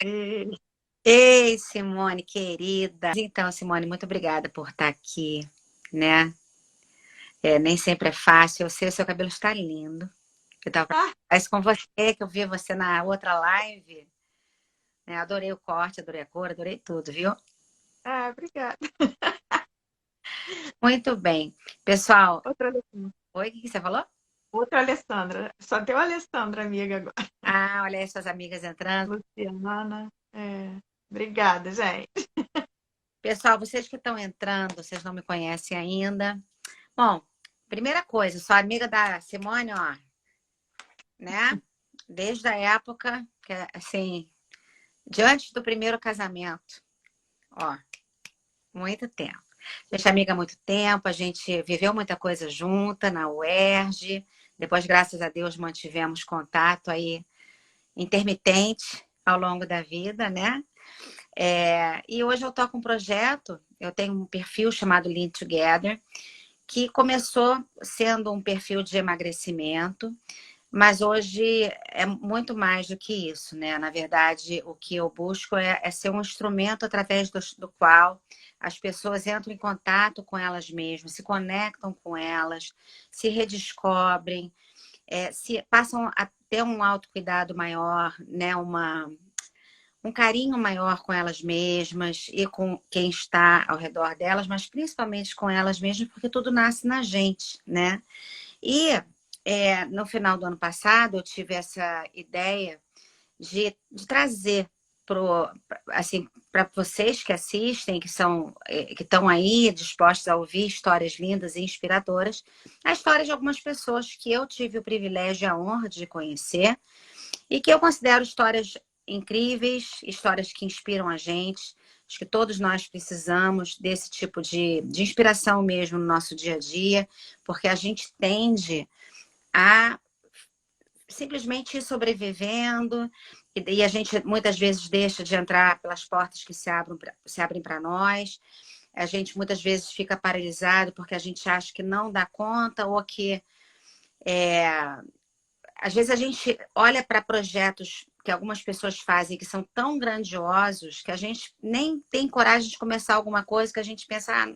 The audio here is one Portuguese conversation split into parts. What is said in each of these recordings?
E Ei, Simone, querida. Então, Simone, muito obrigada por estar aqui, né? Nem sempre é fácil. Eu sei, o seu cabelo está lindo. Eu tava ah, isso com você, que eu vi você na outra live, né? Adorei o corte, adorei a cor, adorei tudo, viu? obrigada. Muito bem. Pessoal, Outra Alessandra. oi, o que você falou? Outra Alessandra. Só tem uma Alessandra, amiga, agora. Ah, olha aí suas amigas entrando. Luciana. Obrigada, gente. Pessoal, vocês que estão entrando, vocês não me conhecem ainda. Bom, primeira coisa, sou amiga da Simone, ó, né? Desde a época que, assim, diante do primeiro casamento, ó, muito tempo. A gente é amiga há muito tempo, a gente viveu muita coisa junta na UERJ, depois, graças a Deus, mantivemos contato aí intermitente ao longo da vida, né? E hoje eu toco um projeto, eu tenho um perfil chamado Lean Together, que começou sendo um perfil de emagrecimento, mas hoje é muito mais do que isso, né? Na verdade, o que eu busco é ser um instrumento através do qual as pessoas entram em contato com elas mesmas, se conectam com elas, se redescobrem, se passam a ter um autocuidado maior, né? Um carinho maior com elas mesmas e com quem está ao redor delas, mas principalmente com elas mesmas, porque tudo nasce na gente, né? E no final do ano passado, eu tive essa ideia de trazer assim, para vocês que assistem, que estão aí dispostos a ouvir histórias lindas e inspiradoras, a história de algumas pessoas que eu tive o privilégio e a honra de conhecer e que eu considero histórias incríveis, histórias que inspiram a gente. Acho que todos nós precisamos desse tipo de inspiração mesmo no nosso dia a dia, porque a gente tende a simplesmente ir sobrevivendo e a gente muitas vezes deixa de entrar pelas portas que se abrem para nós. A gente muitas vezes fica paralisado porque a gente acha que não dá conta ou que às vezes a gente olha para projetos que algumas pessoas fazem que são tão grandiosos que a gente nem tem coragem de começar alguma coisa que a gente pensa,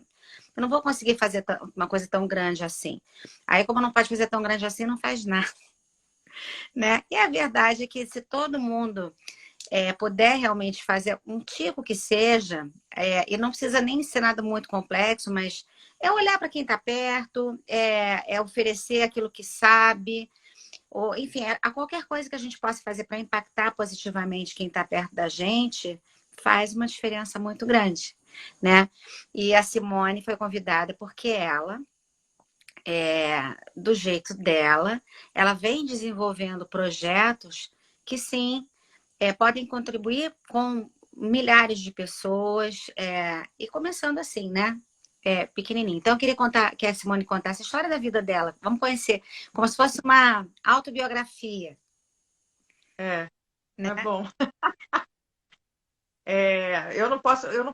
eu não vou conseguir fazer uma coisa tão grande assim. Aí, como não pode fazer tão grande assim, não faz nada, né? E a verdade é que se todo mundo puder realmente fazer um tipo que seja, e não precisa nem ser nada muito complexo, mas é olhar para quem está perto, é oferecer aquilo que sabe, ou enfim, a qualquer coisa que a gente possa fazer para impactar positivamente quem está perto da gente, faz uma diferença muito grande, né? E a Simone foi convidada porque ela, do jeito dela, ela vem desenvolvendo projetos que sim, podem contribuir com milhares de pessoas, e começando assim, né? Pequenininho. Então, eu queria contar, que a Simone contasse a história da vida dela. Vamos conhecer, como se fosse uma autobiografia, É, né? é bom. Eu não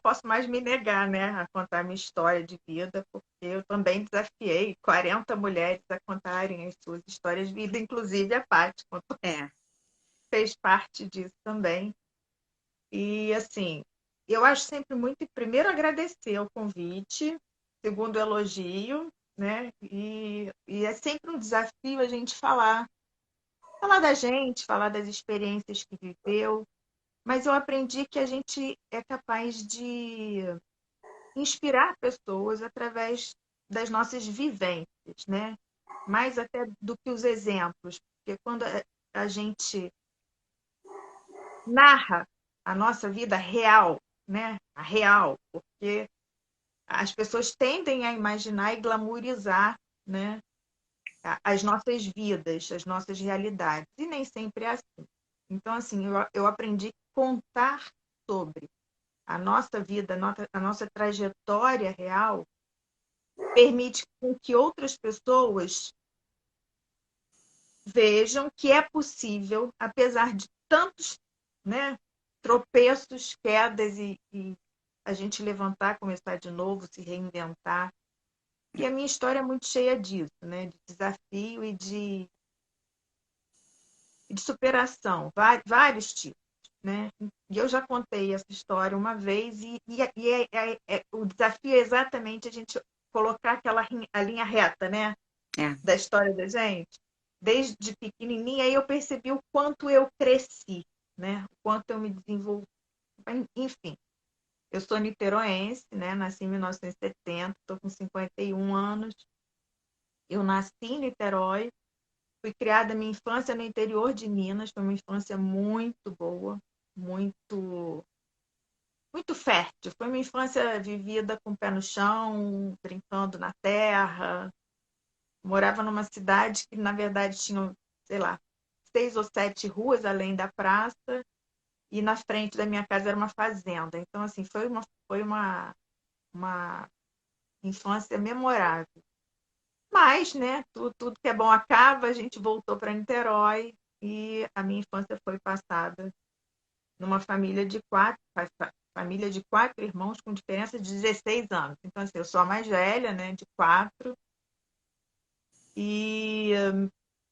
posso mais me negar, né, a contar minha história de vida, porque eu também desafiei 40 mulheres a contarem as suas histórias de vida, inclusive a Paty É. fez parte disso também. E assim, eu acho sempre muito, primeiro, agradecer o convite, segundo, o elogio, né? E é sempre um desafio a gente falar da gente, falar das experiências que viveu, mas eu aprendi que a gente é capaz de inspirar pessoas através das nossas vivências, né? Mais até do que os exemplos, porque quando a gente narra a nossa vida real, né? A real, porque as pessoas tendem a imaginar e glamourizar, né? As nossas vidas, as nossas realidades, e nem sempre é assim. Então, assim, eu aprendi que contar sobre a nossa vida, a nossa trajetória real, permite com que outras pessoas vejam que é possível, apesar de tantos, né, tropeços, quedas e a gente levantar, começar de novo, se reinventar. E a minha história é muito cheia disso, né, de desafio e de superação, vários tipos. né? E eu já contei essa história uma vez, o desafio é exatamente a gente colocar a linha reta, né? É. Da história da gente. Desde pequenininha, aí eu percebi o quanto eu cresci, né? O quanto eu me desenvolvi. Enfim, eu sou niteroense, né? Nasci em 1970, estou com 51 anos. Eu nasci em Niterói, fui criada minha infância no interior de Minas, foi uma infância muito boa, muito muito fértil. Foi uma infância vivida com o pé no chão, brincando na terra. Morava numa cidade que, na verdade, tinha, sei lá, 6 ou 7 ruas além da praça, e na frente da minha casa era uma fazenda. Então, assim, uma infância memorável. Mas, né, tudo que é bom acaba, a gente voltou para Niterói e a minha infância foi passada numa família de 4 irmãos com diferença de 16 anos. Então, assim, eu sou a mais velha, né, de 4, e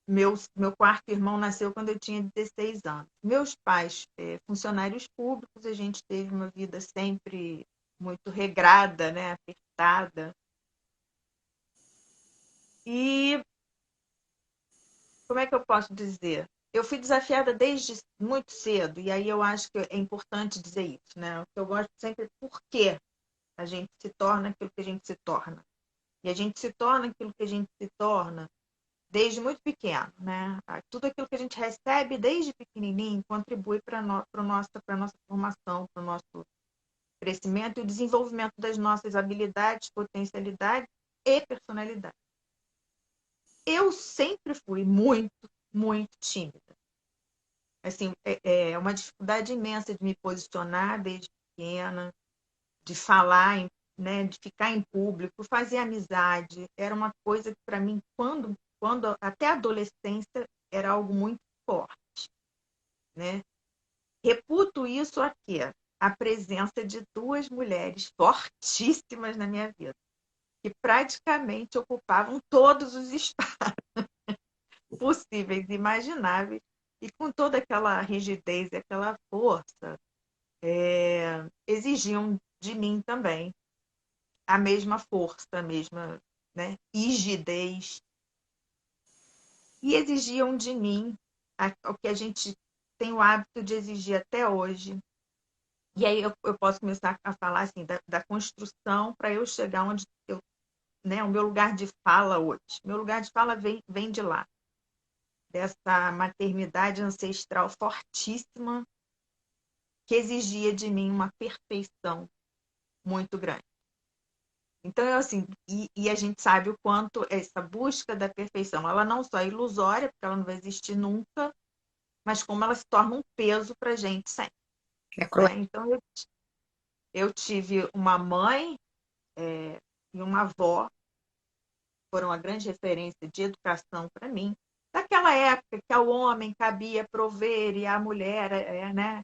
meu quarto irmão nasceu quando eu tinha 16 anos. Meus pais, funcionários públicos, a gente teve uma vida sempre muito regrada, né, apertada. E como é que eu posso dizer? Eu fui desafiada desde muito cedo, e aí eu acho que é importante dizer isso, né? O que eu gosto sempre é por que a gente se torna aquilo que a gente se torna. E a gente se torna aquilo que a gente se torna desde muito pequeno, né? Tudo aquilo que a gente recebe desde pequenininho contribui para a nossa formação, para o nosso crescimento e o desenvolvimento das nossas habilidades, potencialidades e personalidade. Eu sempre fui muito, muito tímida. Assim, é uma dificuldade imensa de me posicionar desde pequena, de falar, né, de ficar em público, fazer amizade. Era uma coisa que, para mim, quando até a adolescência, era algo muito forte, né? Reputo isso aqui, a presença de 2 mulheres fortíssimas na minha vida, que praticamente ocupavam todos os espaços possíveis e imagináveis, e com toda aquela rigidez e aquela força, exigiam de mim também a mesma força, a mesma, né, rigidez, e exigiam de mim o que a gente tem o hábito de exigir até hoje. E aí eu posso começar a falar assim da construção para eu chegar onde né, o meu lugar de fala hoje. Meu lugar de fala vem de lá, dessa maternidade ancestral fortíssima que exigia de mim uma perfeição muito grande. Então, assim, e a gente sabe o quanto essa busca da perfeição, ela não só é ilusória, porque ela não vai existir nunca, mas como ela se torna um peso para a gente sempre. É cruel. Né? Então, eu tive uma mãe e uma avó, foram uma grande referência de educação para mim, daquela época que ao homem cabia prover e à mulher, né,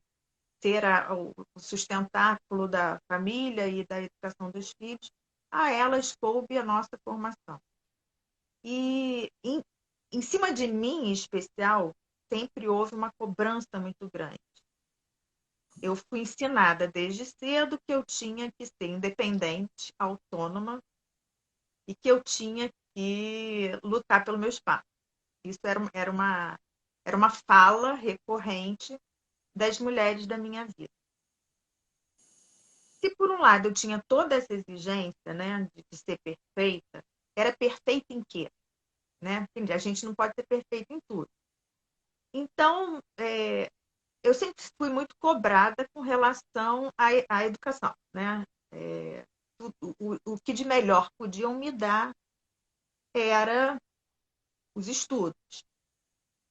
ser o sustentáculo da família e da educação dos filhos, a elas coube a nossa formação. E em cima de mim, em especial, sempre houve uma cobrança muito grande. Eu fui ensinada desde cedo que eu tinha que ser independente, autônoma, e que eu tinha que lutar pelo meu espaço. Isso era uma fala recorrente das mulheres da minha vida. Se por um lado eu tinha toda essa exigência, né, de ser perfeita, era perfeita em quê? Né? A gente não pode ser perfeito em tudo. Então, eu sempre fui muito cobrada com relação à educação, né? O que de melhor podiam me dar era os estudos.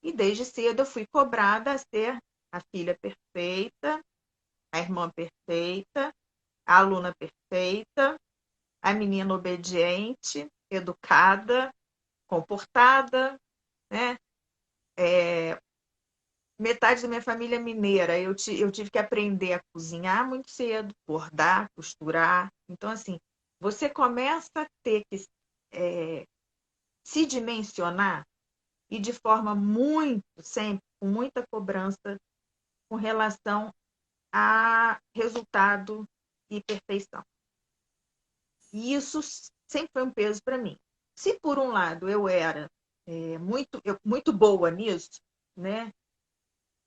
E desde cedo eu fui cobrada a ser a filha perfeita, a irmã perfeita, a aluna perfeita, a menina obediente, educada, comportada, né? Metade da minha família é mineira. Eu tive que aprender a cozinhar muito cedo, bordar, costurar. Então, assim, você começa a ter que se dimensionar e de forma muito, sempre, com muita cobrança com relação a resultado e perfeição. E isso sempre foi um peso para mim. Se, por um lado, eu era muito boa nisso, né?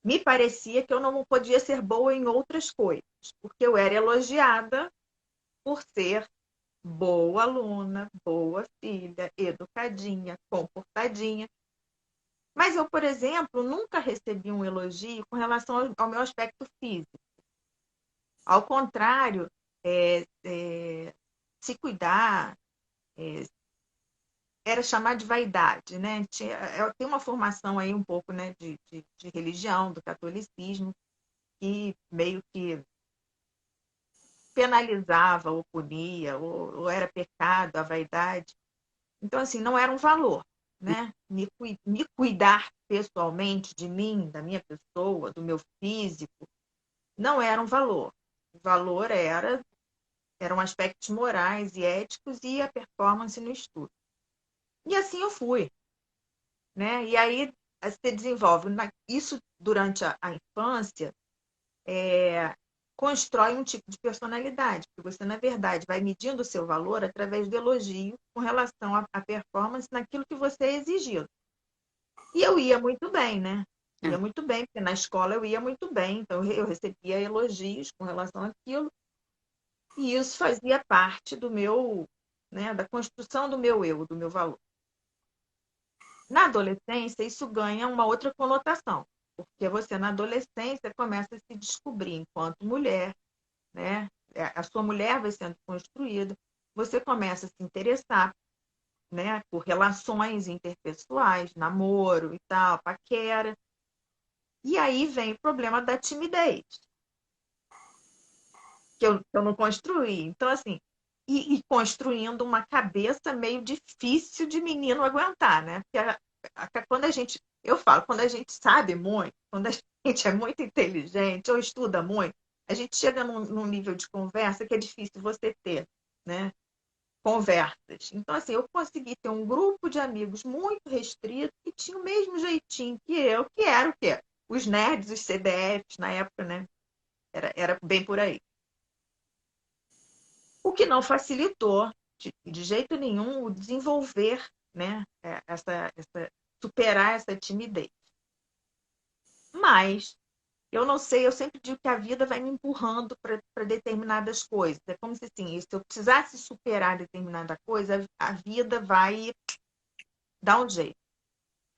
Me parecia que eu não podia ser boa em outras coisas, porque eu era elogiada por ser boa aluna, boa filha, educadinha, comportadinha. Mas eu, por exemplo, nunca recebi um elogio com relação ao meu aspecto físico. Ao contrário, se cuidar era chamar de vaidade, né? Eu tenho uma formação aí um pouco, né, de religião, do catolicismo, que meio que penalizava ou punia, ou era pecado a vaidade. Então, assim, não era um valor, né? Me cuidar pessoalmente de mim, da minha pessoa, do meu físico, não era um valor. O valor eram aspectos morais e éticos e a performance no estudo. E assim eu fui, né? E aí você desenvolve isso durante a infância, constrói um tipo de personalidade, porque você, na verdade, vai medindo o seu valor através do elogio com relação à performance naquilo que você é exigido. E eu ia muito bem, né? Ia muito bem, porque na escola eu ia muito bem, então eu recebia elogios com relação àquilo, e isso fazia parte do meu, né, da construção do meu eu, do meu valor. Na adolescência, isso ganha uma outra conotação, porque você, na adolescência, começa a se descobrir enquanto mulher, né? A sua mulher vai sendo construída, você começa a se interessar, né, por relações interpessoais, namoro e tal, paquera. E aí vem o problema da timidez, que eu não construí. Então, assim, e construindo uma cabeça meio difícil de menino aguentar, né? Porque quando a gente, eu falo, quando a gente sabe muito, quando a gente é muito inteligente ou estuda muito, a gente chega num nível de conversa que é difícil você ter, né? Conversas. Então, assim, eu consegui ter um grupo de amigos muito restrito que tinha o mesmo jeitinho que eu, que era o quê? Os nerds, os CDFs, na época, né? Era bem por aí. O que não facilitou, de jeito nenhum, o desenvolver, né? Superar essa timidez. Mas eu não sei, eu sempre digo que a vida vai me empurrando para determinadas coisas. É como se assim, se eu precisasse superar determinada coisa, a vida vai dar um jeito.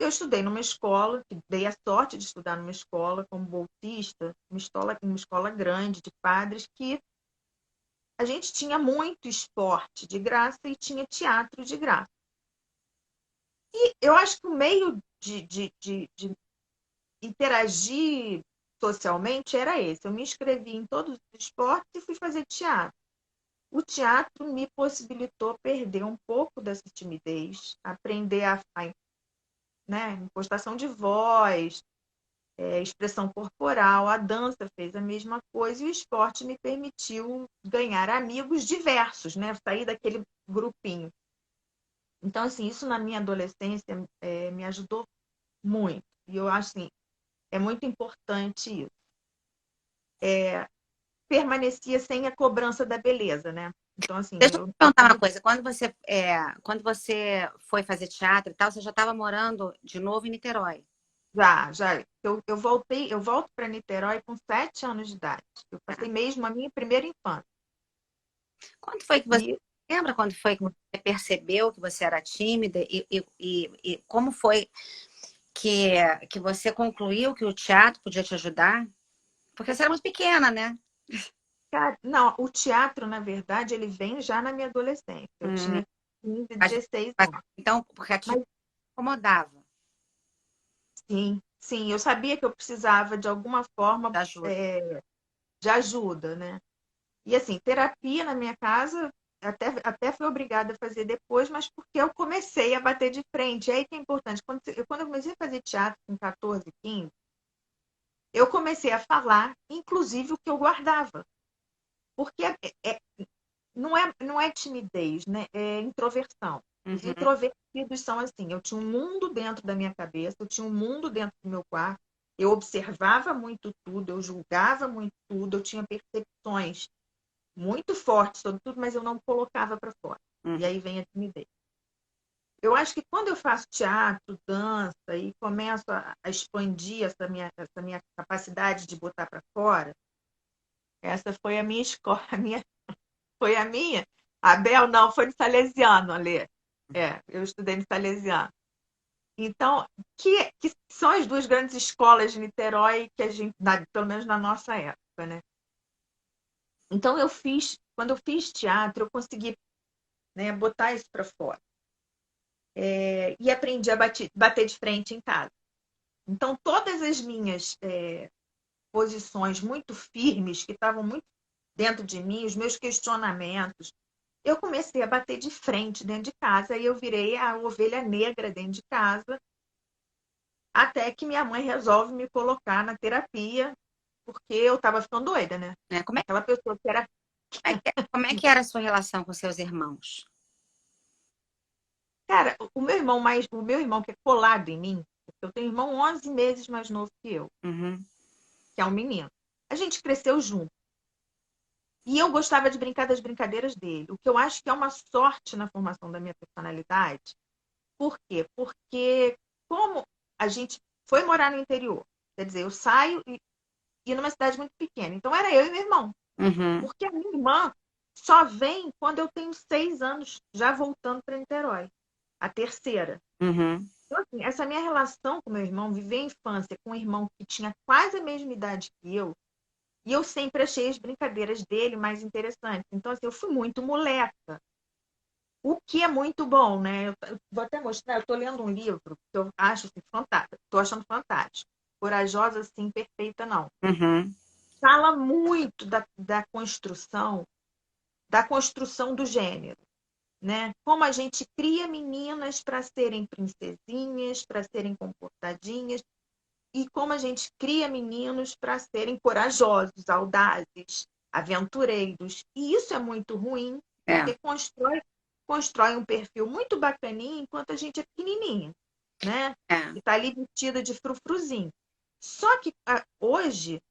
Eu estudei numa escola, dei a sorte de estudar numa escola como bolsista, uma escola grande de padres, que a gente tinha muito esporte de graça e tinha teatro de graça. E eu acho que o meio de interagir socialmente era esse. Eu me inscrevi em todos os esportes e fui fazer teatro. O teatro me possibilitou perder um pouco dessa timidez, aprender né, impostação de voz, expressão corporal. A dança fez a mesma coisa e o esporte me permitiu ganhar amigos diversos, né? Sair daquele grupinho. Então, assim, isso na minha adolescência me ajudou muito. E eu acho assim, é muito importante isso. Permanecia sem a cobrança da beleza, né? Então, assim, Deixa eu te perguntar uma coisa. Quando você foi fazer teatro e tal, você já estava morando de novo em Niterói? já. Eu volto para Niterói com 7 anos de idade. Eu passei mesmo a minha primeira infância. Quando foi que você. E, Lembra quando foi que você percebeu que você era tímida e como foi que você concluiu que o teatro podia te ajudar? Porque você era muito pequena, né? cara, não, o teatro, na verdade, ele vem já na minha adolescência. Eu tinha 15, Mas- 16 mas- anos. Então, porque a te Mas incomodava sim, eu sabia que eu precisava, de alguma forma, da ajuda. de ajuda, né? E assim, terapia na minha casa, até fui obrigada a fazer depois, mas porque eu comecei a bater de frente. É aí que é importante. Quando eu comecei a fazer teatro com 14, 15, eu comecei a falar, inclusive, o que eu guardava. Porque não é timidez, né? É introversão. Os Uhum. introvertidos são assim. Eu tinha um mundo dentro da minha cabeça, eu tinha um mundo dentro do meu quarto, Eu observava muito tudo, eu julgava muito tudo, eu tinha percepções muito fortes sobre tudo, mas eu não colocava para fora. E aí vem a timidez. Eu acho que quando eu faço teatro, dança e começo a expandir essa minha capacidade de botar para fora, essa foi a minha escola, foi a minha. A Bel não, foi no Salesiano, Alê. Eu estudei no Salesiano. Então, que são as duas grandes escolas de Niterói que a gente, pelo menos na nossa época, né? Então quando eu fiz teatro, eu consegui, né, botar isso para fora. E aprendi a bater de frente em casa. Então, todas as minhas posições muito firmes, que estavam muito dentro de mim, os meus questionamentos, eu comecei a bater de frente dentro de casa e eu virei a ovelha negra dentro de casa, até que minha mãe resolve me colocar na terapia, porque eu estava ficando doida, né? Aquela pessoa que era... Como é que era a sua relação com seus irmãos? Cara, o meu irmão que é colado em mim, eu tenho um irmão 11 meses mais novo que eu, que é um menino. A gente cresceu junto. E eu gostava de brincar das brincadeiras dele, o que eu acho que é uma sorte na formação da minha personalidade. Por quê? Porque como a gente foi morar no interior, quer dizer, eu saio e numa cidade muito pequena. Então era eu e meu irmão. Porque a minha irmã só vem quando eu tenho 6 anos, já voltando para Niterói. A terceira. Então, assim, essa minha relação com meu irmão, viver a infância com um irmão que tinha quase a mesma idade que eu, e eu sempre achei as brincadeiras dele mais interessantes. Então, assim, eu fui muito moleca. O que é muito bom, né? Eu vou até mostrar, eu estou lendo um livro que eu acho assim, fantástico. Estou achando fantástico. Corajosa, assim, perfeita, não. Fala muito da construção do gênero, né? Como a gente cria meninas para serem princesinhas, para serem comportadinhas, e como a gente cria meninos para serem corajosos, audazes, aventureiros. E isso é muito ruim, porque constrói um perfil muito bacaninho enquanto a gente é pequenininha, né? E está ali vestida de frufruzinho. Só que hoje,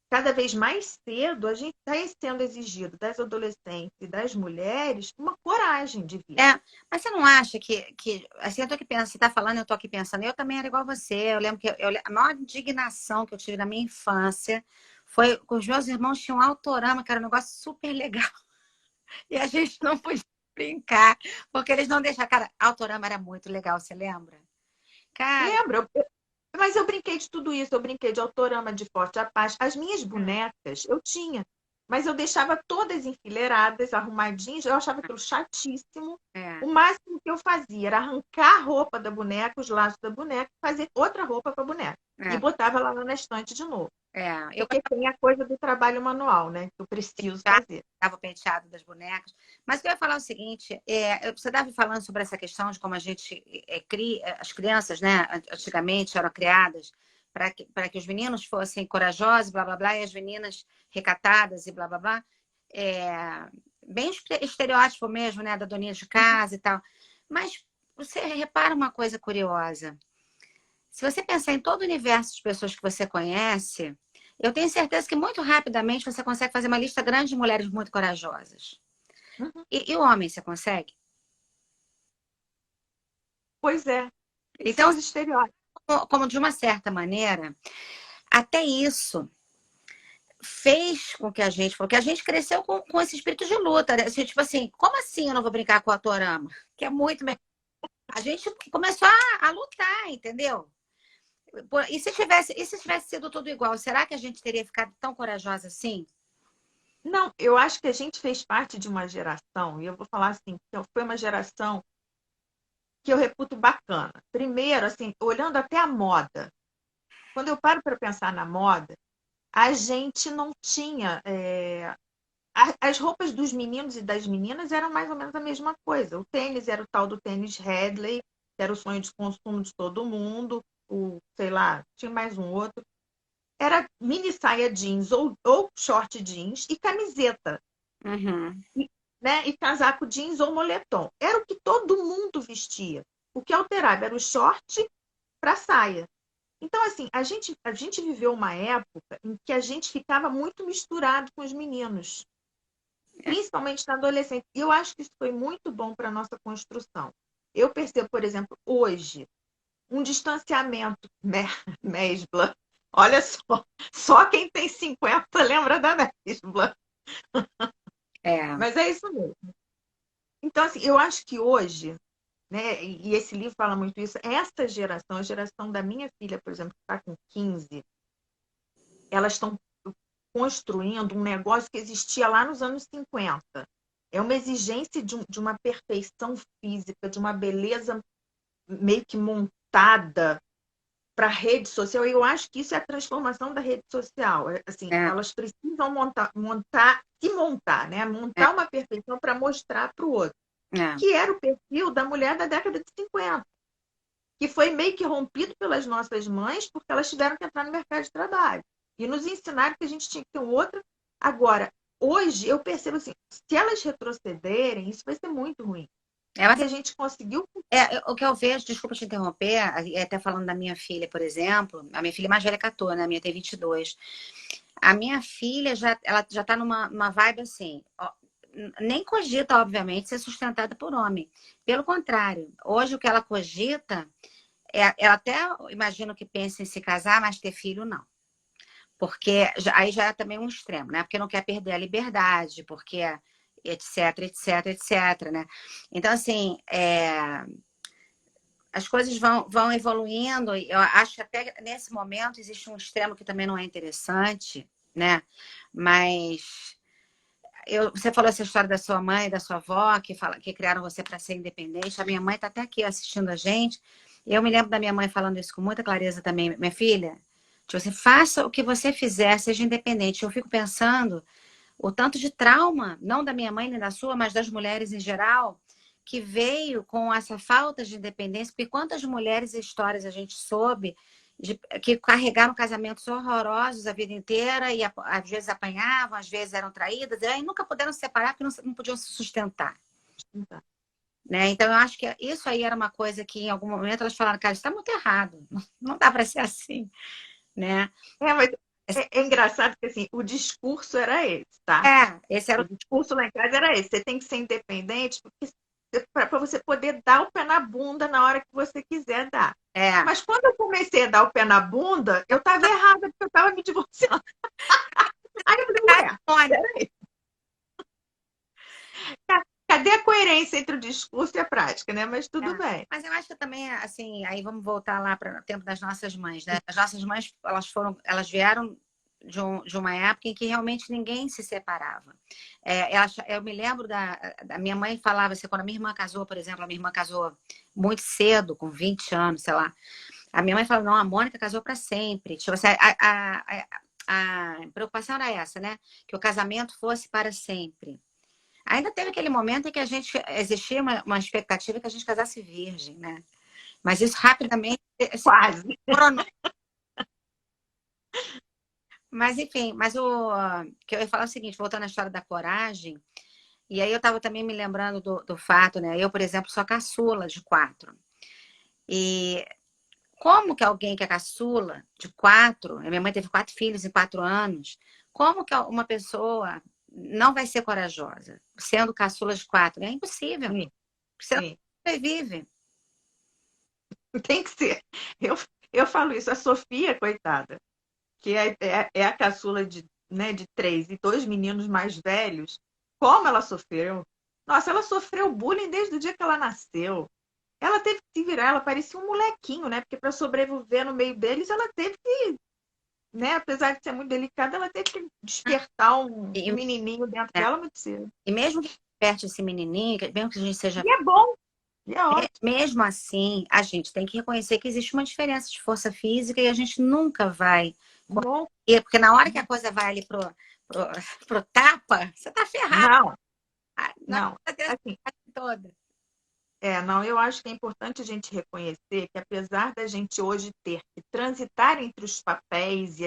cada vez mais cedo, a gente está sendo exigido das adolescentes e das mulheres uma coragem de vida. Mas você não acha que assim, eu tô aqui pensando, você tá falando, eu tô aqui pensando, eu também era igual a você. Eu lembro que a maior indignação que eu tive na minha infância foi com os meus irmãos tinham um Autorama, que era um negócio super legal. E a gente não podia brincar, porque eles não deixavam. Cara, Autorama era muito legal, você lembra? Cara, Lembra? Mas eu brinquei de tudo isso, eu brinquei de Autorama, de Forte Apache. As minhas bonecas eu tinha, mas eu deixava todas enfileiradas, arrumadinhas, eu achava aquilo chatíssimo. O máximo que eu fazia era arrancar a roupa da boneca, os laços da boneca, fazer outra roupa para a boneca. E botava lá na estante de novo. Porque tem a coisa do trabalho manual, né? Que eu preciso fazer. O penteado das bonecas. Mas o que eu ia falar é o seguinte: você estava falando sobre essa questão de como a gente cria, as crianças, né, antigamente eram criadas para que os meninos fossem corajosos, blá blá blá, e as meninas recatadas e blá blá blá. Bem estereótipo mesmo, né, da doninha de casa e tal. Mas você repara uma coisa curiosa. Se você pensar em todo o universo de pessoas que você conhece, eu tenho certeza que muito rapidamente você consegue fazer uma lista grande de mulheres muito corajosas. E o homem, você consegue? Pois é. Então, são os estereótipos. Como de uma certa maneira, até isso fez com que a gente, porque a gente cresceu com esse espírito de luta, né? Assim, tipo assim, como assim eu não vou brincar com a Autorama? Que é muito melhor. A gente começou a lutar, entendeu? E se tivesse sido tudo igual, será que a gente teria ficado tão corajosa assim? Não, eu acho que a gente fez parte de uma geração, e eu vou falar assim, que foi uma geração que eu reputo bacana. Primeiro, assim, olhando até a moda. Quando eu paro para pensar na moda, a gente não tinha. As roupas dos meninos e das meninas eram mais ou menos a mesma coisa. O tênis era o tal do tênis Headley, que era o sonho de consumo de todo mundo. Sei lá, tinha mais um outro. Era mini saia jeans ou short jeans e camiseta. Né? E casaco jeans ou moletom. Era o que todo mundo vestia. O que alterava era o short para saia. Então, assim, a gente viveu uma época em que a gente ficava muito misturado com os meninos, principalmente na adolescência. E eu acho que isso foi muito bom para a nossa construção. Eu percebo, por exemplo, hoje, um distanciamento mesbla. Olha só quem tem 50 lembra da mesbla. É, Mas é isso mesmo. Então, assim, eu acho que hoje, né, e esse livro fala muito isso, essa geração, a geração da minha filha, por exemplo, que está com 15, elas estão construindo um negócio que existia lá nos anos 50. É uma exigência de uma perfeição física, de uma beleza meio que montada para a rede social. E eu acho que isso é a transformação da rede social. Assim, é, elas precisam se montar, né? é, Montar uma perfeição para mostrar para o outro, é. que era o perfil da mulher da década de 50, que foi meio que rompido pelas nossas mães, porque elas tiveram que entrar no mercado de trabalho. E nos ensinaram que a gente tinha que ter um outro. Agora, hoje, eu percebo assim, se elas retrocederem, isso vai ser muito ruim. É, mas Porque a gente conseguiu. o que eu vejo, desculpa te interromper, até falando da minha filha, por exemplo, a minha filha mais velha é 14, né? A minha tem 22. A minha filha ela já tá numa vibe assim, ó, nem cogita, obviamente, ser sustentada por homem. Pelo contrário, hoje o que ela cogita, ela até imagino que pense em se casar, mas ter filho não. Porque aí já é também um extremo, né? Porque não quer perder a liberdade, porque etc, etc, etc, né? Então, assim, as coisas vão evoluindo. Eu acho que até nesse momento existe um extremo que também não é interessante, né? Mas você falou essa história da sua mãe, da sua avó, que criaram você para ser independente. A minha mãe está até aqui assistindo a gente. Eu me lembro da minha mãe falando isso com muita clareza também. Minha filha, tipo assim, faça o que você fizer, seja independente. Eu fico pensando o tanto de trauma, não da minha mãe nem da sua, mas das mulheres em geral, que veio com essa falta de independência. Porque quantas mulheres e histórias a gente soube que carregaram casamentos horrorosos a vida inteira e às vezes apanhavam, às vezes eram traídas, e aí nunca puderam se separar porque não podiam se sustentar. Né? Então, eu acho que isso aí era uma coisa que em algum momento elas falaram, cara, isso está muito errado, não dá para ser assim. Né? Mas é engraçado que assim, o discurso era esse, tá? Esse era O discurso lá em casa era esse. Você tem que ser independente para você poder dar o pé na bunda na hora que você quiser dar. é, Mas quando eu comecei a dar o pé na bunda, eu estava errada, porque eu estava me divorciando. Aí eu falei, ué, Mônica. peraí. Cadê a coerência entre o discurso e a prática, né? Mas tudo bem. Mas eu acho que também, assim, aí vamos voltar lá para o tempo das nossas mães, né? As nossas mães, elas vieram de uma época em que realmente ninguém se separava. Eu me lembro da minha mãe falava assim, quando a minha irmã casou, por exemplo, a minha irmã casou muito cedo, com 20 anos, sei lá. A minha mãe falou, não, a Mônica casou para sempre. Tipo assim, a preocupação era essa, né? Que o casamento fosse para sempre. Ainda teve aquele momento em que existia uma expectativa que a gente casasse virgem, né? Mas isso rapidamente se Quase. coronou. Mas, enfim, o que eu ia falar é o seguinte, voltando à história da coragem, e aí eu estava também me lembrando do fato, né? Eu, por exemplo, sou a caçula de 4. E como que alguém que é caçula de 4, minha mãe teve 4 filhos em 4 anos, como que uma pessoa não vai ser corajosa sendo caçula de 4? É impossível. Sim, Você não sim. sobrevive. Tem que ser. Eu falo isso, a Sofia, coitada, que é a caçula de 3 e 2 meninos mais velhos, como ela sofreu. Nossa, ela sofreu bullying desde o dia que ela nasceu. Ela teve que se virar, ela parecia um molequinho, né? Porque para sobreviver no meio deles, ela teve que, né? Apesar de ser muito delicada, ela teve que despertar um E, menininho dentro né, dela muito cedo. e mesmo que desperte esse menininho, mesmo que a gente seja. E é bom, e é ótimo. Mesmo assim, a gente tem que reconhecer que existe uma diferença de força física e a gente nunca vai. Bom, Porque na hora que a coisa vai ali pro, pro tapa, você tá ferrado. não, Não não. vai ter Assim, essa toda. não, eu acho que é importante a gente reconhecer que apesar da gente hoje ter que transitar entre os papéis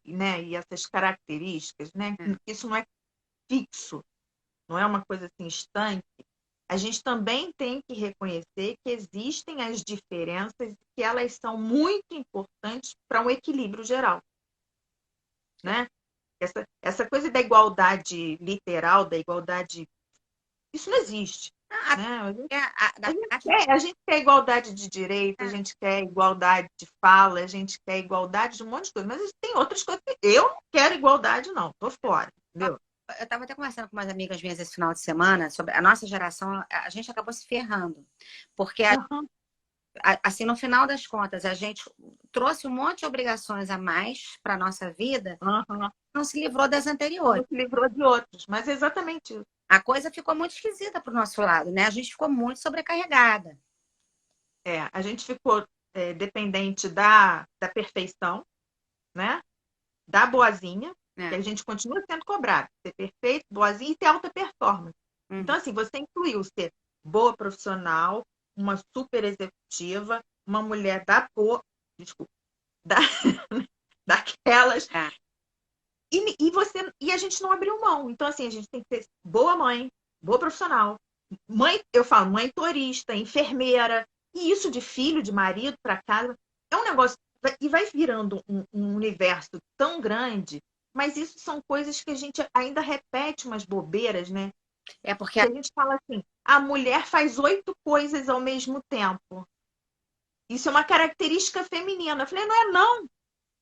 né, e essas características, né, É, isso não é fixo, não é uma coisa assim estanque, a gente também tem que reconhecer que existem as diferenças e que elas são muito importantes para um equilíbrio geral, né? Essa coisa da igualdade literal, da igualdade, isso não existe, Ah, né? da parte. A gente quer igualdade de direito, a gente quer igualdade de fala, a gente quer igualdade de um monte de coisa, mas tem outras coisas que eu não quero igualdade, não, tô fora, entendeu? Eu estava até conversando com umas amigas minhas esse final de semana sobre a nossa geração, a gente acabou se ferrando. Porque, Uhum, assim, no final das contas, a gente trouxe um monte de obrigações a mais para a nossa vida, uhum. não se livrou das Não anteriores. se livrou de outros, mas é exatamente isso. A coisa ficou muito esquisita para o nosso lado, né? A gente ficou muito sobrecarregada. A gente ficou dependente da perfeição, né? Da boazinha, que Né? a gente continua sendo cobrado. Ser perfeito, boazinha e ter alta performance. Então, Uhum. assim, você incluiu ser boa profissional, uma super executiva, uma mulher desculpa, da, daquelas. É. E a gente não abriu mão. Então, assim, a gente tem que ser boa mãe, boa profissional. Mãe, eu falo, mãe turista, enfermeira. E isso de filho, de marido para casa, é um negócio. E vai virando um universo tão grande, mas isso são coisas que a gente ainda repete umas bobeiras, né? É porque Que a gente fala assim, a mulher faz 8 coisas ao mesmo tempo. Isso é uma característica feminina. Eu falei, não é não.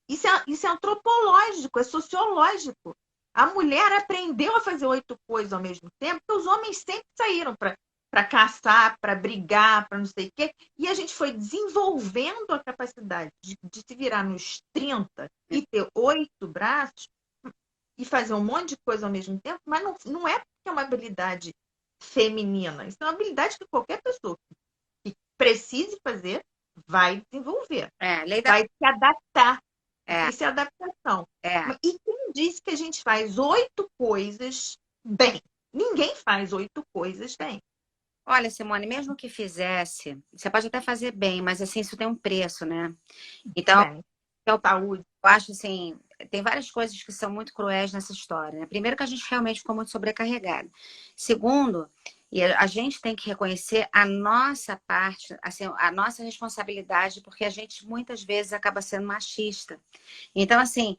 Isso é antropológico, é sociológico. A mulher aprendeu a fazer 8 coisas ao mesmo tempo, porque os homens sempre saíram para caçar, para brigar, para não sei o quê. E a gente foi desenvolvendo a capacidade de se virar nos 30 e ter 8 braços e fazer um monte de coisa ao mesmo tempo, mas não é porque é uma habilidade feminina. Isso é uma habilidade que qualquer pessoa que precise fazer vai desenvolver, lei da. vai se adaptar. É, Isso é adaptação. é. E quem disse que a gente faz 8 coisas bem? Ninguém faz 8 coisas bem. Olha, Simone, mesmo que fizesse, você pode até fazer bem, mas assim, isso tem um preço, né? Então, Bem, eu saúde. acho assim, tem várias coisas que são muito cruéis nessa história, né? Primeiro que a gente realmente ficou muito sobrecarregada. Segundo, e a gente tem que reconhecer a nossa parte, assim, a nossa responsabilidade, porque a gente muitas vezes acaba sendo machista. Então, assim,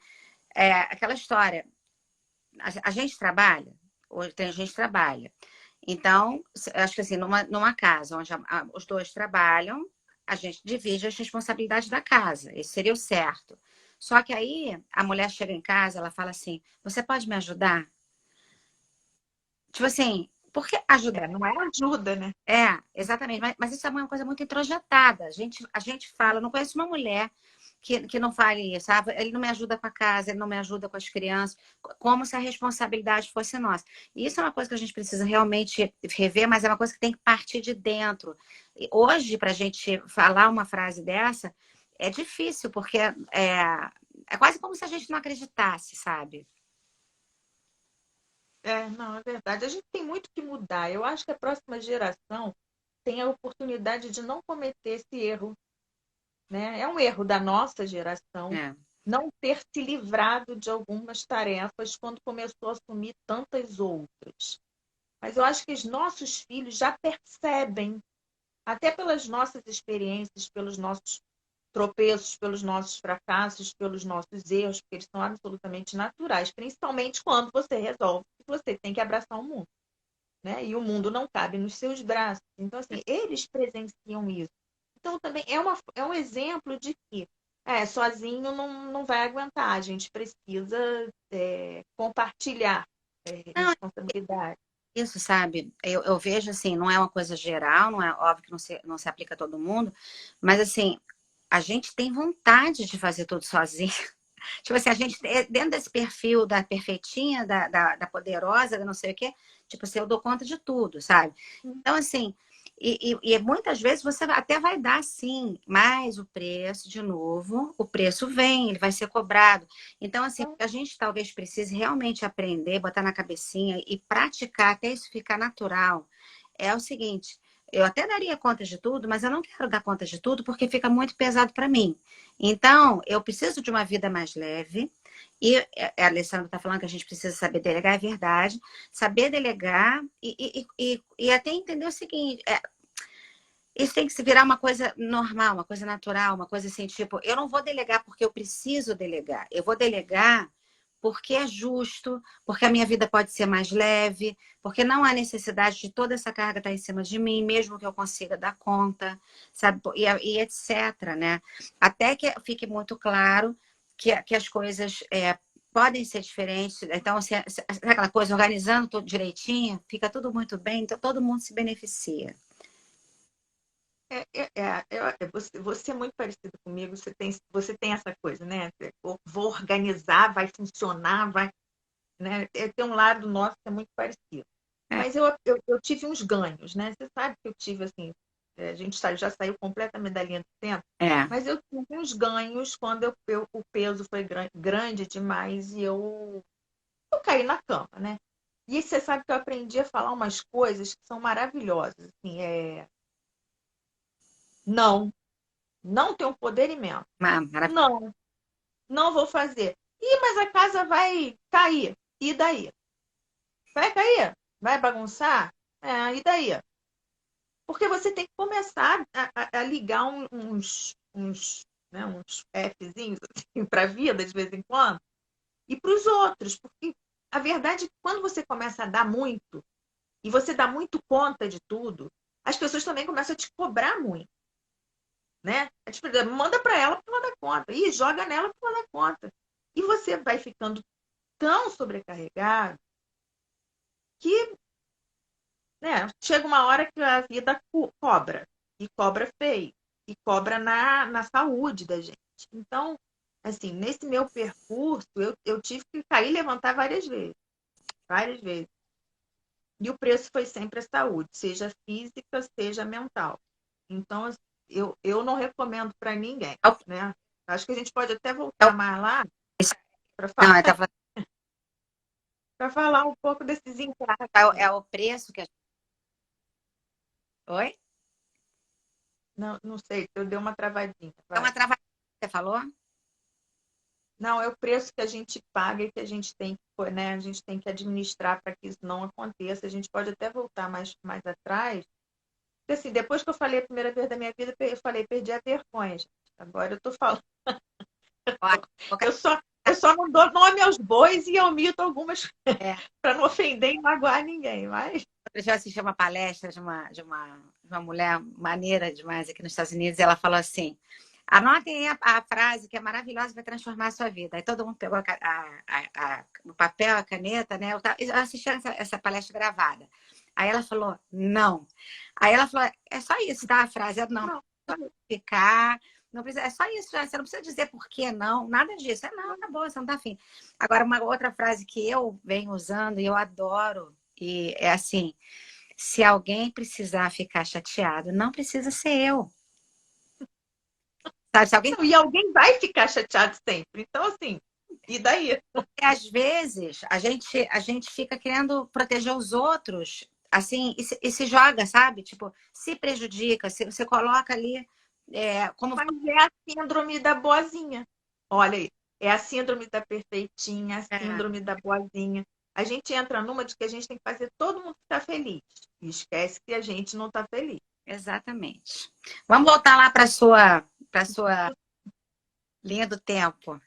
aquela história, a gente trabalha, hoje tem gente que trabalha. Então, acho que assim, numa casa onde os dois trabalham, a gente divide as responsabilidades da casa. Esse seria o certo. Só que aí a mulher chega em casa, ela fala assim: você pode me ajudar? Tipo assim, por que ajudar? Não é ajuda, né? Exatamente. Mas isso é uma coisa muito introjetada. A gente fala, eu não conheço uma mulher que não fale isso, sabe? Ele não me ajuda com a casa, ele não me ajuda com as crianças, como se a responsabilidade fosse nossa. E isso é uma coisa que a gente precisa realmente rever, mas é uma coisa que tem que partir de dentro. E hoje, para a gente falar uma frase dessa, é difícil, porque é quase como se a gente não acreditasse, sabe? Não, é verdade. A gente tem muito que mudar. Eu acho que a próxima geração tem a oportunidade de não cometer esse erro, né? É um erro da nossa geração É. não ter se livrado de algumas tarefas quando começou a assumir tantas outras. Mas eu acho que os nossos filhos já percebem, até pelas nossas experiências, pelos nossos tropeços, pelos nossos fracassos, pelos nossos erros, porque eles são absolutamente naturais, principalmente quando você resolve que você tem que abraçar o mundo, né? E o mundo não cabe nos seus braços. Então, assim, eles presenciam isso. Então, também é um exemplo de que sozinho não vai aguentar. A gente precisa compartilhar Não, responsabilidade. isso, sabe? Eu vejo assim, não é uma coisa geral, não é óbvio que não se aplica a todo mundo, mas assim, a gente tem vontade de fazer tudo sozinho. Tipo assim, a gente, dentro desse perfil da perfeitinha, da poderosa, da não sei o quê, tipo assim, eu dou conta de tudo, sabe? Então, assim, e muitas vezes você até vai dar, sim, mas o preço, de novo, o preço vem, ele vai ser cobrado. Então, assim, o que a gente talvez precise realmente aprender, botar na cabecinha e praticar até isso ficar natural, é o seguinte. Eu até daria conta de tudo, mas eu não quero dar conta de tudo porque fica muito pesado para mim. Então, eu preciso de uma vida mais leve, E a Alessandra está falando que a gente precisa saber delegar, é verdade. Saber delegar e até entender o seguinte: isso tem que se virar uma coisa normal, uma coisa natural, uma coisa assim, tipo, eu não vou delegar porque eu preciso delegar. Eu vou delegar porque é justo, porque a minha vida pode ser mais leve, porque não há necessidade de toda essa carga estar em cima de mim, mesmo que eu consiga dar conta, sabe? E etc, né? Até que fique muito claro que as coisas podem ser diferentes. Então, aquela coisa, organizando tudo direitinho, fica tudo muito bem, então todo mundo se beneficia. Você é muito parecido comigo, você tem essa coisa, né? Eu vou organizar, vai funcionar, vai, né? Tem um lado nosso que é muito parecido. É, Mas eu tive uns ganhos, né? Você sabe que eu tive, assim, a gente já saiu completamente da linha do tempo, é. mas eu tive uns ganhos quando o peso foi grande demais e eu caí na cama, né? E você sabe que eu aprendi a falar umas coisas que são maravilhosas, assim, não, não tenho poder imenso. Maravilha. Não, não vou fazer. Ih, mas a casa vai cair. E daí? Vai cair? Vai bagunçar? E daí? Porque você tem que começar a ligar uns Fzinhos assim, para a vida de vez em quando e para os outros. Porque a verdade é que quando você começa a dar muito e você dá muito conta de tudo, as pessoas também começam a te cobrar muito. Né? Tipo, manda para ela porque ela dá conta. E joga nela porque ela dá conta. E você vai ficando tão sobrecarregado que, né, chega uma hora que a vida cobra. E cobra feio. E cobra na saúde da gente. Então, assim, nesse meu percurso, eu tive que cair e levantar várias vezes. Várias vezes. E o preço foi sempre a saúde, seja física, seja mental. Então, eu não recomendo para ninguém, né? Acho que a gente pode até voltar mais lá para Não, falar, ele tá falando, para falar um pouco desses encargos. é o preço que a... Oi? Não, não sei, eu dei uma travadinha. É Vai. uma travada que você falou? Não, é o preço que a gente paga e que a gente tem que, né, a gente tem que administrar para que isso não aconteça. A gente pode até voltar mais atrás. Porque, assim, depois que eu falei a primeira vez da minha vida, eu falei, perdi a vergonha, gente. Agora eu estou falando. Olha, Eu só não dou nome aos bois e omito algumas é, para não ofender e magoar ninguém, mas. eu já assisti uma palestra de uma mulher maneira demais aqui nos Estados Unidos, e ela falou assim: anotem aí a frase que é maravilhosa, vai transformar a sua vida. Aí todo mundo pegou o papel, a caneta, né? Eu assisti essa palestra gravada. Aí ela falou, não. Aí ela falou, é só isso, tá? A frase é não. Não, Ficar. Não precisa, é só isso, já. Você não precisa dizer por que não, nada disso. É não, tá bom, você não tá afim. Agora, uma outra frase que eu venho usando e eu adoro, e é assim: se alguém precisar ficar chateado, não precisa ser eu. Sabe? Se alguém. não, e alguém vai ficar chateado sempre. Então, assim, e daí? Porque às vezes a gente fica querendo proteger os outros, assim, e se joga, sabe? Tipo, se prejudica, se você coloca ali como. Mas é a síndrome da boazinha. Olha aí, é a síndrome da perfeitinha, a É, síndrome da boazinha. A gente entra numa de que a gente tem que fazer todo mundo ficar feliz. E esquece que a gente não está feliz. exatamente. Vamos voltar lá para sua linha do tempo.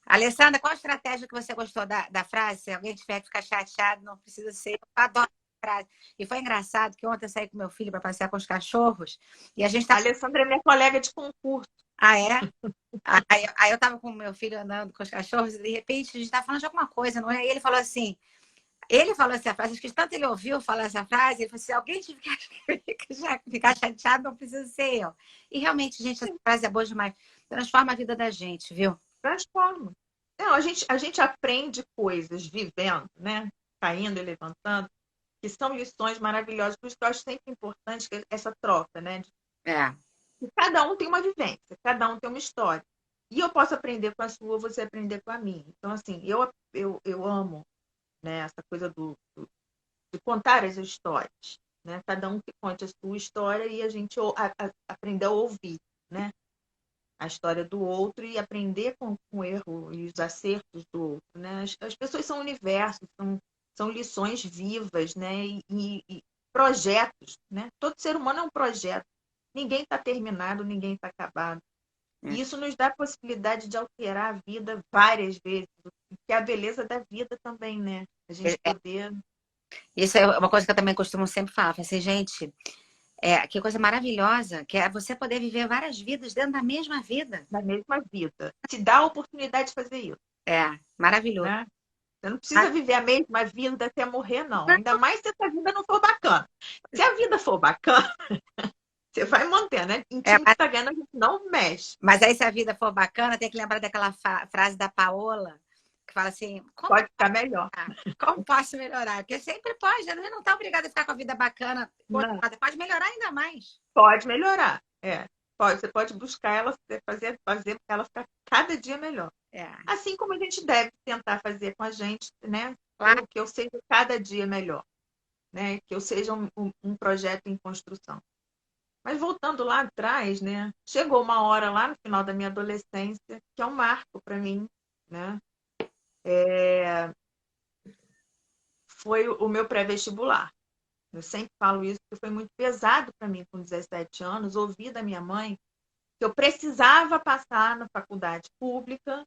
Alessandra, qual a estratégia que você gostou da frase? Se alguém tiver que ficar chateado, não precisa ser. Eu adoro a frase. E foi engraçado que ontem eu saí com meu filho para passear com os cachorros e a gente A tá. Alessandra é minha colega de concurso. Ah, é? Aí eu tava com o meu filho andando com os cachorros e de repente a gente tava falando de alguma coisa, não é? E ele falou assim a frase, acho que tanto ele ouviu falar essa frase, ele falou assim: se alguém tiver que ficar chateado, não precisa ser eu. E realmente, gente, essa frase é boa demais. Transforma a vida da gente, viu? Transforma. Não, a gente aprende coisas vivendo, né? Caindo e levantando, que são lições maravilhosas. Por isso que eu acho sempre importante essa troca, né? É, Cada um tem uma vivência, cada um tem uma história. E eu posso aprender com a sua, você aprender com a minha. Então, assim, eu amo, né, essa coisa de contar as histórias. Né? Cada um que conte a sua história e a gente aprender a ouvir. Né? a história do outro e aprender com o erro e os acertos do outro, né? As pessoas são universos, são lições vivas, né? E projetos, né? Todo ser humano é um projeto. Ninguém está terminado, ninguém está acabado. E isso nos dá a possibilidade de alterar a vida várias vezes, que é a beleza da vida também, né? A gente poder... Isso é uma coisa que eu também costumo sempre falar. Falo assim, gente, que coisa maravilhosa, que é você poder viver várias vidas dentro da mesma vida. Da mesma vida. Te dá a oportunidade de fazer isso, Maravilhoso. né? Você não precisa viver a mesma vida até morrer, não. Ainda mais se essa vida não for bacana. Se a vida for bacana, você vai mantendo, né? Em time que tá ganhando, a gente não mexe. Mas aí, se a vida for bacana, tem que lembrar daquela frase da Paola, que fala assim, Pode ficar melhor. Como posso melhorar? Porque sempre pode, né? Não está obrigada a ficar com a vida bacana. Não. Pode melhorar ainda mais. Pode melhorar. Você pode buscar ela, fazer ela ficar cada dia melhor. Assim como a gente deve tentar fazer com a gente, né? Claro. Que eu seja cada dia melhor, né? Que eu seja um projeto em construção. Mas voltando lá atrás, né? Chegou uma hora lá no final da minha adolescência que é um marco para mim, né? Foi o meu pré-vestibular. Eu sempre falo isso porque foi muito pesado para mim com 17 anos, ouvir da minha mãe que eu precisava passar na faculdade pública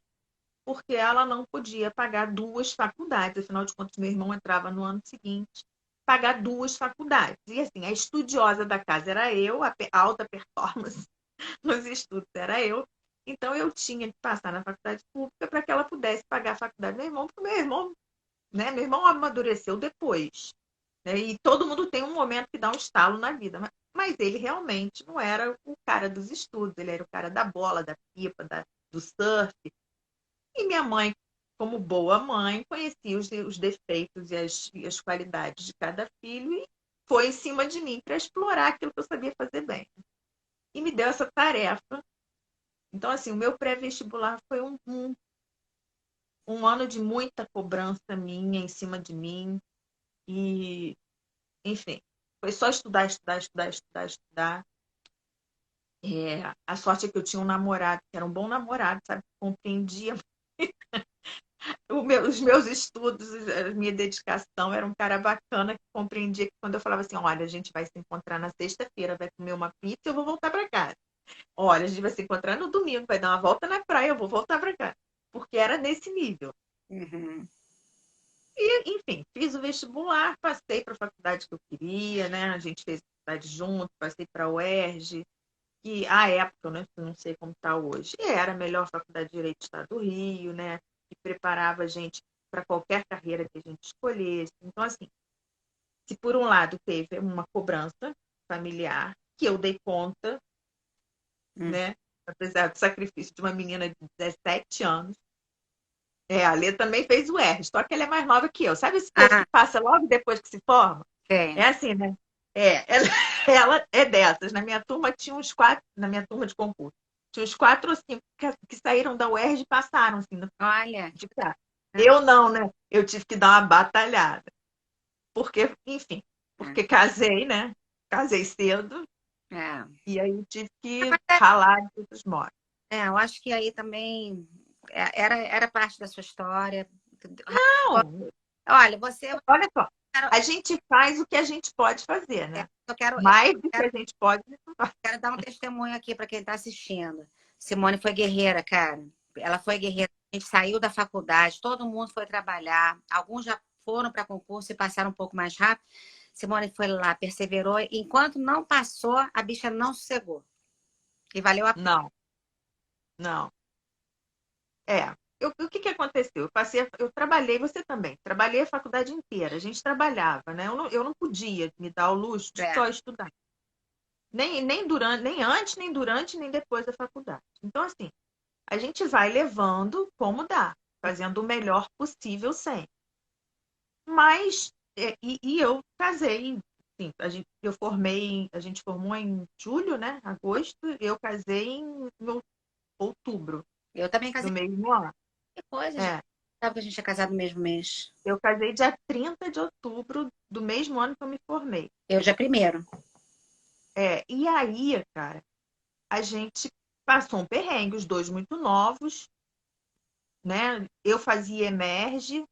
porque ela não podia pagar duas faculdades. Afinal de contas, meu irmão entrava no ano seguinte, pagar duas faculdades. E assim, a estudiosa da casa era eu, a alta performance nos estudos era eu. Então, eu tinha que passar na faculdade pública para que ela pudesse pagar a faculdade do meu irmão, porque meu irmão amadureceu depois. Né? E todo mundo tem um momento que dá um estalo na vida. Mas ele realmente não era o cara dos estudos, ele era o cara da bola, da pipa, do surf. E minha mãe, como boa mãe, conhecia os defeitos e as qualidades de cada filho e foi em cima de mim para explorar aquilo que eu sabia fazer bem. E me deu essa tarefa. Então, assim, o meu pré-vestibular foi um ano de muita cobrança minha em cima de mim. E, enfim, foi só estudar, estudar, estudar, estudar, estudar. A sorte é que eu tinha um namorado, que era um bom namorado, sabe? Compreendia os meus estudos, a minha dedicação. Era um cara bacana que compreendia que quando eu falava assim, olha, a gente vai se encontrar na sexta-feira, vai comer uma pizza, eu vou voltar para casa. Olha, a gente vai se encontrar no domingo, vai dar uma volta na praia, eu vou voltar para casa. Porque era nesse nível. Uhum. E, enfim, fiz o vestibular, passei para a faculdade que eu queria, né? A gente fez a faculdade junto, passei para a UERJ, que à época, né, eu não sei como está hoje, era a melhor faculdade de Direito do Estado do Rio, né? Que preparava a gente para qualquer carreira que a gente escolhesse. Então, assim, se por um lado teve uma cobrança familiar, que eu dei conta, né? Apesar do sacrifício de uma menina de 17 anos. A Lê também fez o R, só que ela é mais nova que eu. Sabe esse povo que passa logo depois que se forma? É assim, né? Ela é dessas. Na minha turma tinha uns 4, na minha turma de concurso, tinha uns 4 ou 5 que saíram da UERJ e passaram, assim, Olha. de cara. Eu não, né? Eu tive que dar uma batalhada. Porque, enfim, porque casei, né? Casei cedo. E aí tive que ralar de outros modos. Eu acho que aí também era parte da sua história. Não! Olha, você. Olha só, a gente faz o que a gente pode fazer, né? Eu Mais do que a gente pode. Quero dar um testemunho aqui para quem está assistindo. Simone foi guerreira, cara. Ela foi guerreira. A gente saiu da faculdade, todo mundo foi trabalhar. Alguns já foram para concurso e passaram um pouco mais rápido. Simone foi lá, perseverou. Enquanto não passou, a bicha não sossegou. E valeu a pena. Não. O que aconteceu? Eu trabalhei, você também, trabalhei a faculdade inteira, a gente trabalhava, né? Eu não podia me dar o luxo de só estudar. Nem antes, nem durante, nem depois da faculdade. Então, assim, a gente vai levando como dá, fazendo o melhor possível sempre. Mas, eu casei, assim, a gente formou em julho, né? Agosto, eu casei em outubro. Eu também casei. Do mesmo ano. Que coisa, gente. Sabe que a gente é casado no mesmo mês. Eu casei dia 30 de outubro do mesmo ano que eu me formei. Eu já primeiro. E aí, cara, a gente passou um perrengue, os dois muito novos, né? Eu fazia Emerge,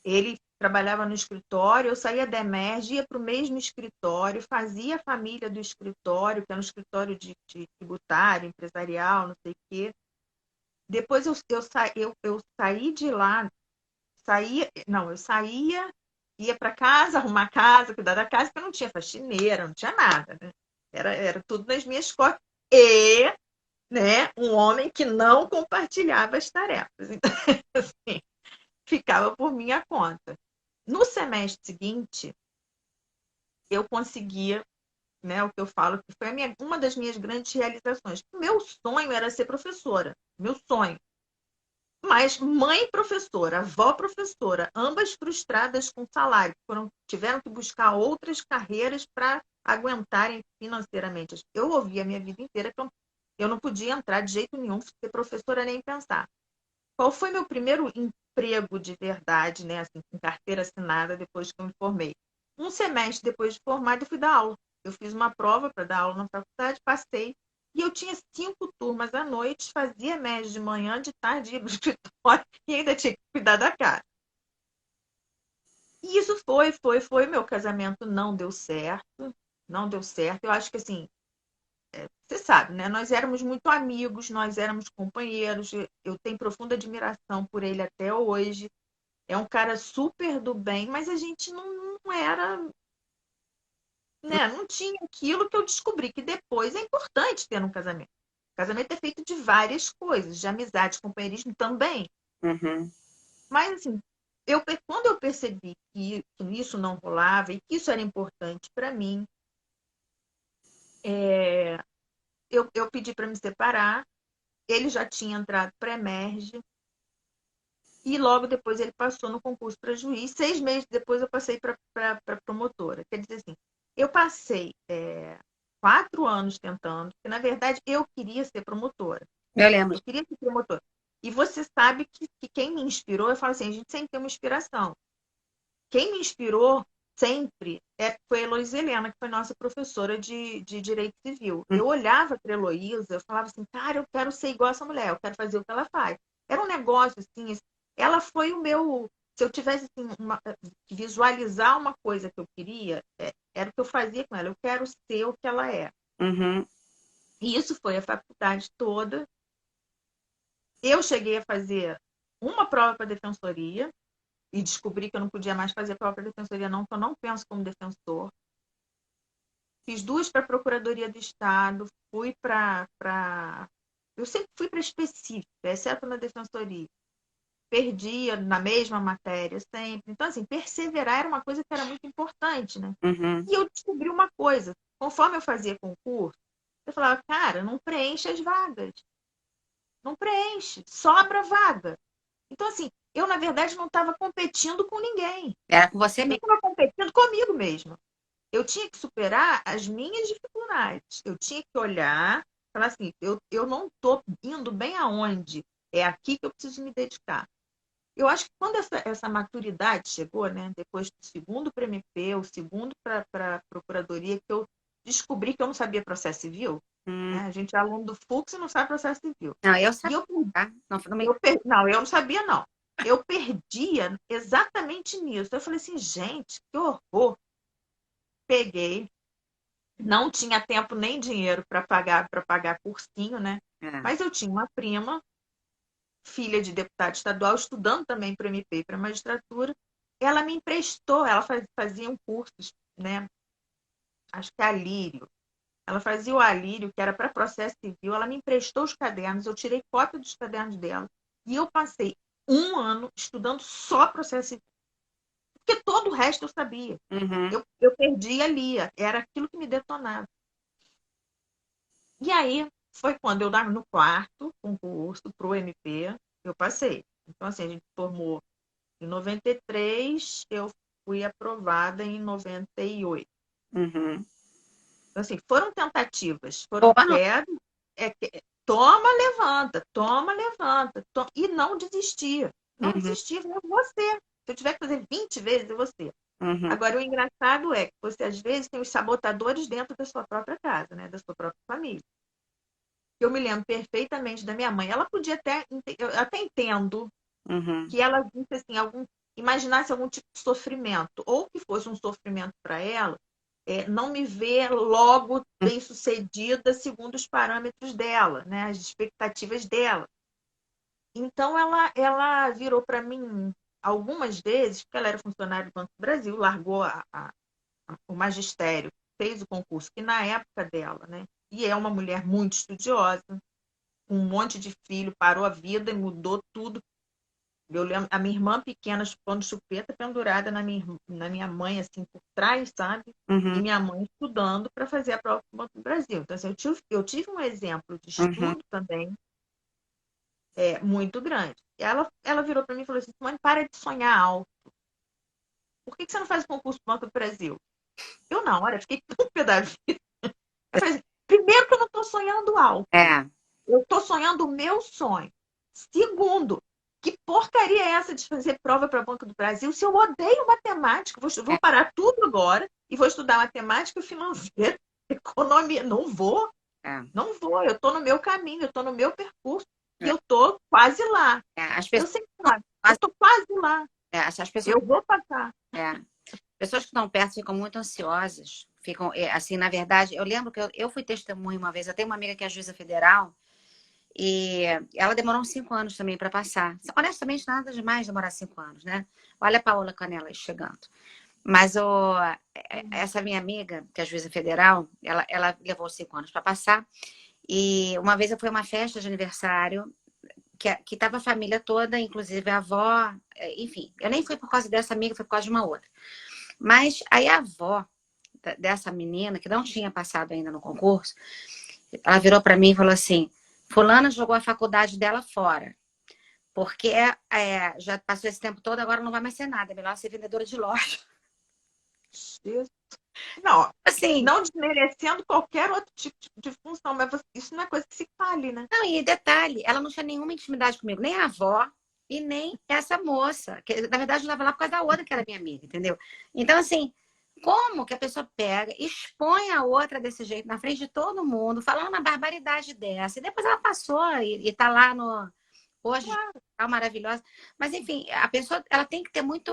ele trabalhava no escritório, eu saía da Emerge, ia para o mesmo escritório, fazia a família do escritório, que era um escritório de tributário, empresarial, não sei o quê. Depois eu saí de lá, eu saía, ia para casa, arrumar casa, cuidar da casa, porque eu não tinha faxineira, não tinha nada, né? Era tudo nas minhas costas. E, né, um homem que não compartilhava as tarefas. Então, assim, ficava por minha conta. No semestre seguinte, eu conseguia, né, o que eu falo, que foi uma das minhas grandes realizações. Meu sonho era ser professora, meu sonho. Mas mãe professora, avó professora, ambas frustradas com salário, tiveram que buscar outras carreiras para aguentarem financeiramente. Eu ouvi a minha vida inteira que eu não podia entrar de jeito nenhum, ser professora nem pensar. Qual foi meu primeiro emprego de verdade, né, assim, com carteira assinada depois que eu me formei? Um semestre depois de formada, eu fui dar aula. Eu fiz uma prova para dar aula na faculdade, passei. E eu tinha 5 turmas à noite, fazia média de manhã, de tarde, ia para o escritório e ainda tinha que cuidar da casa. E isso foi. Meu casamento não deu certo. Não deu certo. Eu acho que, assim, você sabe, né? Nós éramos muito amigos, nós éramos companheiros. Eu tenho profunda admiração por ele até hoje. É um cara super do bem, mas a gente não era, né? Não tinha aquilo que eu descobri que depois é importante ter um casamento. O casamento é feito de várias coisas, de amizade, companheirismo também. Uhum. Mas assim, quando eu percebi que isso não rolava e que isso era importante para mim, eu pedi para me separar. Ele já tinha entrado para a Emerge e logo depois ele passou no concurso para juiz. 6 meses depois eu passei para promotora. Quer dizer assim, eu passei 4 anos tentando, porque na verdade eu queria ser promotora. Eu lembro. Eu queria ser promotora. E você sabe que quem me inspirou, eu falo assim, a gente sempre tem uma inspiração. Quem me inspirou sempre foi a Heloísa Helena, que foi nossa professora de Direito Civil. Eu olhava para a Heloísa, eu falava assim, cara, eu quero ser igual essa mulher, eu quero fazer o que ela faz. Era um negócio assim, ela foi o meu. Se eu tivesse assim, que visualizar uma coisa que eu queria, era o que eu fazia com ela. Eu quero ser o que ela é. Uhum. E isso foi a faculdade toda. Eu cheguei a fazer uma prova para a defensoria e descobri que eu não podia mais fazer prova para a defensoria, não, que eu não penso como defensor. Fiz 2 para a Procuradoria do Estado, fui para. Eu sempre fui para específica, exceto na defensoria. Perdia na mesma matéria sempre. Então, assim, perseverar era uma coisa que era muito importante, né? Uhum. E eu descobri uma coisa. Conforme eu fazia concurso, eu falava, cara, não preenche as vagas. Não preenche, sobra vaga. Então, assim, eu, na verdade, não estava competindo com ninguém. Era com você Eu mesmo. estava competindo comigo mesma. Eu tinha que superar as minhas dificuldades. Eu tinha que olhar, falar assim, eu não estou indo bem aonde. É aqui que eu preciso me dedicar. Eu acho que quando essa maturidade chegou, né, depois do segundo para MP, o segundo para a Procuradoria, que eu descobri que eu não sabia processo civil, né? A gente é aluno do Fux e não sabe processo civil. Não, eu E sabia, tá? Não, não me... não, eu não sabia, não. Eu perdia exatamente nisso. Eu falei assim, gente, que horror. Peguei, não tinha tempo nem dinheiro para pagar cursinho, né? É. Mas eu tinha uma prima, filha de deputado estadual, estudando também para MP e para magistratura. Ela me emprestou, ela fazia um curso, né? Acho que é Alírio. Ela fazia o Alírio, que era para processo civil. Ela me emprestou os cadernos, eu tirei cópia dos cadernos dela. E eu passei um ano estudando só processo civil. Porque todo o resto eu sabia. Uhum. Eu perdi ali, era aquilo que me detonava. E aí foi quando eu estava no quarto concurso para o MP, eu passei. Então, assim, a gente formou em 93, eu fui aprovada em 98. Uhum. Então, assim, foram tentativas, foram Boa, não. quedas, toma, levanta, toma, levanta, e não desistia. Não Uhum. desistia, é você. Se eu tiver que fazer 20 vezes, é você. Uhum. Agora, o engraçado é que você, às vezes, tem os sabotadores dentro da sua própria casa, né? Da sua própria família. Eu me lembro perfeitamente da minha mãe. Ela podia até, eu até entendo Uhum. que ela visse assim, imaginasse algum tipo de sofrimento, ou que fosse um sofrimento para ela, não me ver logo bem-sucedida segundo os parâmetros dela, né, as expectativas dela. Então ela virou para mim algumas vezes, porque ela era funcionária do Banco do Brasil, largou o magistério, fez o concurso, que na época dela, né, e é uma mulher muito estudiosa, com um monte de filho, parou a vida e mudou tudo. Eu lembro a minha irmã pequena chupando chupeta pendurada na minha mãe, assim, por trás, sabe? E Uhum. minha mãe estudando para fazer a prova do Banco do Brasil. Então, assim, eu tive um exemplo de Uhum. estudo também muito grande. Ela virou para mim e falou assim: Mãe, para de sonhar alto. Por que você não faz o concurso do Banco do Brasil? Eu, na hora, fiquei tão pé da vida. Eu falei assim, primeiro que eu não estou sonhando alto. É, Eu estou sonhando o meu sonho. Segundo, que porcaria é essa de fazer prova para Banco do Brasil? Se eu odeio matemática, vou é, parar tudo agora e vou estudar matemática financeira, economia. Não vou, é, não vou. Eu estou no meu caminho, eu estou no meu percurso e é. eu estou quase lá. As Eu pessoas, sempre falo, eu estou quase lá. as pessoas, Eu vou passar. pessoas que estão perto ficam muito ansiosas. Ficam, assim, na verdade, eu lembro que eu fui testemunha uma vez. Eu tenho uma amiga que é juíza federal e ela demorou uns 5 anos também para passar. Honestamente, nada demais demorar 5 anos, né? Olha a Paola Canela aí chegando. Mas essa minha amiga, que é juíza federal, ela levou 5 anos para passar. E uma vez eu fui a uma festa de aniversário que estava a família toda, inclusive a avó, enfim. Eu nem fui por causa dessa amiga, foi por causa de uma outra. Mas aí a avó dessa menina, que não tinha passado ainda no concurso, ela virou para mim e falou assim: Fulana jogou a faculdade dela fora. Porque já passou esse tempo todo, agora não vai mais ser nada. É melhor ser vendedora de loja. Não, Assim, não desmerecendo qualquer outro tipo de função, mas isso não é coisa que se fale, né? não, e detalhe, ela não tinha nenhuma intimidade comigo, nem a avó e nem essa moça, que na verdade eu estava lá por causa da outra, que era minha amiga, entendeu? Então, assim, como que a pessoa pega, expõe a outra desse jeito na frente de todo mundo, falando uma barbaridade dessa, e depois ela passou e tá lá no. Hoje, tá maravilhosa. Mas, enfim, a pessoa ela tem que ter muito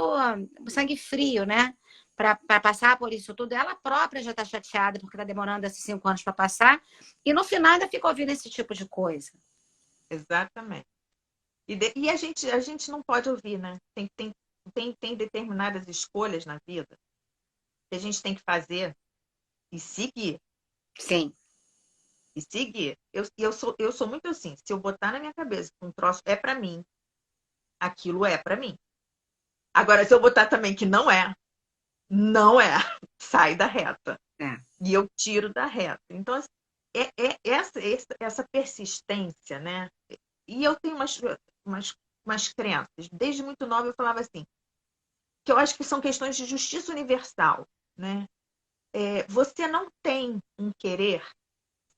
sangue frio, né? Para passar por isso tudo. Ela própria já está chateada porque está demorando esses 5 anos para passar. E no final ainda fica ouvindo esse tipo de coisa. Exatamente. E a gente não pode ouvir, né? Tem determinadas escolhas na vida que a gente tem que fazer e seguir. Sim. E seguir. Eu sou muito assim. Se eu botar na minha cabeça que um troço é para mim, aquilo é para mim. Agora, se eu botar também que não é, não é. Sai da reta. É. E eu tiro da reta. Então, assim, essa persistência, né? E eu tenho umas crenças. Desde muito nova eu falava assim, que eu acho que são questões de justiça universal, né? Você não tem um querer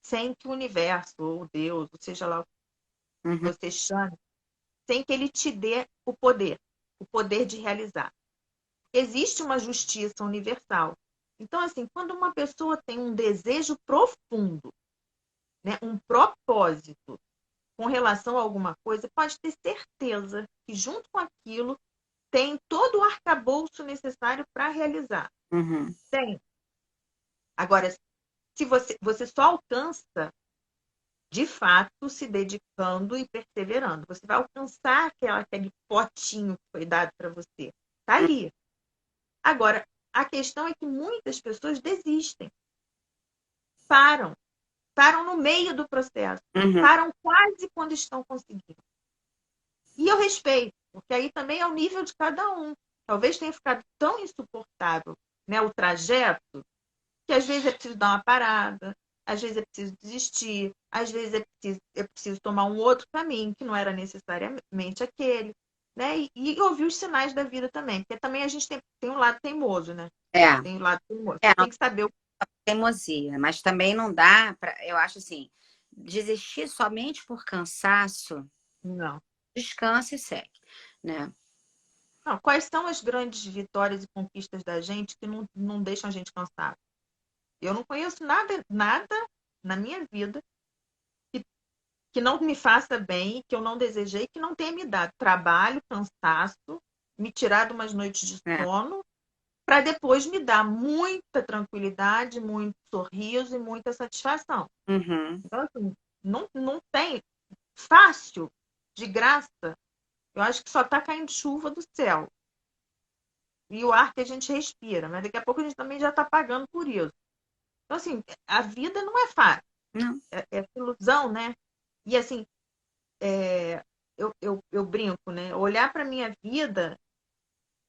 sem que o universo, ou Deus, ou seja lá o que Uhum. você chame, sem que ele te dê o poder de realizar. Existe uma justiça universal. Então, assim, quando uma pessoa tem um desejo profundo, né, um propósito com relação a alguma coisa, pode ter certeza que junto com aquilo tem todo o arcabouço necessário para realizar. Uhum. Tem. Agora, se você só alcança de fato se dedicando e perseverando. Você vai alcançar aquele potinho que foi dado para você. Está ali. Agora, a questão é que muitas pessoas desistem, param, param no meio do processo, Uhum. param quase quando estão conseguindo. E eu respeito, porque aí também é o nível de cada um. Talvez tenha ficado tão insuportável, né, o trajeto, que às vezes é preciso dar uma parada, às vezes é preciso desistir, às vezes é preciso tomar um outro caminho, que não era necessariamente aquele, né? E ouvir os sinais da vida também, porque também a gente tem um lado teimoso, né? É. Tem um lado teimoso. É, Você não tem que saber o tem teimosia, mas também não dá para, eu acho assim, desistir somente por cansaço, não. descansa e segue, né? Não, quais são as grandes vitórias e conquistas da gente que não deixam a gente cansado? Eu não conheço nada, nada na minha vida que não me faça bem, que eu não desejei, que não tenha me dado trabalho, cansaço, me tirado umas noites de É. sono, para depois me dar muita tranquilidade, muito sorriso e muita satisfação. Uhum. Então, assim, não tem fácil, de graça, eu acho que só está caindo chuva do céu. E o ar que a gente respira, mas daqui a pouco a gente também já está pagando por isso. Então, assim, a vida não é fácil, Não. é ilusão, né? E assim, eu brinco, né? Olhar para minha vida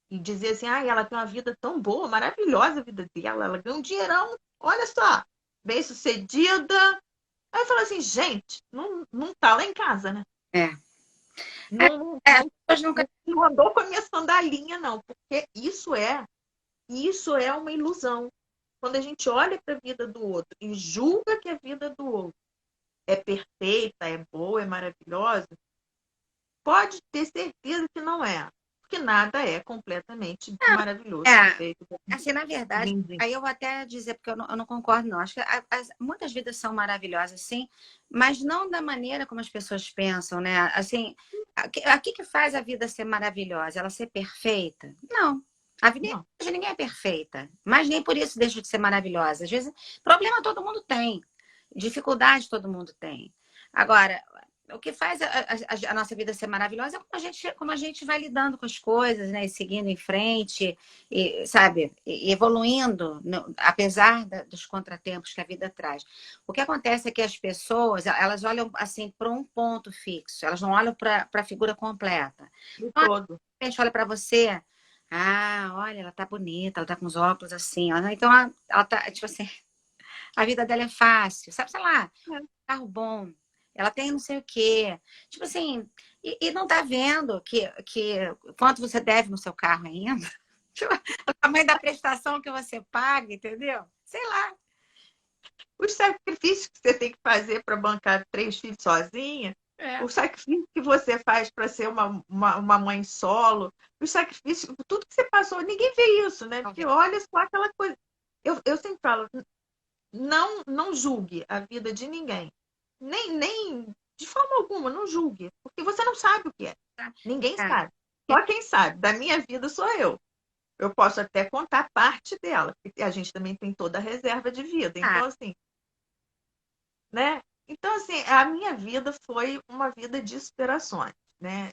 e dizer assim, ah, ela tem uma vida tão boa, maravilhosa a vida dela, ela ganha um dinheirão, olha só, bem-sucedida. Aí eu falo assim, gente, não tá lá em casa, né? É. É, Não, as pessoas nunca. não andou com a minha sandalinha, não, porque isso é uma ilusão. Quando a gente olha para a vida do outro e julga que a vida do outro é perfeita, é boa, é maravilhosa, pode ter certeza que não é. Porque nada é completamente maravilhoso, É, perfeito, assim, na verdade, lindinho. aí eu vou até dizer, porque eu não concordo, não. Acho que muitas vidas são maravilhosas, sim, mas não da maneira como as pessoas pensam, né? Assim, que faz a vida ser maravilhosa? Ela ser perfeita? Não. A vida Não, de ninguém é perfeita, mas nem por isso deixa de ser maravilhosa. Às vezes, problema todo mundo tem, dificuldade todo mundo tem. Agora, o que faz a nossa vida ser maravilhosa é como a gente vai lidando com as coisas, né? E seguindo em frente, e, sabe, e evoluindo, apesar dos contratempos que a vida traz. O que acontece é que as pessoas, elas olham assim para um ponto fixo, elas não olham para a figura completa. de Então, todo. a gente olha para você, ah, olha, ela tá bonita, ela tá com os óculos assim, então ela tá, tipo assim, a vida dela é fácil, sabe, sei lá, É. carro bom, ela tem não sei o quê. Tipo assim, e não tá vendo que quanto você deve no seu carro ainda? Tipo, o tamanho da prestação que você paga, entendeu? Sei lá. Os sacrifícios que você tem que fazer para bancar 3 filhos sozinha, É. o sacrifício que você faz para ser uma mãe solo, os sacrifícios, tudo que você passou, ninguém vê isso, né? Porque Talvez. olha só aquela coisa. Eu sempre falo, não julgue a vida de ninguém. Nem de forma alguma, não julgue. Porque você não sabe o que é. Ninguém É. sabe. Só quem sabe da minha vida sou eu. Eu posso até contar parte dela, porque a gente também tem toda a reserva de vida. Ah, Então, assim, né? Então, assim, a minha vida foi uma vida de superações, né?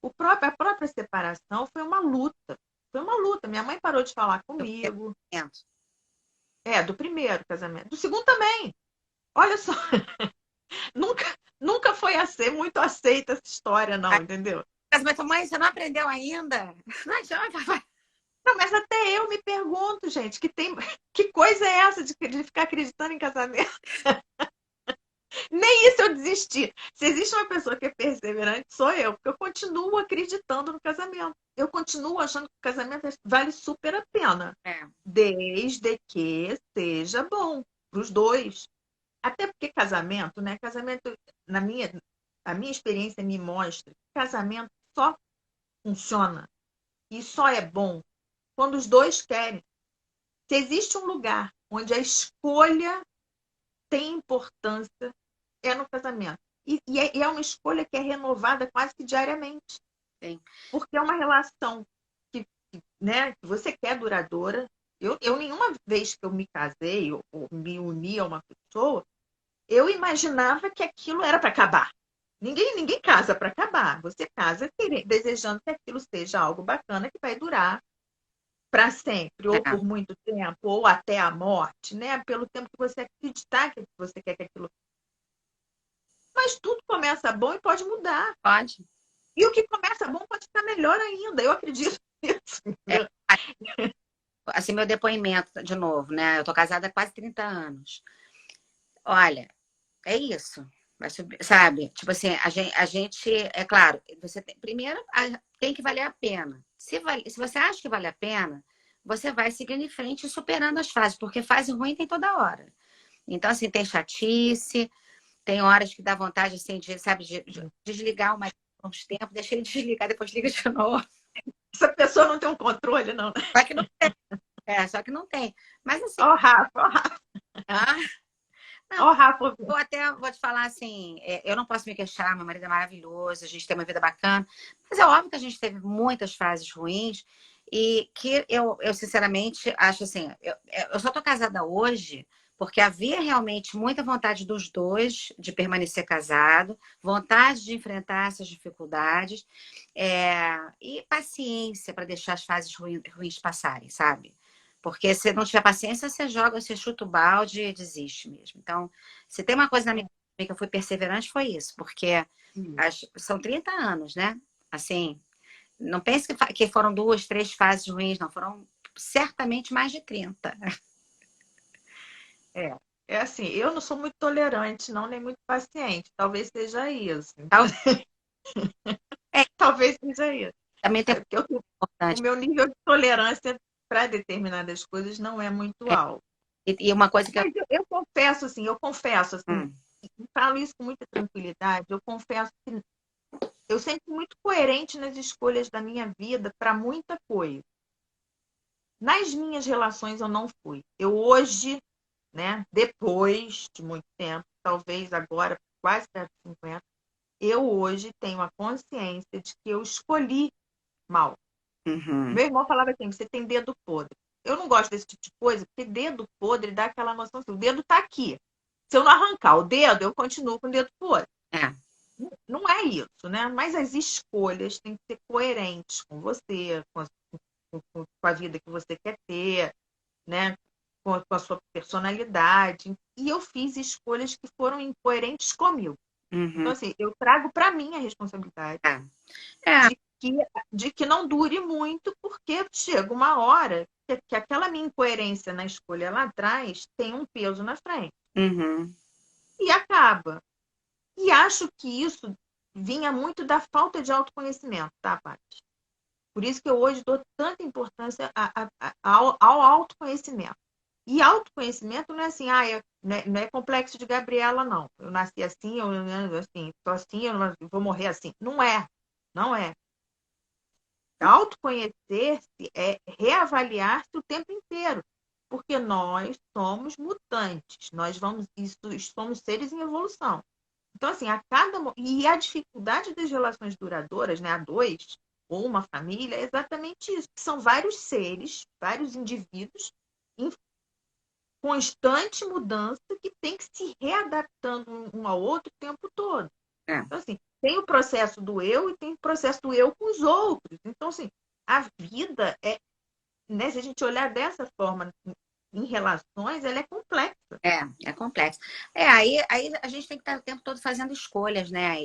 A própria separação foi uma luta. Foi uma luta. Minha mãe parou de falar eu comigo. penso. Do primeiro casamento. Do segundo também. Olha só, nunca, nunca foi muito aceita essa história, Aí, não, entendeu? mas mãe, você não aprendeu ainda? Não adianta. Não, mas até eu me pergunto, gente, que coisa é essa de ficar acreditando em casamento? Nem isso eu desisti. Se existe uma pessoa que é perseverante, sou eu, porque eu continuo acreditando no casamento. Eu continuo achando que o casamento vale super a pena, É, desde que seja bom para os dois. Até porque casamento, né? Casamento, a minha experiência me mostra que casamento só funciona e só é bom quando os dois querem. Se existe um lugar onde a escolha tem importância, é no casamento. E é uma escolha que é renovada quase que diariamente. sim. Porque é uma relação né, que você quer duradoura. Eu nenhuma vez que eu me casei ou me uni a uma pessoa, eu imaginava que aquilo era para acabar. Ninguém casa para acabar. Você casa desejando que aquilo seja algo bacana que vai durar para sempre, ou É, por muito tempo, ou até a morte, né? Pelo tempo que você acreditar que você quer que aquilo. Mas tudo começa bom e pode mudar. pode. E o que começa bom pode ficar melhor ainda. Eu acredito nisso. É, assim, meu depoimento, de novo, né? Eu tô casada há quase 30 anos. Olha, é isso. Vai subir, sabe? Tipo assim, a gente, é claro, você tem, primeiro tem que valer a pena. Se você acha que vale a pena, você vai seguindo em frente e superando as fases, porque fase ruim tem toda hora. Então, assim, tem chatice, tem horas que dá vontade, assim, de, sabe, de desligar uma por uns tempos, deixa ele desligar, depois liga de novo. Essa pessoa não tem um controle, não. Só que não tem. Só que não tem. Mas assim, Ó, Rafa, ó, Rafa. ah, Ó, Rafa, Vou te falar assim, eu não posso me queixar, meu marido é maravilhoso, a gente tem uma vida bacana, mas é óbvio que a gente teve muitas fases ruins e que eu sinceramente acho assim, eu só tô casada hoje porque havia realmente muita vontade dos dois de permanecer casado, vontade de enfrentar essas dificuldades, e paciência para deixar as fases ruins passarem, sabe? Porque se não tiver paciência, você joga, você chuta o balde e desiste mesmo. Então, se tem uma coisa na minha vida que eu fui perseverante, foi isso, porque são 30 anos, né? Assim, não pense que foram 2, 3 fases ruins, não, foram certamente mais de 30. é, é assim, eu não sou muito tolerante, não, nem muito paciente. Talvez seja isso. Então, é, Talvez seja isso. também tem É porque o importante. meu nível de tolerância para determinadas coisas não é muito É, alto. e uma coisa que eu. Mas eu confesso assim, falo isso com muita tranquilidade, eu confesso que eu sempre fui muito coerente nas escolhas da minha vida para muita coisa. Nas minhas relações eu não fui. Eu hoje, né, depois de muito tempo, talvez agora, quase perto de 50, eu hoje tenho a consciência de que eu escolhi mal. Uhum, Meu irmão falava assim, você tem dedo podre. Eu não gosto desse tipo de coisa, porque dedo podre dá aquela noção assim, o dedo está aqui. Se eu não arrancar o dedo, eu continuo com o dedo podre. é. Não é isso, né? Mas as escolhas têm que ser coerentes com você, com a vida que você quer ter, né? Com a sua personalidade. E eu fiz escolhas que foram incoerentes comigo. Então, Uhum, assim, eu trago para mim a responsabilidade é. É. de que, de que não dure muito, porque chega uma hora que aquela minha incoerência na escolha lá atrás tem um peso na frente. Uhum, E acaba. E acho que isso vinha muito da falta de autoconhecimento, tá, Paty? Por isso que eu hoje dou tanta importância ao autoconhecimento. E autoconhecimento não é assim, não é complexo de Gabriela, não. Eu nasci assim, eu assim, tô assim, eu vou morrer assim. Não é, não é. Autoconhecer-se é reavaliar-se o tempo inteiro, porque nós somos mutantes, nós vamos, isso, somos seres em evolução. Então, assim, e a dificuldade das relações duradouras, né, a dois, ou uma família, é exatamente isso. São vários seres, vários indivíduos em constante mudança que tem que se readaptando um ao outro o tempo todo. é. Então, assim, tem o processo do eu e tem o processo do eu com os outros. Então, assim, a vida né, se a gente olhar dessa forma em relações, ela é complexa. É complexo. Aí a gente tem que estar o tempo todo fazendo escolhas, né?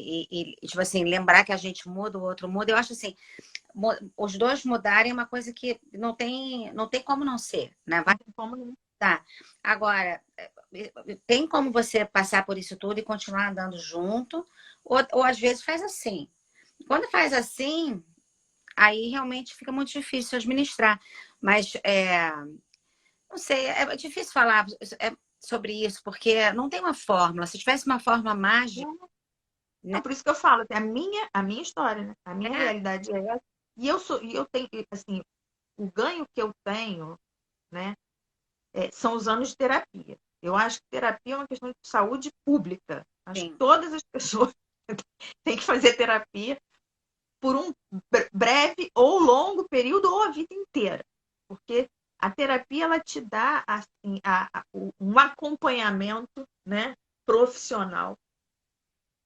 Tipo assim, lembrar que a gente muda, o outro muda. Eu acho assim, os dois mudarem é uma coisa que não tem como não ser, né? Vai Não tem como não. mudar. Agora, tem como você passar por isso tudo e continuar andando junto, ou às vezes faz assim. Quando faz assim, aí realmente fica muito difícil administrar. Mas não sei, é difícil falar sobre isso, porque não tem uma fórmula. Se tivesse uma fórmula mágica, né? Não, por isso que eu falo, assim, a minha história, né? A minha É, realidade é essa. E eu tenho, assim, o ganho que eu tenho, né, são os anos de terapia. Eu acho que terapia é uma questão de saúde pública. Acho que sim. todas as pessoas têm que fazer terapia por um breve ou longo período ou a vida inteira. Porque a terapia ela te dá assim, um acompanhamento, né, profissional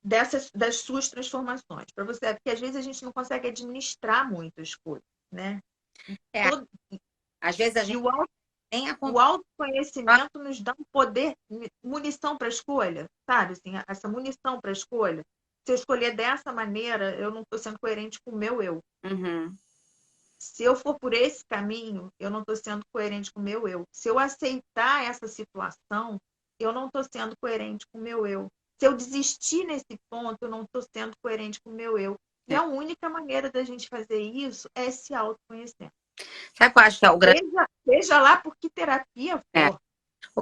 das suas transformações. Para você, porque às vezes a gente não consegue administrar muito as coisas, né? É, Todo, às vezes a e gente tem a o autoconhecimento nos dá um poder, munição para escolha, sabe? Assim, essa munição para escolha. Se eu escolher dessa maneira, eu não estou sendo coerente com o meu eu. Uhum. Se eu for por esse caminho, eu não estou sendo coerente com o meu eu. Se eu aceitar essa situação, eu não estou sendo coerente com o meu eu. Se eu desistir nesse ponto, eu não estou sendo coerente com o meu eu. E É. a única maneira da gente fazer isso é se autoconhecer. Sabe o que eu acho que é o grande. Seja lá por que terapia É, for. o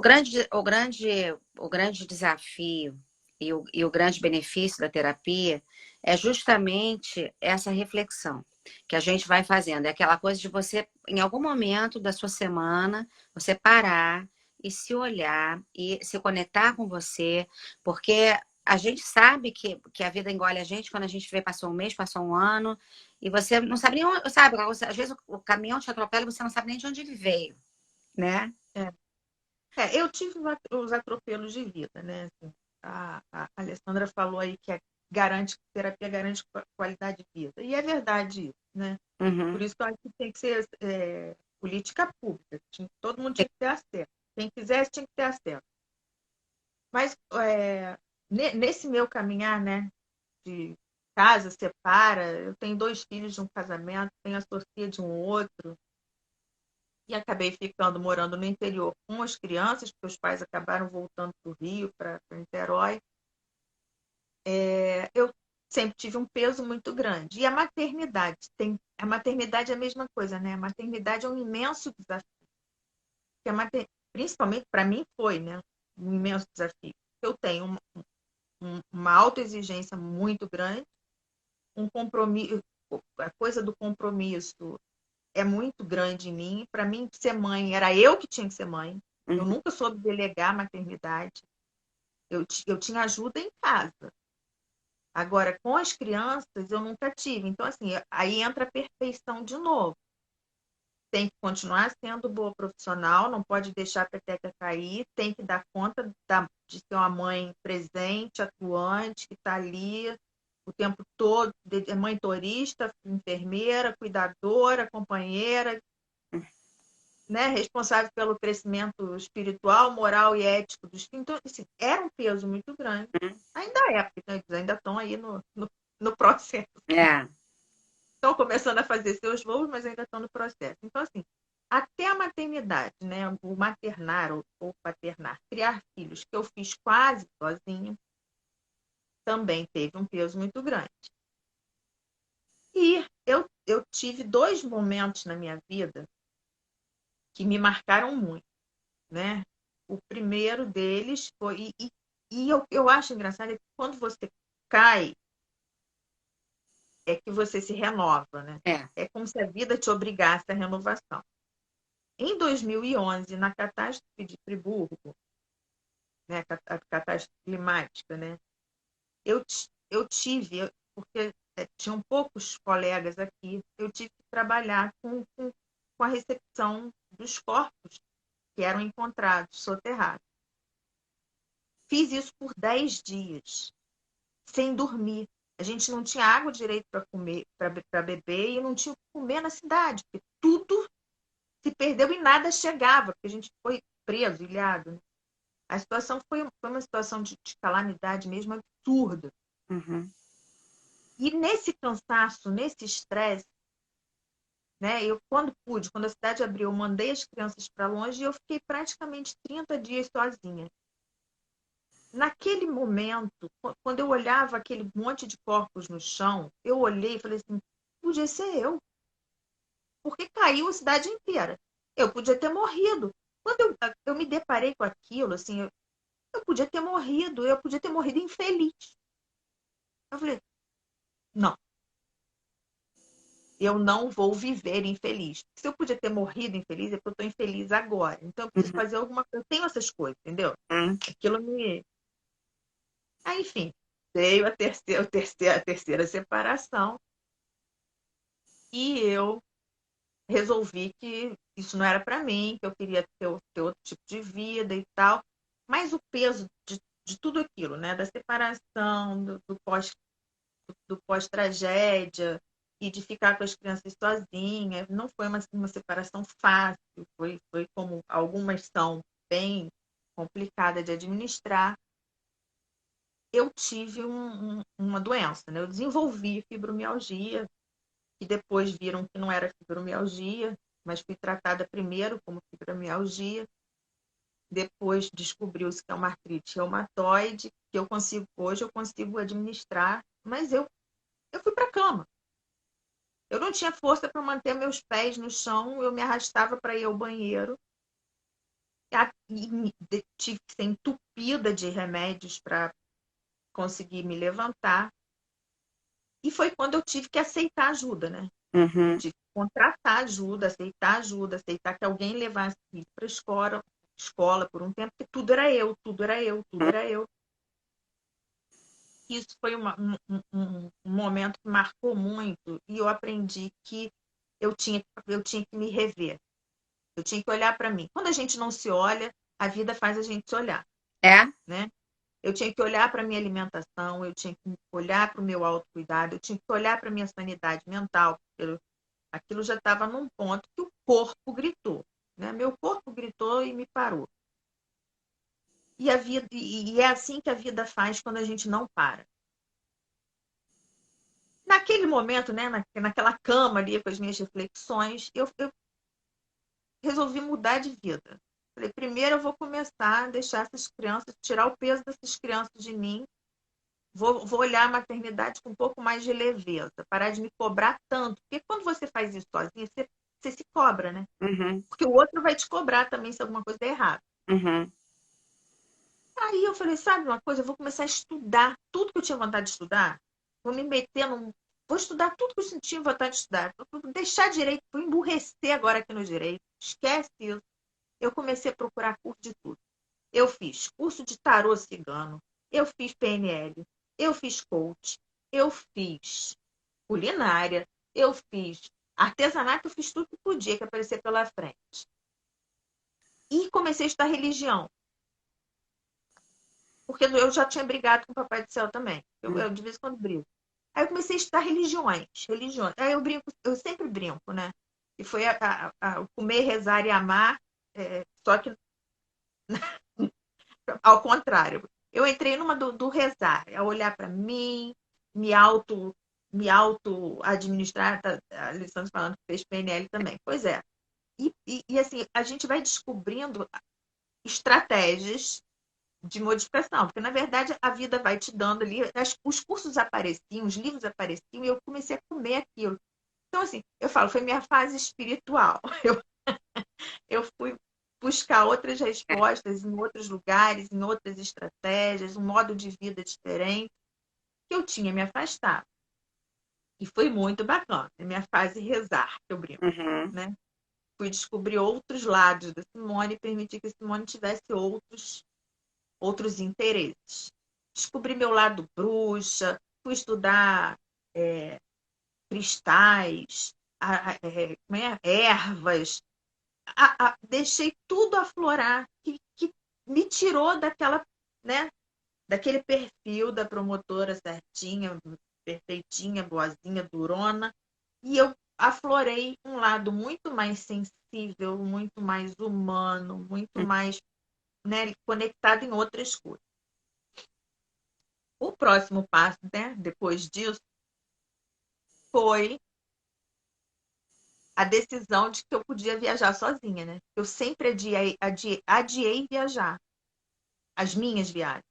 grande desafio e o grande benefício da terapia é justamente essa reflexão que a gente vai fazendo. É aquela coisa de você, em algum momento da sua semana, você parar e se olhar e se conectar com você, porque a gente sabe que a vida engole a gente quando a gente vê, passou um mês, passou um ano, e você não sabe nem onde, sabe? Às vezes o caminhão te atropela e você não sabe nem de onde ele veio, né? É. Eu tive os atropelos de vida, né? Assim, a Alessandra falou aí que garante, terapia garante qualidade de vida. E é verdade isso, né? Por Uhum. isso que eu acho que tem que ser política pública. Todo mundo tinha que ter acesso. Quem quisesse tinha que ter acesso. Mas nesse meu caminhar, né? De casa, separa, eu tenho 2 filhos de um casamento, tenho a Sofia de um outro, e acabei ficando morando no interior com as crianças, porque os pais acabaram voltando para o Rio, para Niterói. Eu sempre tive um peso muito grande. E a maternidade, a maternidade é a mesma coisa, né? A maternidade é um imenso desafio. Principalmente para mim foi, né? Um imenso desafio. Eu tenho uma autoexigência muito grande, um compromisso, a coisa do compromisso é muito grande em mim. Para mim, ser mãe, era eu que tinha que ser mãe. Eu Uhum. nunca soube delegar a maternidade. Eu tinha ajuda em casa. Agora, com as crianças, eu nunca tive. Então, assim, aí entra a perfeição de novo. Tem que continuar sendo boa profissional, não pode deixar a peteca cair, tem que dar conta de ser uma mãe presente, atuante, que está ali o tempo todo, mãe turista, enfermeira, cuidadora, companheira, né, responsável pelo crescimento espiritual, moral e ético dos filhos. Então, assim, era um peso muito grande. Ainda é, porque eles ainda estão aí no processo. É. Estão começando a fazer seus voos, mas ainda estão no processo. Então, assim, até a maternidade, né, o maternar ou paternar, criar filhos, que eu fiz quase sozinho, também teve um peso muito grande. E eu tive 2 momentos na minha vida que me marcaram muito, né? O primeiro deles foi. E eu acho engraçado é que quando você cai, é que você se renova, né? É. É como se a vida te obrigasse à renovação. Em 2011, na catástrofe de Friburgo, né, a catástrofe climática, né, eu tive, porque tinham poucos colegas aqui, eu tive que trabalhar com a recepção dos corpos que eram encontrados soterrados. Fiz isso por 10 dias, sem dormir. A gente não tinha água direito para comer, para beber, e não tinha o que comer na cidade, porque tudo se perdeu e nada chegava, porque a gente foi preso, ilhado. Né? A situação foi uma situação de calamidade mesmo absurda. Uhum. E nesse cansaço, nesse estresse, né, eu quando a cidade abriu, eu mandei as crianças para longe e eu fiquei praticamente 30 dias sozinha. Naquele momento, quando eu olhava aquele monte de corpos no chão, eu olhei e falei assim, podia ser eu, porque caiu a cidade inteira. Eu podia ter morrido. Quando eu me deparei com aquilo, assim, eu podia ter morrido infeliz. Eu falei, não, eu não vou viver infeliz. Se eu podia ter morrido infeliz, é porque eu estou infeliz agora. Então eu preciso Uhum. fazer alguma coisa. Eu tenho essas coisas, entendeu? Uhum. Aquilo me. Ah, enfim, veio a terceira separação e eu resolvi que isso não era para mim, que eu queria ter outro tipo de vida e tal. Mas o peso de tudo aquilo, né? Da separação, do pós-tragédia e de ficar com as crianças sozinha. Não foi uma separação fácil, foi como algumas são bem complicadas de administrar. Eu tive uma doença, né? Eu desenvolvi fibromialgia, que depois viram que não era fibromialgia, mas fui tratada primeiro como fibromialgia. Depois descobriu-se que é uma artrite reumatoide, que hoje eu consigo administrar, mas eu fui para a cama. Eu não tinha força para manter meus pés no chão, eu me arrastava para ir ao banheiro. E tive que ser entupida de remédios para conseguir me levantar. E foi quando eu tive que aceitar ajuda, né? Eu Uhum. tive que contratar ajuda, aceitar que alguém levasse para a escola, escola por um tempo, porque tudo era eu, tudo era eu, tudo era eu. Isso foi um momento que marcou muito e eu aprendi que eu tinha que me rever. Eu tinha que olhar para mim. Quando a gente não se olha, a vida faz a gente se olhar, É? né? Eu tinha que olhar para a minha alimentação, eu tinha que olhar para o meu autocuidado, eu tinha que olhar para a minha sanidade mental. Aquilo já estava num ponto que o corpo gritou, né? Meu corpo gritou e me parou. E é assim que a vida faz quando a gente não para. Naquele momento, né, naquela cama ali com as minhas reflexões, eu resolvi mudar de vida. Falei, primeiro eu vou começar a deixar essas crianças, tirar o peso dessas crianças de mim, vou olhar a maternidade com um pouco mais de leveza, parar de me cobrar tanto. Porque quando você faz isso sozinha, você se cobra, né? Uhum, Porque o outro vai te cobrar também se alguma coisa der errado. uhum. Aí eu falei, sabe uma coisa? Eu vou começar a estudar tudo que eu tinha vontade de estudar. Vou me meter num. Vou estudar tudo que eu tinha vontade de estudar. Vou deixar direito, vou emburrecer agora aqui no direito. Esquece isso. Eu comecei a procurar curso de tudo. Eu fiz curso de tarô cigano, eu fiz PNL, eu fiz coach, eu fiz culinária, eu fiz artesanato, eu fiz tudo que podia que aparecer pela frente. E comecei a estudar religião. Porque eu já tinha brigado com o Papai do Céu também. Eu de vez em quando brigo. Aí eu comecei a estudar religiões. Aí eu brinco, eu sempre brinco, né? E foi o comer, rezar e amar, só que ao contrário. Eu entrei numa do rezar, é olhar para mim, me auto, me auto administrar, tá, a Alessandra falando que fez PNL também. Pois é. E assim, a gente vai descobrindo estratégias de modificação, porque na verdade a vida vai te dando ali, os cursos apareciam, os livros apareciam e eu comecei a comer aquilo. Então, assim, eu falo, foi minha fase espiritual. Eu fui buscar outras respostas em outros lugares, em outras estratégias, um modo de vida diferente, que eu tinha me afastado. E foi muito bacana, a minha fase rezar, que eu brinco, Uhum. né? Fui descobrir outros lados da Simone e permitir que a Simone tivesse outros interesses. Descobri meu lado bruxa, fui estudar cristais, ervas, deixei tudo aflorar, que me tirou né, daquele perfil da promotora certinha, perfeitinha, boazinha, durona, e eu aflorei um lado muito mais sensível, muito mais humano, muito mais, né, conectado em outras coisas. O próximo passo, né, depois disso, foi a decisão de que eu podia viajar sozinha, né? Eu sempre adiei viajar, as minhas viagens,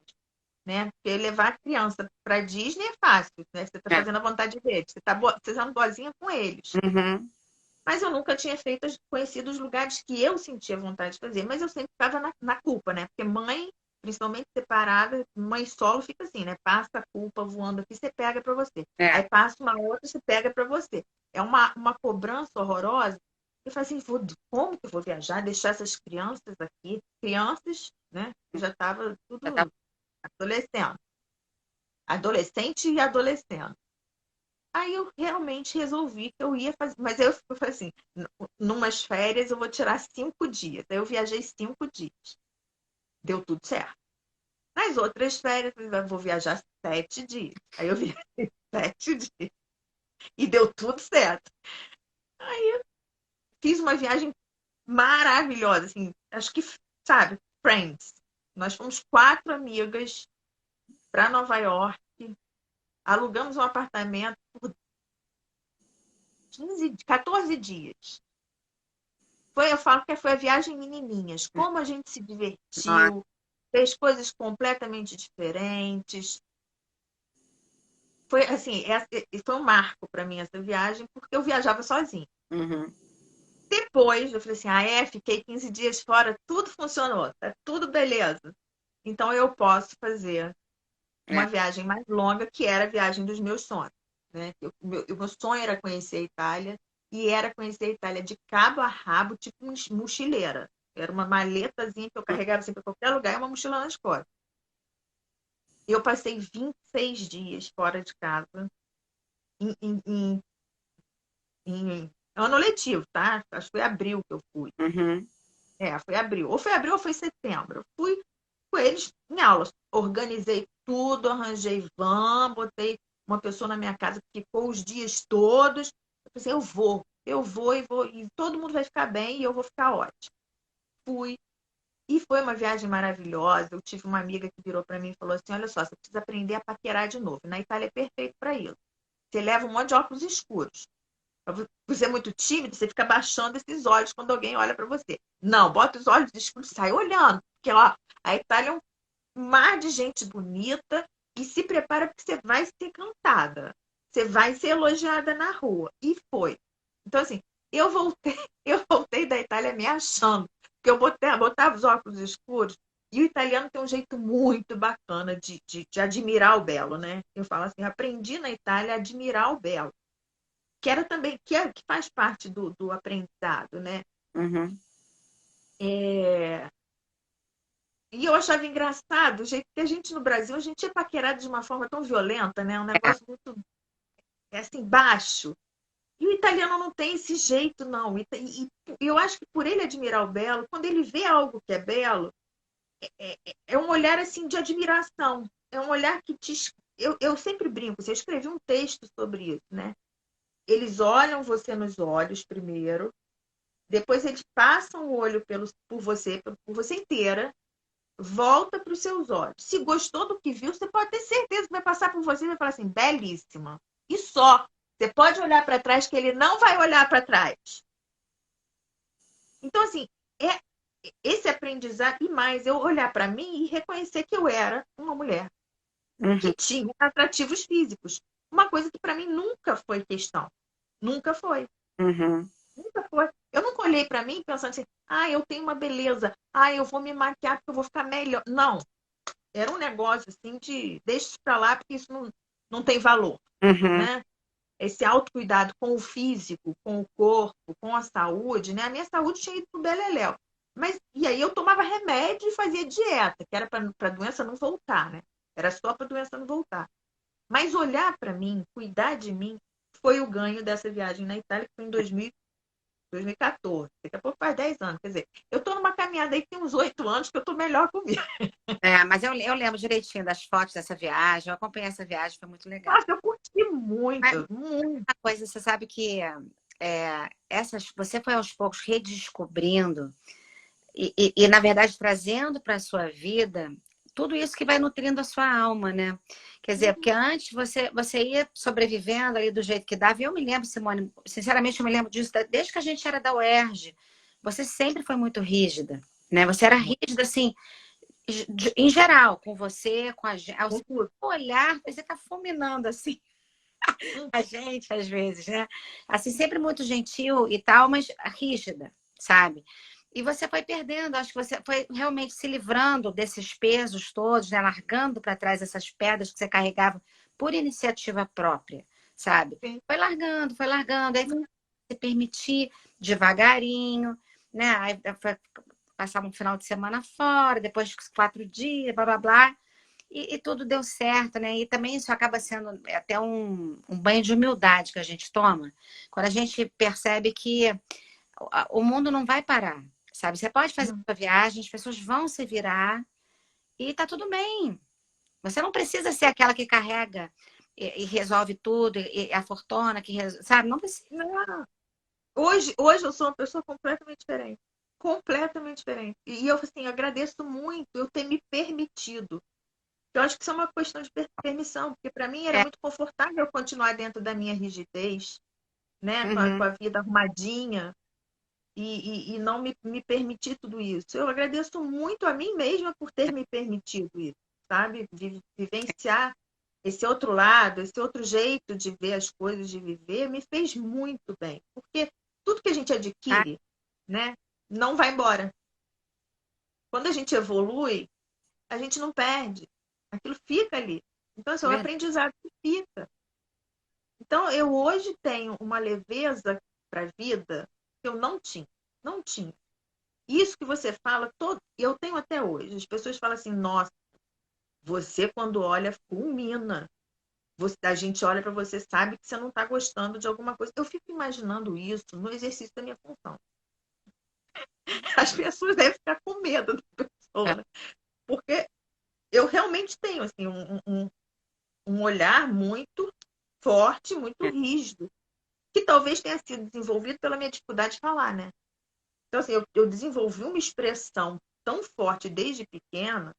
né? Porque levar a criança para Disney é fácil, né? Você está É. fazendo a vontade deles, você está sendo boazinha com eles. Uhum. Mas eu nunca tinha conhecido os lugares que eu sentia vontade de fazer, mas eu sempre ficava na culpa, né? Porque mãe, principalmente separada, mãe solo fica assim, né? Passa a culpa voando aqui, você pega para você. É. Aí passa uma outra, você pega para você. É uma cobrança horrorosa. Eu falei assim, como que eu vou viajar, deixar essas crianças aqui? Crianças, né? Já estava Já tá- tudo adolescente. Adolescente e adolescente. Aí eu realmente resolvi que eu ia fazer. Mas eu falei assim: numas férias eu vou tirar 5 dias. Aí eu viajei 5 dias. Deu tudo certo. Nas outras férias, eu vou viajar 7 dias. Aí eu viajei 7 dias. E deu tudo certo. Aí eu fiz uma viagem maravilhosa. Assim, acho que, sabe, Friends. Nós fomos 4 amigas para Nova York. Alugamos um apartamento por 14 dias. Eu falo que foi a viagem menininhas. Como a gente se Nossa. divertiu, fez coisas completamente diferentes. Foi assim, foi um marco para mim essa viagem, porque eu viajava sozinha. Uhum. Depois eu falei assim, fiquei 15 dias fora, tudo funcionou, tá tudo beleza. Então eu posso fazer uma É. viagem mais longa, que era a viagem dos meus sonhos. Né? O meu sonho era conhecer a Itália, e era conhecer a Itália de cabo a rabo, tipo mochileira. Era uma maletazinha que eu carregava assim para qualquer lugar e uma mochila nas costas. Eu passei 26 dias fora de casa, em, em, em, em ano letivo, tá? Acho que foi abril que eu fui. Uhum. Foi abril. Ou foi abril ou foi setembro. Eu fui com eles em aulas. Organizei tudo, arranjei van, botei uma pessoa na minha casa que ficou os dias todos. Eu pensei, e todo mundo vai ficar bem e eu vou ficar ótimo. Fui. E foi uma viagem maravilhosa. Eu tive uma amiga que virou para mim e falou assim: olha só, você precisa aprender a paquerar de novo. Na Itália é perfeito para isso. Você leva um monte de óculos escuros. Você é muito tímido, você fica baixando esses olhos quando alguém olha para você. Não, bota os olhos escuros e sai olhando. Porque lá, a Itália é um mar de gente bonita e se prepara porque você vai ser cantada. Você vai ser elogiada na rua. E foi. Então, assim, eu voltei, eu voltei da Itália me achando. Porque eu botava os óculos escuros e o italiano tem um jeito muito bacana de admirar o belo, né? Eu falo assim, aprendi na Itália a admirar o belo que era também, que faz parte do aprendizado, né? Uhum. É, e eu achava engraçado o jeito que a gente no Brasil, a gente é paquerado de uma forma tão violenta, né? Um É. negócio muito, assim, baixo. E o italiano não tem esse jeito, não. E eu acho que por ele admirar o belo, quando ele vê algo que é belo, é um olhar, assim, de admiração. É um olhar que te... Eu sempre brinco, você escrevi um texto sobre isso, né? Eles olham você nos olhos primeiro, depois eles passam o olho por você inteira, volta para os seus olhos. Se gostou do que viu, você pode ter certeza que vai passar por você e vai falar assim, belíssima. E só. Você pode olhar para trás que ele não vai olhar para trás. Então, assim, é esse aprendizado e mais, eu olhar para mim e reconhecer que eu era uma mulher que Uhum. tinha atrativos físicos. Uma coisa que para mim nunca foi questão. Nunca foi. Uhum. Nunca foi. Eu nunca olhei para mim pensando assim, eu tenho uma beleza, eu vou me maquiar porque eu vou ficar melhor. Não, era um negócio assim de deixa isso para lá porque isso não tem valor, Uhum. né? Esse autocuidado com o físico, com o corpo, com a saúde, né? A minha saúde tinha ido pro beleléu. Mas, e aí eu tomava remédio e fazia dieta, que era para a doença não voltar, né? Era só para a doença não voltar. Mas olhar para mim, cuidar de mim, foi o ganho dessa viagem na Itália, que foi em 2014. Daqui a pouco faz 10 anos. Quer dizer, eu estou numa caminhada aí que tem uns 8 anos que eu estou melhor comigo. É, mas eu lembro direitinho das fotos dessa viagem. Eu acompanhei essa viagem, foi muito legal. Nossa, eu curti Mas muito, muito. uma coisa, você sabe que você foi aos poucos redescobrindo na verdade, trazendo para a sua vida tudo isso que vai nutrindo a sua alma, né? Quer dizer, porque antes você ia sobrevivendo ali do jeito que dava. E eu me lembro, Simone, sinceramente, eu me lembro disso desde que a gente era da UERJ. Você sempre foi muito rígida, né? Você era rígida, assim, em geral, com você, com a gente. Ao seu olhar, você tá fulminando, assim, a gente, às vezes, né? Assim, sempre muito gentil e tal, mas rígida, sabe? E você foi perdendo, acho que você foi realmente se livrando desses pesos todos, né? Largando para trás essas pedras que você carregava por iniciativa própria, sabe? Sim. Foi largando, aí foi se permitir devagarinho, né? Aí foi passar um final de semana fora, depois 4 dias, blá blá blá. E tudo deu certo, né? E também isso acaba sendo até um banho de humildade que a gente toma, quando a gente percebe que o mundo não vai parar, sabe? Você pode fazer sua viagem, as pessoas vão se virar e tá tudo bem. Você não precisa ser aquela que carrega e resolve tudo, e a fortuna sabe? Não precisa. Não. Hoje eu sou uma pessoa completamente diferente. Completamente diferente. E eu, assim, agradeço muito eu ter me permitido. Eu acho que isso é uma questão de permissão, porque para mim era É. muito confortável continuar dentro da minha rigidez, né? Com Uhum. a vida arrumadinha e não me permitir tudo isso. Eu agradeço muito a mim mesma por ter me permitido isso, sabe? Vivenciar esse outro lado, esse outro jeito de ver as coisas, de viver, me fez muito bem. Porque tudo que a gente Ah, adquire, né, não vai embora. Quando a gente evolui, a gente não perde. Aquilo fica ali. Então, assim, é um verdade. aprendizado que fica. Então, eu hoje tenho uma leveza para a vida que eu não tinha. Não tinha. isso que você fala, eu tenho até hoje. As pessoas falam assim, nossa, você quando olha, fulmina. A gente olha para você, sabe que você não está gostando de alguma coisa. Eu fico imaginando isso no exercício da minha função. As pessoas devem ficar com medo da pessoa, né? Porque eu realmente tenho assim, um olhar muito forte, muito rígido, que talvez tenha sido desenvolvido pela minha dificuldade de falar, né? Então, assim, eu desenvolvi uma expressão tão forte desde pequena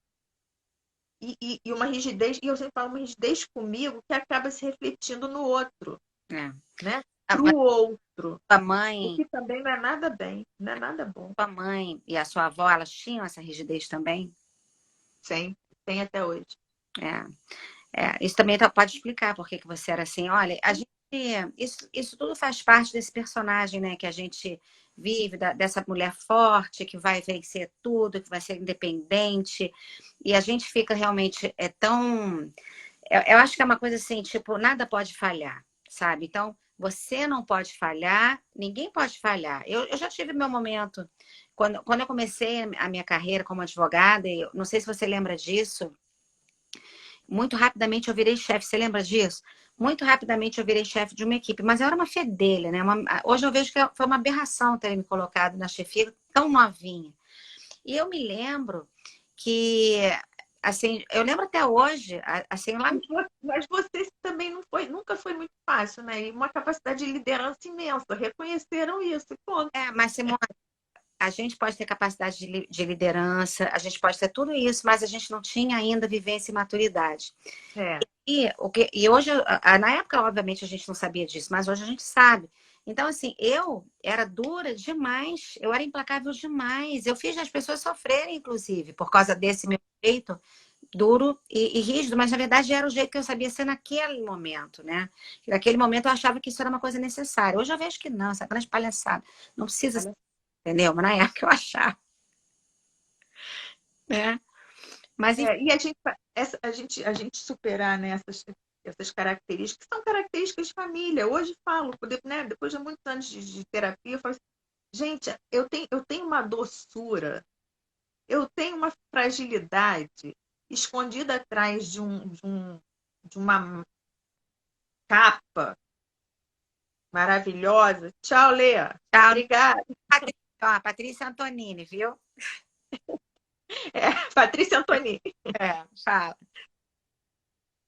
e uma rigidez, e eu sempre falo uma rigidez comigo que acaba se refletindo no outro, É. né? A Para o outro. sua O mãe, que também não é nada bem, não é nada bom. sua mãe e a sua avó, elas tinham essa rigidez também? Sempre, tem até hoje. Isso também pode explicar por que que você era assim. Olha, a gente, isso tudo faz parte desse personagem, né, que a gente vive, dessa mulher forte que vai vencer tudo, que vai ser independente. E a gente fica realmente tão. Eu acho que é uma coisa assim, tipo, nada pode falhar, sabe? Então, você não pode falhar, ninguém pode falhar. Eu já tive meu momento. Quando eu comecei a minha carreira como advogada, eu não sei se você lembra disso. Muito rapidamente eu virei chefe, você lembra disso? Muito rapidamente eu virei chefe de uma equipe, mas eu era uma fedelha, né? Hoje eu vejo que foi uma aberração ter me colocado na chefia tão novinha. E eu me lembro que, assim, eu lembro até hoje, assim, lá. Mas você também não foi, nunca foi muito fácil, né? E uma capacidade de liderança imensa. Reconheceram isso, ponto. Mas Simone, a gente pode ter capacidade de liderança, a gente pode ter tudo isso, mas a gente não tinha ainda vivência e maturidade. É. E hoje, na época, obviamente, a gente não sabia disso, mas hoje a gente sabe. Então, assim, eu era dura demais, eu era implacável demais. Eu fiz as pessoas sofrerem, inclusive, por causa desse meu jeito duro e rígido, mas na verdade era o jeito que eu sabia ser naquele momento, né? Naquele momento eu achava que isso era uma coisa necessária. Hoje eu vejo que não, essa grande palhaçada. Não precisa, entendeu? Mas na época eu achava, né? Mas enfim, E a gente superar, né, essas características, que são características de família. Hoje falo, né, depois de muitos anos de terapia, eu falo assim, gente, eu tenho uma doçura, eu tenho uma fragilidade escondida atrás de uma capa maravilhosa. Tchau, Lea. tchau. Obrigada. Patrícia Antonini, viu? Patrícia Antoni. Fala.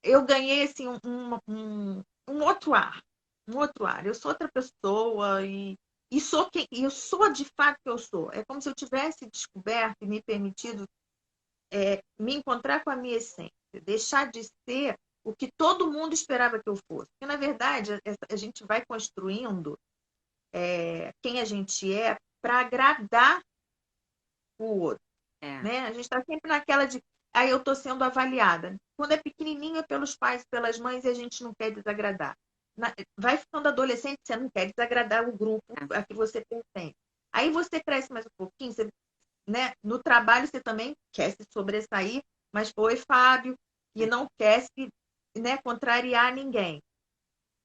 Eu ganhei assim um outro ar, um outro ar. Eu sou outra pessoa e eu sou de fato que eu sou. É como se eu tivesse descoberto e me permitido me encontrar com a minha essência, deixar de ser o que todo mundo esperava que eu fosse. Porque, na verdade, a gente vai construindo quem a gente é para agradar o outro. É, Né? A gente está sempre naquela de aí eu estou sendo avaliada. Quando é pequenininho é pelos pais, pelas mães, e a gente não quer desagradar. Vai ficando adolescente, você não quer desagradar o grupo é, a que você pertence. Aí você cresce mais um pouquinho, você, né? No trabalho você também quer se sobressair, mas foi Fábio, e não quer se, né, contrariar ninguém.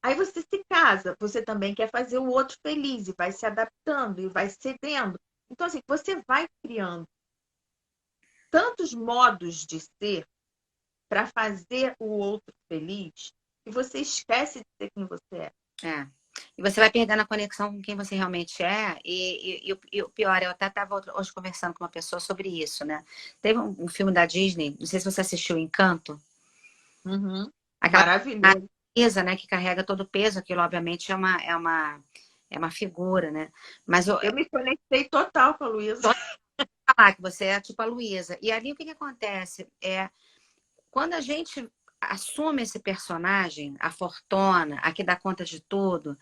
Aí você se casa, você também quer fazer o outro feliz, e vai se adaptando, e vai cedendo. Então, assim, você vai criando tantos modos de ser para fazer o outro feliz que você esquece de ser quem você é. é. E você vai perdendo a conexão com quem você realmente é. E o pior, eu até estava hoje conversando com uma pessoa sobre isso, né? Teve um filme da Disney, não sei se você assistiu Encanto, Uhum. aquela Maravilhoso. princesa, né, que carrega todo o peso, aquilo obviamente é uma figura, né? Mas eu Eu me conectei total com a Luísa. tô falar que você é tipo a Luísa. E ali o que que acontece? Quando a gente assume esse personagem, a fortuna, a que dá conta de tudo,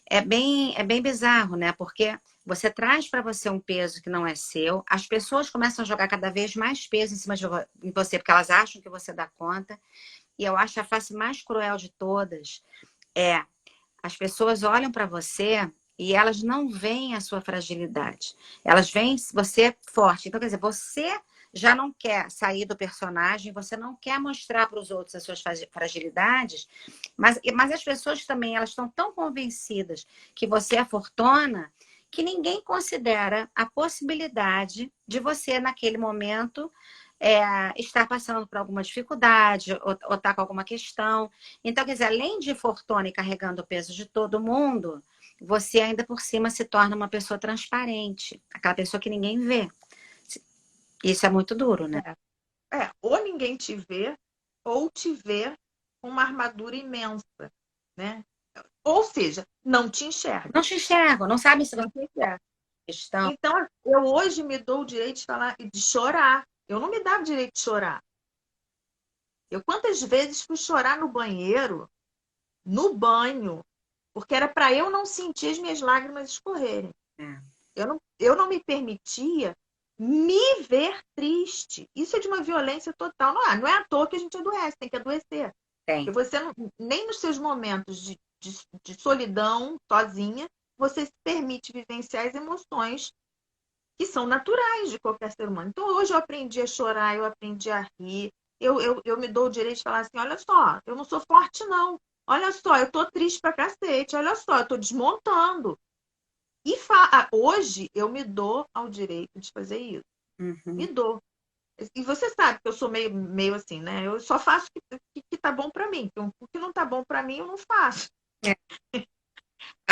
é bem bizarro, né? Porque você traz para você um peso que não é seu, as pessoas começam a jogar cada vez mais peso em cima de você, porque elas acham que você dá conta. E eu acho a face mais cruel de todas é as pessoas olham para você e elas não veem a sua fragilidade. Elas veem você forte. Então, quer dizer, você já não quer sair do personagem, você não quer mostrar para os outros as suas fragilidades, mas as pessoas também, elas estão tão convencidas que você é fortuna que ninguém considera a possibilidade de você, naquele momento, estar passando por alguma dificuldade ou estar com alguma questão. Então, quer dizer, além de fortuna e carregando o peso de todo mundo, você ainda por cima se torna uma pessoa transparente, aquela pessoa que ninguém vê. Isso é muito duro, né? Ou ninguém te vê, ou te vê com uma armadura imensa, né? Ou seja, não te enxerga. Não te enxergam, não sabem se você Não te enxerga. questão. Então, eu hoje me dou o direito de falar e de chorar. Eu não me dava o direito de chorar. Eu quantas vezes fui chorar no banheiro, no banho, porque era para eu não sentir as minhas lágrimas escorrerem. É. Eu não me permitia me ver triste. Isso é de uma violência total. Não é à toa que a gente adoece, tem que adoecer. Tem. Porque você não, nem nos seus momentos de solidão, sozinha, você se permite vivenciar as emoções que são naturais de qualquer ser humano. Então, hoje eu aprendi a chorar, eu aprendi a rir. Eu me dou o direito de falar assim: olha só, eu não sou forte, não. Olha só, eu tô triste pra cacete. Olha só, eu tô desmontando. E hoje eu me dou ao direito de fazer isso. Uhum. Me dou. E você sabe que eu sou meio assim, né? Eu só faço o que tá bom pra mim. Então, o que não tá bom pra mim, eu não faço. É.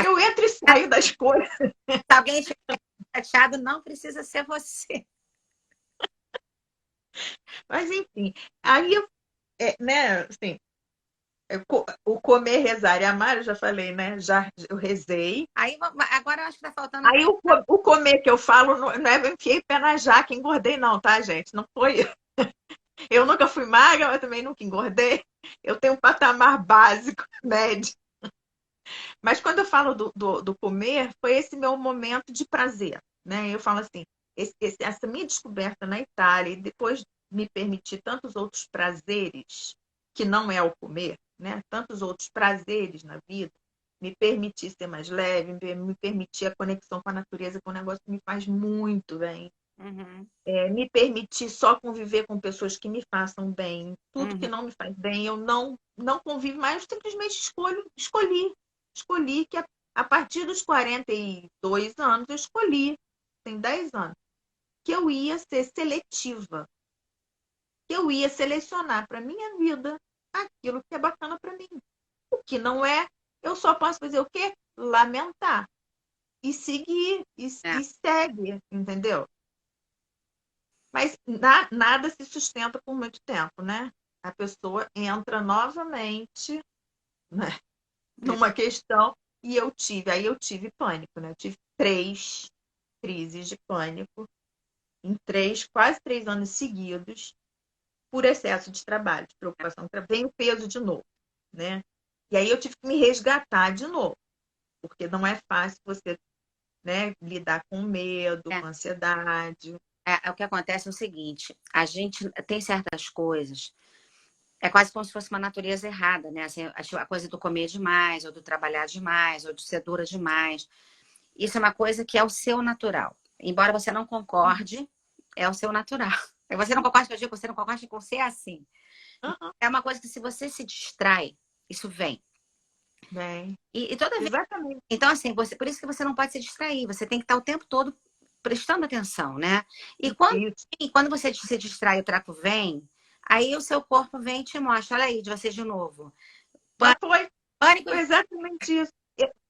Eu entro e saio das coisas. Se alguém estiver chateado, não precisa ser você. Mas, enfim. Aí, né, assim, o comer, rezar e amar, eu já falei, né? Já eu rezei. Aí, agora eu acho que tá faltando. Aí o comer que eu falo não é enfiei pé na jaca, engordei, não, tá, gente? Não foi. Eu nunca fui magra, mas também nunca engordei. Eu tenho um patamar básico, médio. Mas quando eu falo do comer, foi esse meu momento de prazer, né? Eu falo assim, essa minha descoberta na Itália e depois me permitir tantos outros prazeres, que não é o comer, né? Tantos outros prazeres na vida, me permitir ser mais leve, me permitir a conexão com a natureza, que é um negócio que me faz muito bem. Uhum. Me permitir só conviver com pessoas que me façam bem. Tudo que Uhum. não me faz bem, eu não convivo mais, eu simplesmente escolhi que a partir dos 42 anos, eu escolhi, tem 10 anos, que eu ia ser seletiva, que eu ia selecionar para minha vida aquilo que é bacana para mim. O que não é, eu só posso fazer o quê? Lamentar. E seguir, É. e segue, entendeu? Mas nada se sustenta por muito tempo, né? A pessoa entra novamente, né, numa questão e aí eu tive pânico, né? Eu tive 3 crises de pânico em quase 3 anos seguidos por excesso de trabalho, de preocupação. Vem o peso de novo, né? E aí eu tive que me resgatar de novo, porque não é fácil você, né, lidar com medo, É. com ansiedade. O que acontece é o seguinte: a gente tem certas coisas, é quase como se fosse uma natureza errada, né? Assim, a coisa do comer demais, ou do trabalhar demais, ou de ser dura demais. Isso é uma coisa que é o seu natural. Embora você não concorde, é o seu natural. Você não concorda com o que eu digo, você não concorda com ser assim. Uhum. É uma coisa que, se você se distrai, isso vem. Bem, E toda vez. exatamente. Então, assim, por isso que você não pode se distrair. Você tem que estar o tempo todo prestando atenção, né? E quando, Isso. e quando você se distrai, o traco vem, aí o seu corpo vem e te mostra. Olha aí, de você de novo. Mas foi Pânico. exatamente isso.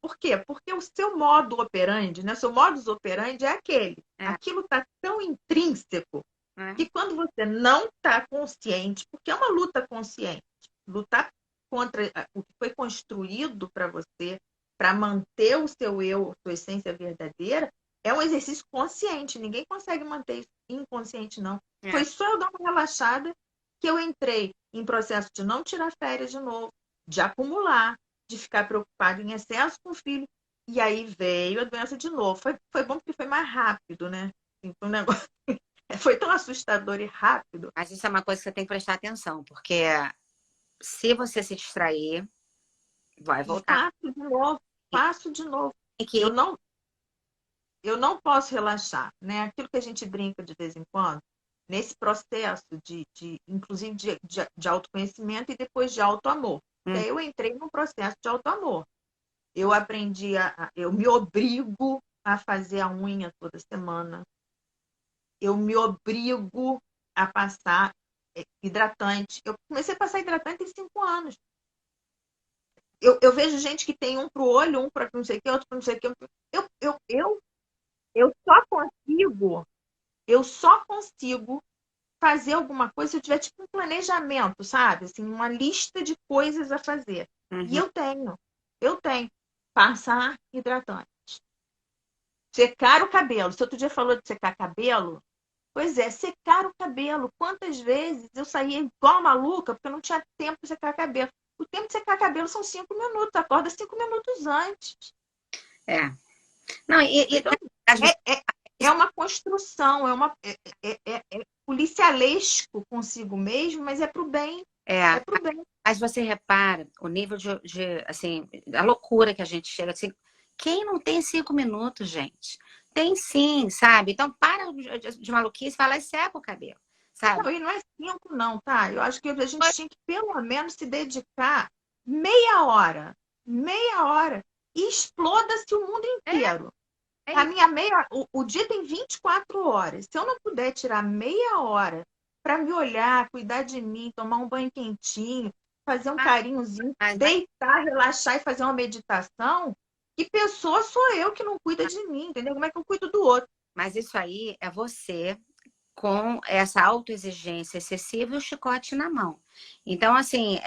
Por quê? Porque o seu modo operandi, né? Seu modus operandi é aquele. É, Aquilo está tão intrínseco é, que quando você não está consciente, porque é uma luta consciente, lutar contra o que foi construído para você, para manter o seu eu, sua essência verdadeira, é um exercício consciente. Ninguém consegue manter isso inconsciente, não. é. Foi só eu dar uma relaxada que eu entrei em processo de não tirar férias de novo, de acumular, de ficar preocupado em excesso com o filho. E aí veio a doença de novo. Foi bom porque foi mais rápido, né? Então, o negócio foi tão assustador e rápido. Mas isso é uma coisa que você tem que prestar atenção, porque se você se distrair, vai E voltar. faço de novo. Tem Eu que. não, eu não posso relaxar, né? Aquilo que a gente brinca de vez em quando, nesse processo inclusive de autoconhecimento e depois de autoamor. E Hum, aí eu entrei num processo de autoamor. Eu aprendi eu me obrigo a fazer a unha toda semana. Eu me obrigo a passar hidratante. Eu comecei a passar hidratante em 5 anos. Eu vejo gente que tem um para o olho, um para não sei o que, outro para não sei o que. Eu só consigo, eu só consigo fazer alguma coisa se eu tiver tipo um planejamento, sabe? Assim, uma lista de coisas a fazer. E Uhum. eu tenho. Passar hidratante. Secar o cabelo. Você outro dia falou de secar cabelo. Pois é, secar o cabelo. Quantas vezes eu saía igual maluca porque eu não tinha tempo de secar cabelo. O tempo de secar cabelo são 5 minutos. Acorda 5 minutos antes. É. Não, Então, é uma construção, é policialesco consigo mesmo, mas é para o bem. É é, para o bem. mas você repara o nível assim, a loucura que a gente chega. Assim, quem não tem 5 minutos, gente? Tem sim, sabe? Então para de maluquice, vai lá e seca o cabelo, Não, sabe? e não é 5, não, tá? Eu acho que a gente tinha que, pelo menos, se dedicar meia hora. Meia hora. E exploda-se o mundo É, inteiro. é A isso. minha meia, o dia tem 24 horas. Se eu não puder tirar meia hora para me olhar, cuidar de mim, tomar um banho quentinho, fazer um carinhozinho, Mas deitar, relaxar e fazer uma meditação, que pessoa sou eu que não cuida de mim, entendeu? Como é que eu cuido do outro? mas isso aí é você com essa autoexigência excessiva e o chicote na mão. Então, assim,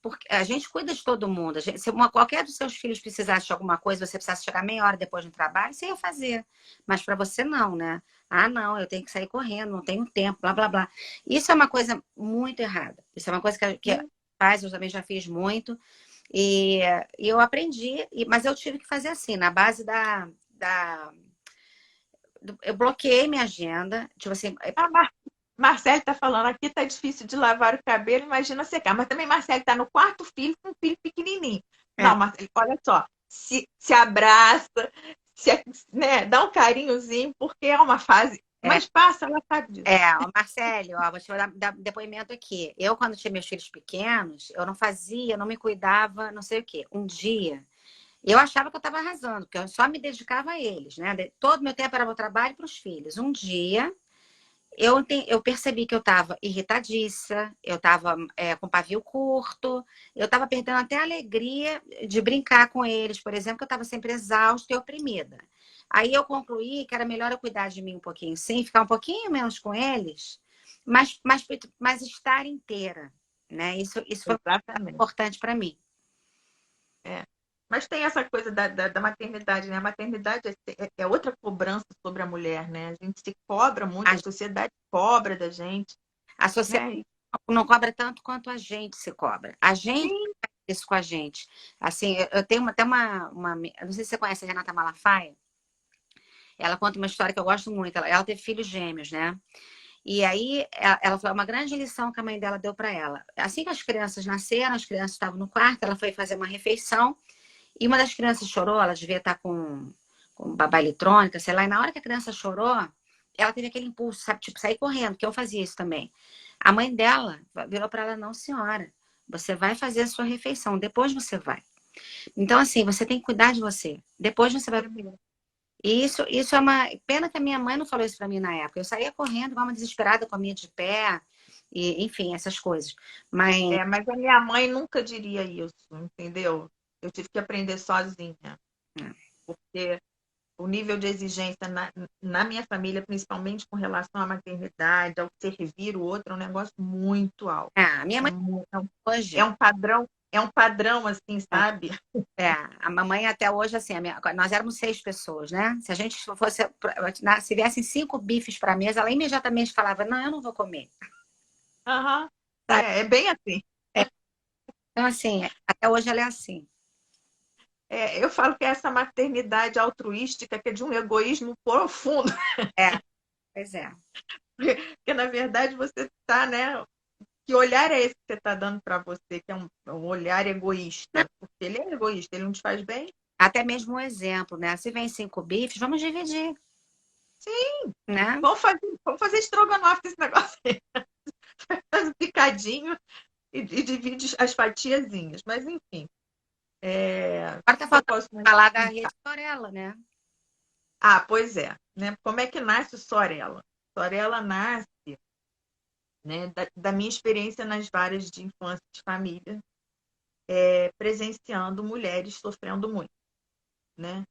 porque a gente cuida de todo mundo. Se qualquer dos seus filhos precisasse de alguma coisa, você precisasse chegar meia hora depois do trabalho, você ia fazer. Mas para você não, né? Ah, não, eu tenho que sair correndo, não tenho tempo, blá, blá, blá. Isso é uma coisa muito errada. Isso é uma coisa que faz, eu também já fiz muito. E, e eu aprendi, mas eu tive que fazer assim, na base eu bloqueei minha agenda, tipo assim, A Marcele está falando aqui, tá difícil de lavar o cabelo, imagina secar. Mas também Marcele está no quarto filho com um filho pequenininho. é, Não, Marcele, olha só, se abraça, né, dá um carinhozinho, porque é uma fase. é, Mas passa, ela sabe disso. Ó, Marcelo, ó, vou te dar depoimento aqui. Eu, quando tinha meus filhos pequenos, eu não fazia, não me cuidava, não sei o quê. Um dia, eu achava que eu estava arrasando, porque eu só me dedicava a eles, né? Todo meu tempo era para o trabalho e para os filhos. Um dia, eu percebi que eu estava irritadiça, eu estava com pavio curto, eu estava perdendo até a alegria de brincar com eles, por exemplo, que eu estava sempre exausta e oprimida. Aí eu concluí que era melhor eu cuidar de mim um pouquinho, sim, ficar um pouquinho menos com eles, mas estar inteira, né? Isso foi Exatamente. importante para mim. É. Mas tem essa coisa da maternidade, né? A maternidade é outra cobrança sobre a mulher, né? A gente se cobra muito, A, a sociedade cobra da gente, a sociedade né? não cobra tanto quanto a gente se cobra. A gente Sim, faz isso com a gente. Assim, eu tenho até eu não sei se você conhece a Renata Malafaia. Ela conta uma história que eu gosto muito. Ela teve filhos gêmeos, né? E aí ela foi uma grande lição que a mãe dela deu para ela. Assim que as crianças nasceram, as crianças estavam no quarto, ela foi fazer uma refeição e uma das crianças chorou, ela devia estar com babá eletrônica, sei lá, e na hora que a criança chorou, ela teve aquele impulso, sabe, tipo, sair correndo, que eu fazia isso também. A mãe dela virou para ela, não, senhora, você vai fazer a sua refeição, depois você vai. Então, assim, você tem que cuidar de você. Depois você vai. E isso é uma pena que a minha mãe não falou isso para mim na época. Eu saía correndo, igual uma desesperada, comia de pé, e, enfim, essas coisas. Mas mas a minha mãe nunca diria isso, entendeu? Eu tive que aprender sozinha, porque o nível de exigência na minha família, principalmente com relação à maternidade, ao servir o outro, é um negócio muito alto. a minha É mãe um, hoje, é um padrão assim, sabe? a mamãe até hoje, assim, nós éramos 6 pessoas, né? Se a gente fosse, se viessem 5 bifes para a mesa, ela imediatamente falava, não, eu não vou comer. Uhum. Sabe? É bem assim. É, então, assim, até hoje ela é assim. Eu falo que é essa maternidade altruística que é de um egoísmo profundo, É, pois é. porque na verdade você está, né? Que olhar é esse que você está dando para você, que é um olhar egoísta? Porque ele é egoísta, ele não te faz bem? Até mesmo um exemplo, né? Se vem 5 bifes, vamos dividir, Sim, né? vamos fazer estrogonofe desse negócio aí. Faz um picadinho e divide as fatiazinhas. Mas, enfim, Agora tá eu faltando posso falar da comentar. Rede Sorella, né? Pois é, né? Como é que nasce o Sorella? Sorella nasce, né, da minha experiência nas várias de infância de família, presenciando mulheres sofrendo muito, né?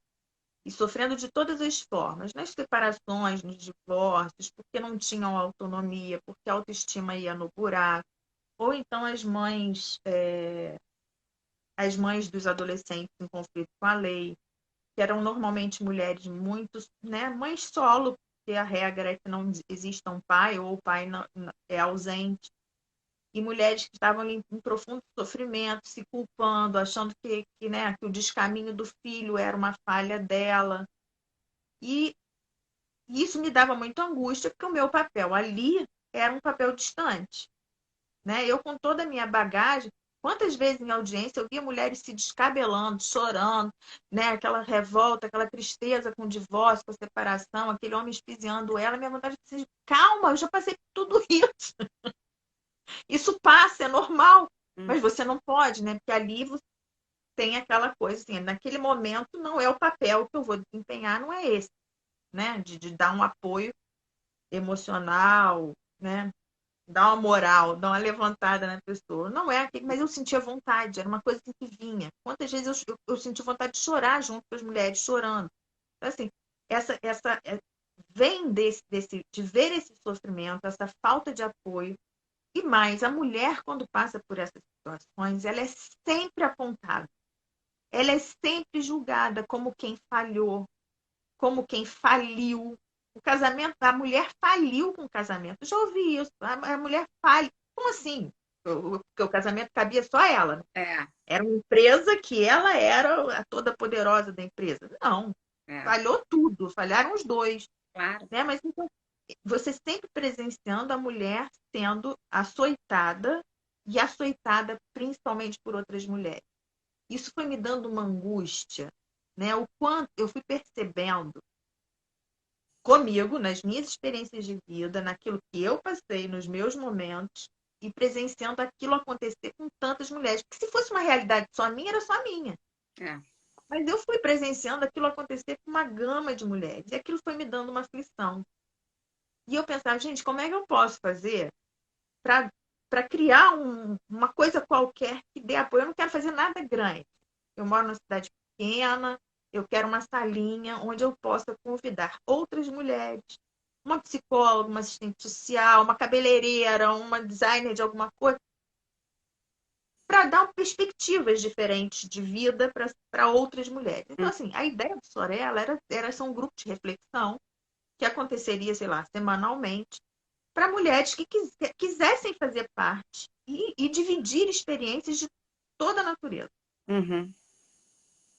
E sofrendo de todas as formas, nas separações, nos divórcios, porque não tinham autonomia, porque a autoestima ia no buraco, ou então as mães dos adolescentes em conflito com a lei, que eram normalmente mulheres muito, né, mães solo, porque a regra é que não exista um pai, ou o pai é ausente, e mulheres que estavam em profundo sofrimento, se culpando, achando né, que o descaminho do filho era uma falha dela. E isso me dava muita angústia, porque o meu papel ali era um papel distante. Né? Eu, com toda a minha bagagem, quantas vezes em audiência eu via mulheres se descabelando, chorando, né? Aquela revolta, aquela tristeza com o divórcio, com a separação, aquele homem espiziando ela, minha vontade de dizer, calma, eu já passei por tudo isso. Isso passa, é normal, mas você não pode, né? Porque ali você tem aquela coisa assim, naquele momento não é o papel que eu vou desempenhar, não é esse, né? De dar um apoio emocional, né? Dar uma moral, dar uma levantada na pessoa. Não é aquele, mas eu sentia vontade, era uma coisa assim que vinha. Quantas vezes eu senti vontade de chorar junto com as mulheres, chorando. Então, assim, vem de ver esse sofrimento, essa falta de apoio. E mais, a mulher, quando passa por essas situações, ela é sempre apontada. Ela é sempre julgada como quem falhou, como quem faliu. O casamento, a mulher faliu com o casamento. Eu já ouvi isso. A mulher falha. Como assim? Porque o casamento cabia só a ela. Né? É, Era uma empresa que ela era a toda poderosa da empresa. Não. é, Falhou tudo. Falharam os dois. claro. Né? Mas então, você sempre presenciando a mulher sendo açoitada e açoitada principalmente por outras mulheres. Isso foi me dando uma angústia, né? O quanto eu fui percebendo comigo, nas minhas experiências de vida, naquilo que eu passei, nos meus momentos, e presenciando aquilo acontecer com tantas mulheres. Porque se fosse uma realidade só minha, era só minha. É. Mas eu fui presenciando aquilo acontecer com uma gama de mulheres. E aquilo foi me dando uma aflição. E eu pensava, gente, como é que eu posso fazer para criar uma coisa qualquer que dê apoio? Eu não quero fazer nada grande. Eu moro numa cidade pequena, eu quero uma salinha onde eu possa convidar outras mulheres, uma psicóloga, uma assistente social, uma cabeleireira, uma designer de alguma coisa, para dar perspectivas diferentes de vida para outras mulheres. Então, assim, a ideia do Sorella era ser um grupo de reflexão que aconteceria, sei lá, semanalmente, para mulheres que quisessem fazer parte e dividir experiências de toda a natureza. Uhum.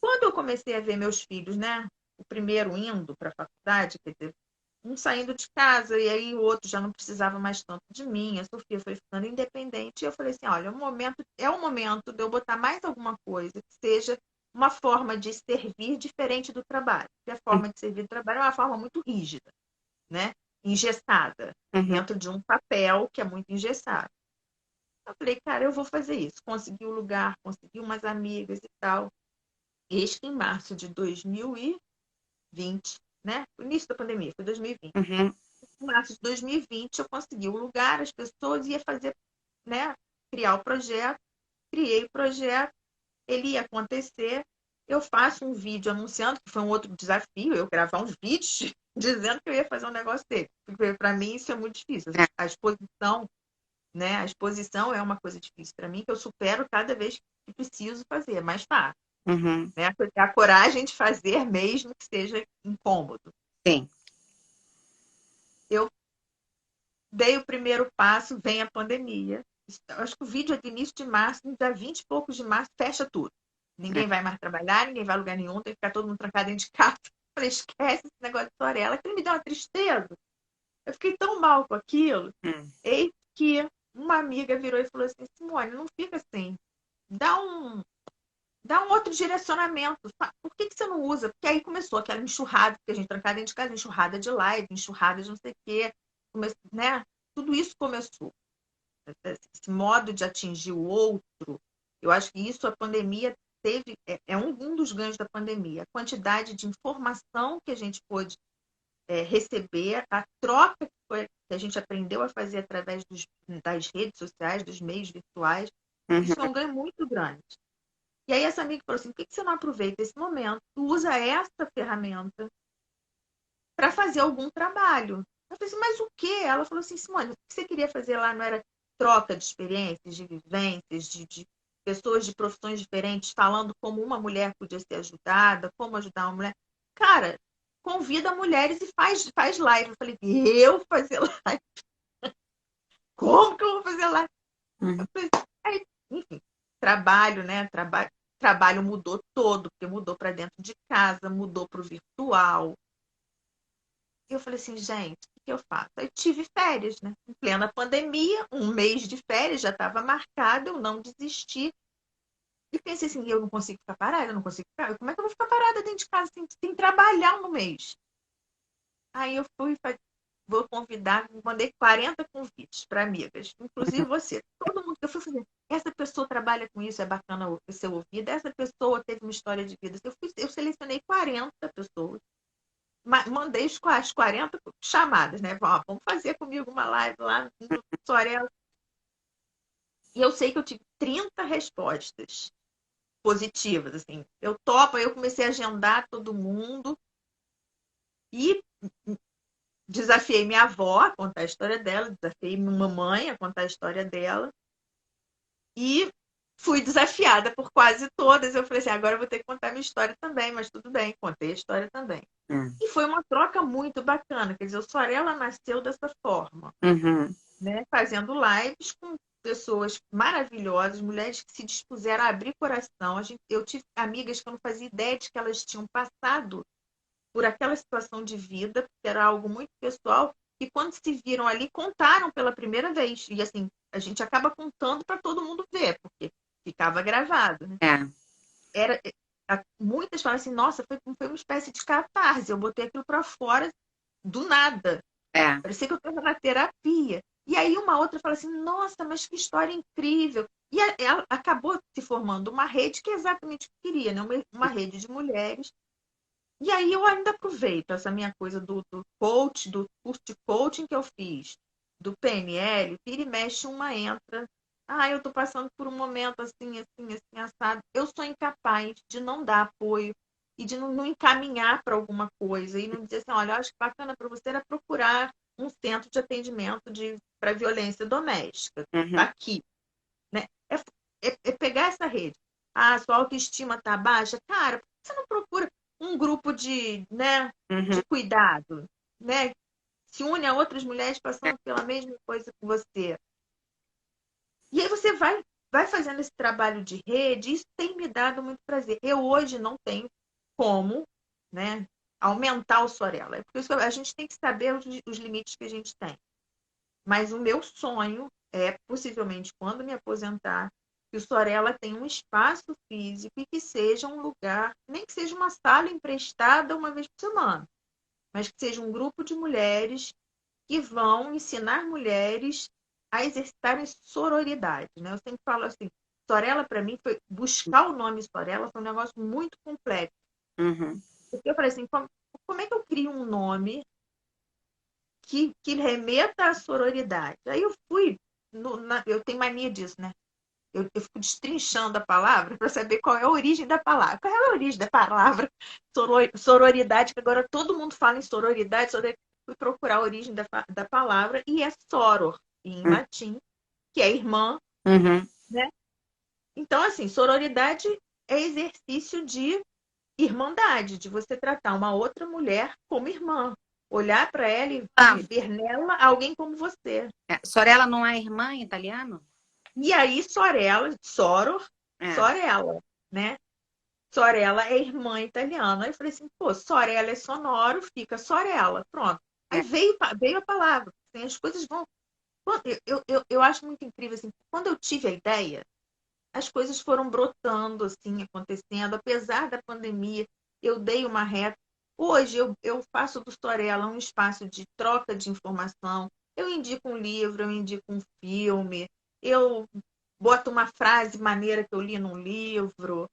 Quando eu comecei a ver meus filhos, né? O primeiro indo para a faculdade, quer dizer, um saindo de casa e aí o outro já não precisava mais tanto de mim, a Sofia foi ficando independente, e eu falei assim, olha, é o momento de eu botar mais alguma coisa que seja uma forma de servir diferente do trabalho. Porque a forma de servir do trabalho é uma forma muito rígida, né? Engessada, Uhum. dentro de um papel que é muito engessado. Eu falei, cara, eu vou fazer isso. Consegui o lugar, consegui umas amigas e tal. Eis que em março de 2020, né? O início da pandemia, foi 2020. Uhum. Em março de 2020, eu consegui o lugar, as pessoas ia fazer, né? Criar o projeto, criei o projeto, ele ia acontecer. Eu faço um vídeo anunciando, que foi um outro desafio, eu gravar uns vídeos dizendo que eu ia fazer um negócio dele. Porque para mim isso é muito difícil. É. A exposição, né? A exposição é uma coisa difícil para mim, que eu supero cada vez que preciso fazer, mas tá. Uhum. Né? A coragem de fazer mesmo que seja incômodo. Sim. Eu dei o primeiro passo, vem a pandemia. Acho que o vídeo é do início de março, dia 20 e poucos de março, fecha tudo. É. Ninguém vai mais trabalhar, ninguém vai a lugar nenhum, tem que ficar todo mundo trancado dentro de casa. Eu falei, esquece esse negócio de Sorella, aquilo me deu uma tristeza. Eu fiquei tão mal com aquilo. Hum. Eis que uma amiga virou e falou assim, Simone, não fica assim. Dá um, dá um outro direcionamento. Por que você não usa? Porque aí começou aquela enxurrada, porque a gente trancada dentro de casa, enxurrada de live, enxurrada de não sei o quê. Né? Tudo isso começou. Esse modo de atingir o outro, eu acho que isso a pandemia teve, um dos ganhos da pandemia, a quantidade de informação que a gente pôde receber, a troca que a gente aprendeu a fazer através das redes sociais, dos meios virtuais, isso foi Uhum. um ganho muito grande. E aí essa amiga falou assim, por que você não aproveita esse momento, usa essa ferramenta para fazer algum trabalho? Eu falei assim, mas o quê? Ela falou assim, Simone, o que você queria fazer lá não era troca de experiências, de vivências, de pessoas de profissões diferentes falando como uma mulher podia ser ajudada, como ajudar uma mulher. Cara, convida mulheres e faz live. Eu falei, eu fazer live? Como que eu vou fazer live? Uhum. Aí, enfim, trabalho, né? Trabalho mudou todo, porque mudou para dentro de casa, mudou para o virtual. E eu falei assim, gente, o que eu faço? Aí tive férias, né? Em plena pandemia, um mês de férias já estava marcado, eu não desisti. E pensei assim, eu não consigo ficar parada, eu não consigo ficar. Como é que eu vou ficar parada dentro de casa sem trabalhar no mês? Aí eu vou convidar, mandei 40 convites para amigas, inclusive você. Todo mundo que eu fui fazer, essa pessoa trabalha com isso, é bacana ser ouvida, essa pessoa teve uma história de vida. Eu selecionei 40 pessoas, mandei as 40 chamadas, né? Ó, vamos fazer comigo uma live lá no Sorel. E eu sei que eu tive 30 respostas positivas, assim. Eu topo, aí eu comecei a agendar todo mundo e desafiei minha avó a contar a história dela, desafiei minha mamãe a contar a história dela e fui desafiada por quase todas. Eu falei assim, agora eu vou ter que contar minha história também, mas tudo bem, contei a história também. E foi uma troca muito bacana, quer dizer, o Sorella nasceu dessa forma, Uhum. né? Fazendo lives com pessoas maravilhosas, mulheres que se dispuseram a abrir coração. Eu tive amigas que eu não fazia ideia de que elas tinham passado por aquela situação de vida, porque era algo muito pessoal, e quando se viram ali, contaram pela primeira vez. E assim, a gente acaba contando para todo mundo ver, porque ficava gravado, né? É, Era, muitas falam assim, nossa, foi uma espécie de catarse, eu botei aquilo para fora do nada. é, Parecia que eu estava na terapia. E aí uma outra fala assim, nossa, mas que história incrível. E ela acabou se formando uma rede que é exatamente o que queria, né? Uma rede de mulheres. E aí eu ainda aproveito essa minha coisa do coach, do curso de coaching que eu fiz, do PNL, vira e mexe uma entra. Ah, eu estou passando por um momento assim, assim, assim, assado. Eu sou incapaz de não dar apoio e de não encaminhar para alguma coisa e não dizer assim, olha, eu acho que bacana para você era procurar um centro de atendimento para violência doméstica. Tá uhum. aqui, né? É pegar essa rede. Ah, sua autoestima tá baixa? Cara, por que você não procura um grupo Uhum. de cuidado, né? Se une a outras mulheres É, passando pela mesma coisa que você. E aí você vai fazendo esse trabalho de rede, e isso tem me dado muito prazer. Eu hoje não tenho como, né, aumentar o Sorella. É por isso que a gente tem que saber os limites que a gente tem. Mas o meu sonho é, possivelmente, quando me aposentar, que o Sorella tenha um espaço físico e que seja um lugar, nem que seja uma sala emprestada uma vez por semana, mas que seja um grupo de mulheres que vão ensinar mulheres a exercitarem sororidade, né? Eu sempre falo assim, Sorella para mim foi buscar o nome Sorella foi um negócio muito complexo. uhum. Porque eu falei assim, como é que eu crio um nome que remeta à sororidade? Aí eu fui, eu tenho mania disso, né? Eu fico destrinchando a palavra para saber qual é a origem da palavra. Qual é a origem da palavra sororidade, que agora todo mundo fala em sororidade, fui procurar a origem da palavra e é soror, em latim, que é irmã, Uhum. né? Então, assim, sororidade é exercício de irmandade, de você tratar uma outra mulher como irmã, olhar para ela e Ah, ver nela alguém como você. Sorella não é irmã em italiano? E aí, soror, É, sorella, né? Sorella é irmã italiana. Aí eu falei assim, pô, Sorella é sonoro, fica Sorella. Pronto. Aí é. veio a palavra. Assim, as coisas vão. Eu acho muito incrível, assim, quando eu tive a ideia, as coisas foram brotando, assim, acontecendo. Apesar da pandemia, eu dei uma reta. Hoje eu faço do Sorella um espaço de troca de informação. Eu indico um livro, eu indico um filme, eu boto uma frase maneira que eu li num livro.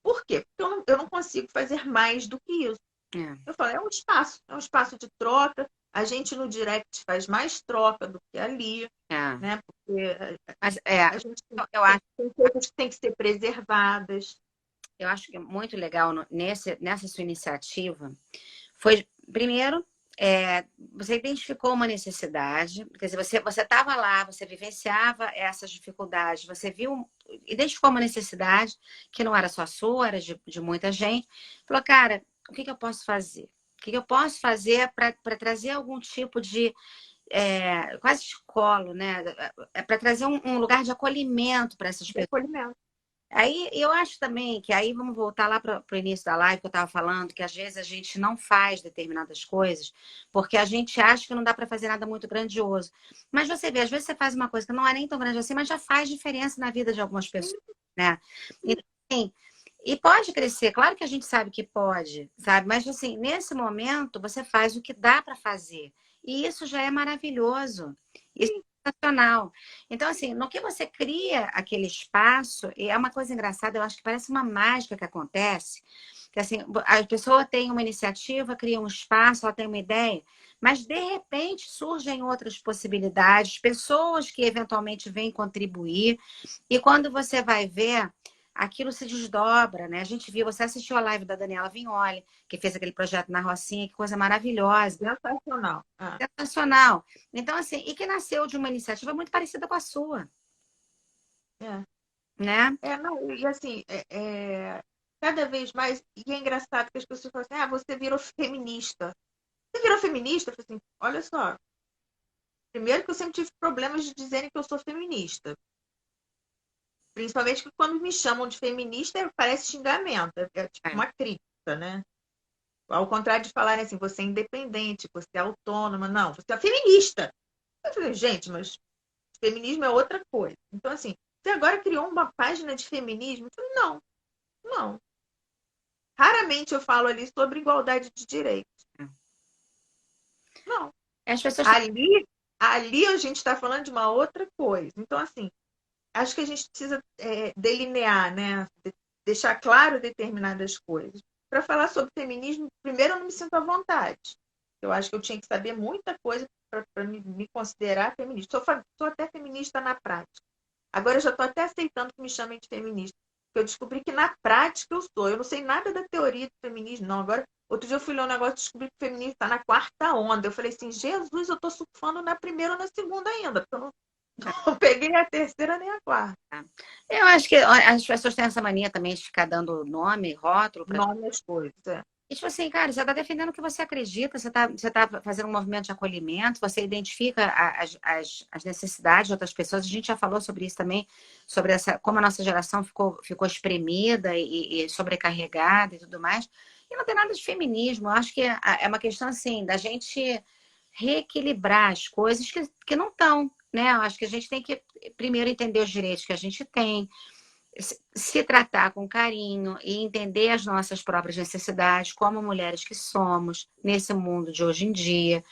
Por quê? Porque eu não consigo fazer mais do que isso. É. Eu falo, é um espaço de troca. A gente no direct faz mais troca do que ali, É. né? Porque Mas é, a gente eu acho, tem coisas que têm que ser preservadas. eu acho que é muito legal nessa sua iniciativa foi, primeiro, você identificou uma necessidade, quer dizer, você estava lá, você vivenciava essas dificuldades, você viu, identificou uma necessidade que não era só sua, era de muita gente. Falou, cara, o que eu posso fazer? O que eu posso fazer para trazer algum tipo de quase de colo, né? Para trazer um lugar de acolhimento para essas pessoas. Recolhimento. Aí eu acho também que aí vamos voltar lá para o início da live que eu estava falando, que às vezes a gente não faz determinadas coisas porque a gente acha que não dá para fazer nada muito grandioso. Mas você vê, às vezes você faz uma coisa que não é nem tão grande assim, mas já faz diferença na vida de algumas pessoas, né? Então, assim, e pode crescer, claro que a gente sabe que pode, sabe? Mas assim, nesse momento você faz o que dá para fazer. E isso já é maravilhoso. Isso é sensacional. Então, assim, no que você cria aquele espaço, e é uma coisa engraçada, eu acho que parece uma mágica que acontece, que assim, a pessoa tem uma iniciativa, cria um espaço, ela tem uma ideia, mas de repente surgem outras possibilidades, pessoas que eventualmente vêm contribuir, e quando você vai ver, aquilo se desdobra, né? A gente viu, você assistiu a live da Daniela Vignoli, que fez aquele projeto na Rocinha, que coisa maravilhosa. Sensacional. Sensacional. Então, assim, e que nasceu de uma iniciativa muito parecida com a sua, É. né? Não, e assim, cada vez mais, e é engraçado que as pessoas falam assim, você virou feminista. Você virou feminista? Eu falei assim, olha só, primeiro que eu sempre tive problemas de dizerem que eu sou feminista. Principalmente que quando me chamam de feminista, parece xingamento, é tipo É. uma crítica, né? Ao contrário de falarem assim, você é independente, você é autônoma, não, você é feminista. Eu falei, gente, mas feminismo é outra coisa. Então, assim, você agora criou uma página de feminismo? Eu falei, não, não. Raramente eu falo ali sobre igualdade de direitos. Não. As pessoas têm... Ali a gente está falando de uma outra coisa. Então, assim, acho que a gente precisa delinear, né? Deixar claro determinadas coisas. Para falar sobre feminismo, primeiro eu não me sinto à vontade. Eu acho que eu tinha que saber muita coisa para me considerar feminista. Sou até feminista na prática. Agora eu já estou até aceitando que me chamem de feminista. Porque eu descobri que na prática eu sou. Eu não sei nada da teoria do feminismo, não. Agora, outro dia eu fui ler um negócio e descobri que o feminismo está na quarta onda. Eu falei assim, Jesus, eu estou surfando na primeira ou na segunda ainda, porque eu não peguei a terceira nem a quarta. Eu acho que as pessoas têm essa mania também de ficar dando nome, rótulo para. Nome as coisas. E, tipo assim, cara, você está defendendo o que você acredita, você tá fazendo um movimento de acolhimento, você identifica as necessidades de outras pessoas. A gente já falou sobre isso também, sobre como a nossa geração ficou espremida e sobrecarregada e tudo mais. E não tem nada de feminismo. Eu acho que é uma questão, assim, da gente reequilibrar as coisas que não estão, né? Eu acho que a gente tem que primeiro entender os direitos que a gente tem, se tratar com carinho e entender as nossas próprias necessidades como mulheres que somos nesse mundo de hoje em dia,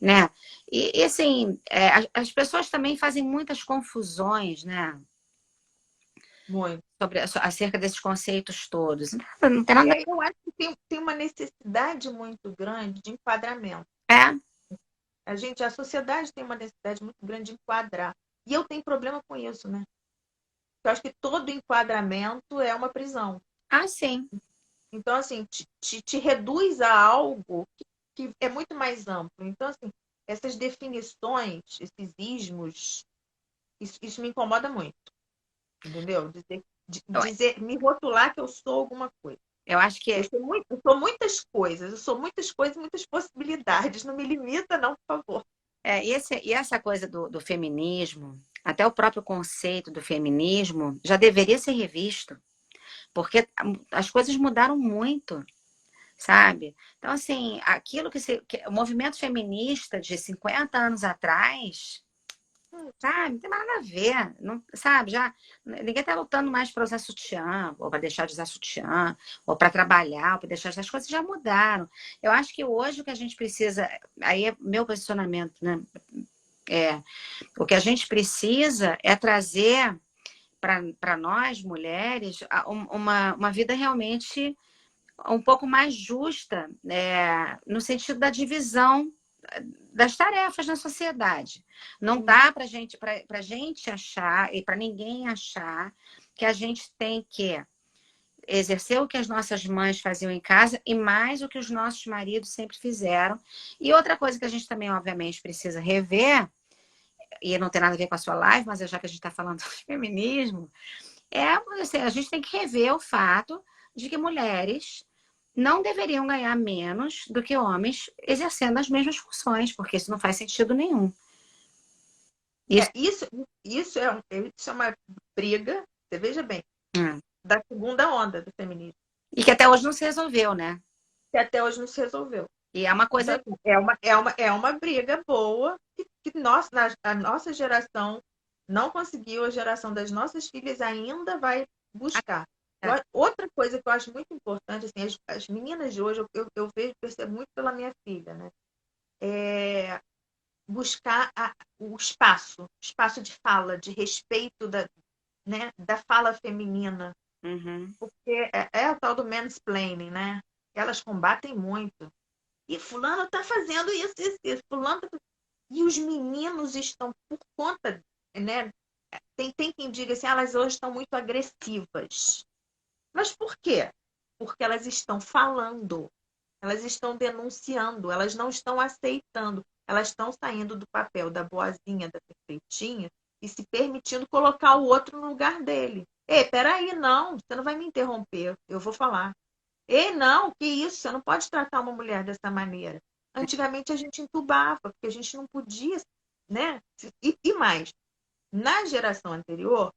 né? E assim, as pessoas também fazem muitas confusões, né? Muito. Acerca desses conceitos todos. Não tem nada. Eu acho que tem uma necessidade muito grande de enquadramento. É? A sociedade tem uma necessidade muito grande de enquadrar. E eu tenho problema com isso, né? Eu acho que todo enquadramento é uma prisão. Ah, sim. Então, assim, te reduz a algo que é muito mais amplo. Então, assim, essas definições, esses ismos, isso me incomoda muito. Entendeu? Me rotular que eu sou alguma coisa. Eu acho que Eu sou muitas coisas, muitas possibilidades. Não me limita, não, por favor. e essa coisa do feminismo, até o próprio conceito do feminismo, já deveria ser revisto, porque as coisas mudaram muito. Sabe? Então, assim, aquilo que o movimento feminista de 50 anos atrás, sabe? Não tem mais nada a ver, não, sabe? Já ninguém está lutando mais para usar sutiã, ou para deixar de usar sutiã, ou para trabalhar, ou para deixar as coisas já mudaram. Eu acho que hoje o que a gente precisa, aí é meu posicionamento, né? O que a gente precisa é trazer para nós, mulheres, uma vida realmente um pouco mais justa, no sentido da divisão das tarefas na sociedade. Não dá para gente achar, e para ninguém achar, que a gente tem que exercer o que as nossas mães faziam em casa e mais o que os nossos maridos sempre fizeram. E outra coisa que a gente também, obviamente, precisa rever, e não tem nada a ver com a sua live, mas já que a gente está falando de feminismo, assim, a gente tem que rever o fato de que mulheres não deveriam ganhar menos do que homens exercendo as mesmas funções, porque isso não faz sentido nenhum. Isso é uma briga, você veja bem, da segunda onda do feminismo. E que até hoje não se resolveu, né? Que até hoje não se resolveu. E é uma coisa... Então, é uma briga boa que a nossa geração não conseguiu, a geração das nossas filhas ainda vai buscar. Outra coisa que eu acho muito importante, assim, as meninas de hoje, eu percebo muito pela minha filha, né? É buscar o espaço de fala, de respeito da fala feminina. Uhum. Porque é o tal do mansplaining, né? Elas combatem muito. E fulano está fazendo isso, fulano E os meninos estão, por conta, né? Tem quem diga assim, elas hoje estão muito agressivas. Mas por quê? Porque elas estão falando, elas estão denunciando, elas não estão aceitando, elas estão saindo do papel da boazinha, da perfeitinha e se permitindo colocar o outro no lugar dele. Ei, peraí, não, você não vai me interromper, eu vou falar. Ei, não, que isso, você não pode tratar uma mulher dessa maneira. Antigamente a gente entubava, porque a gente não podia, né? E mais, na geração anterior,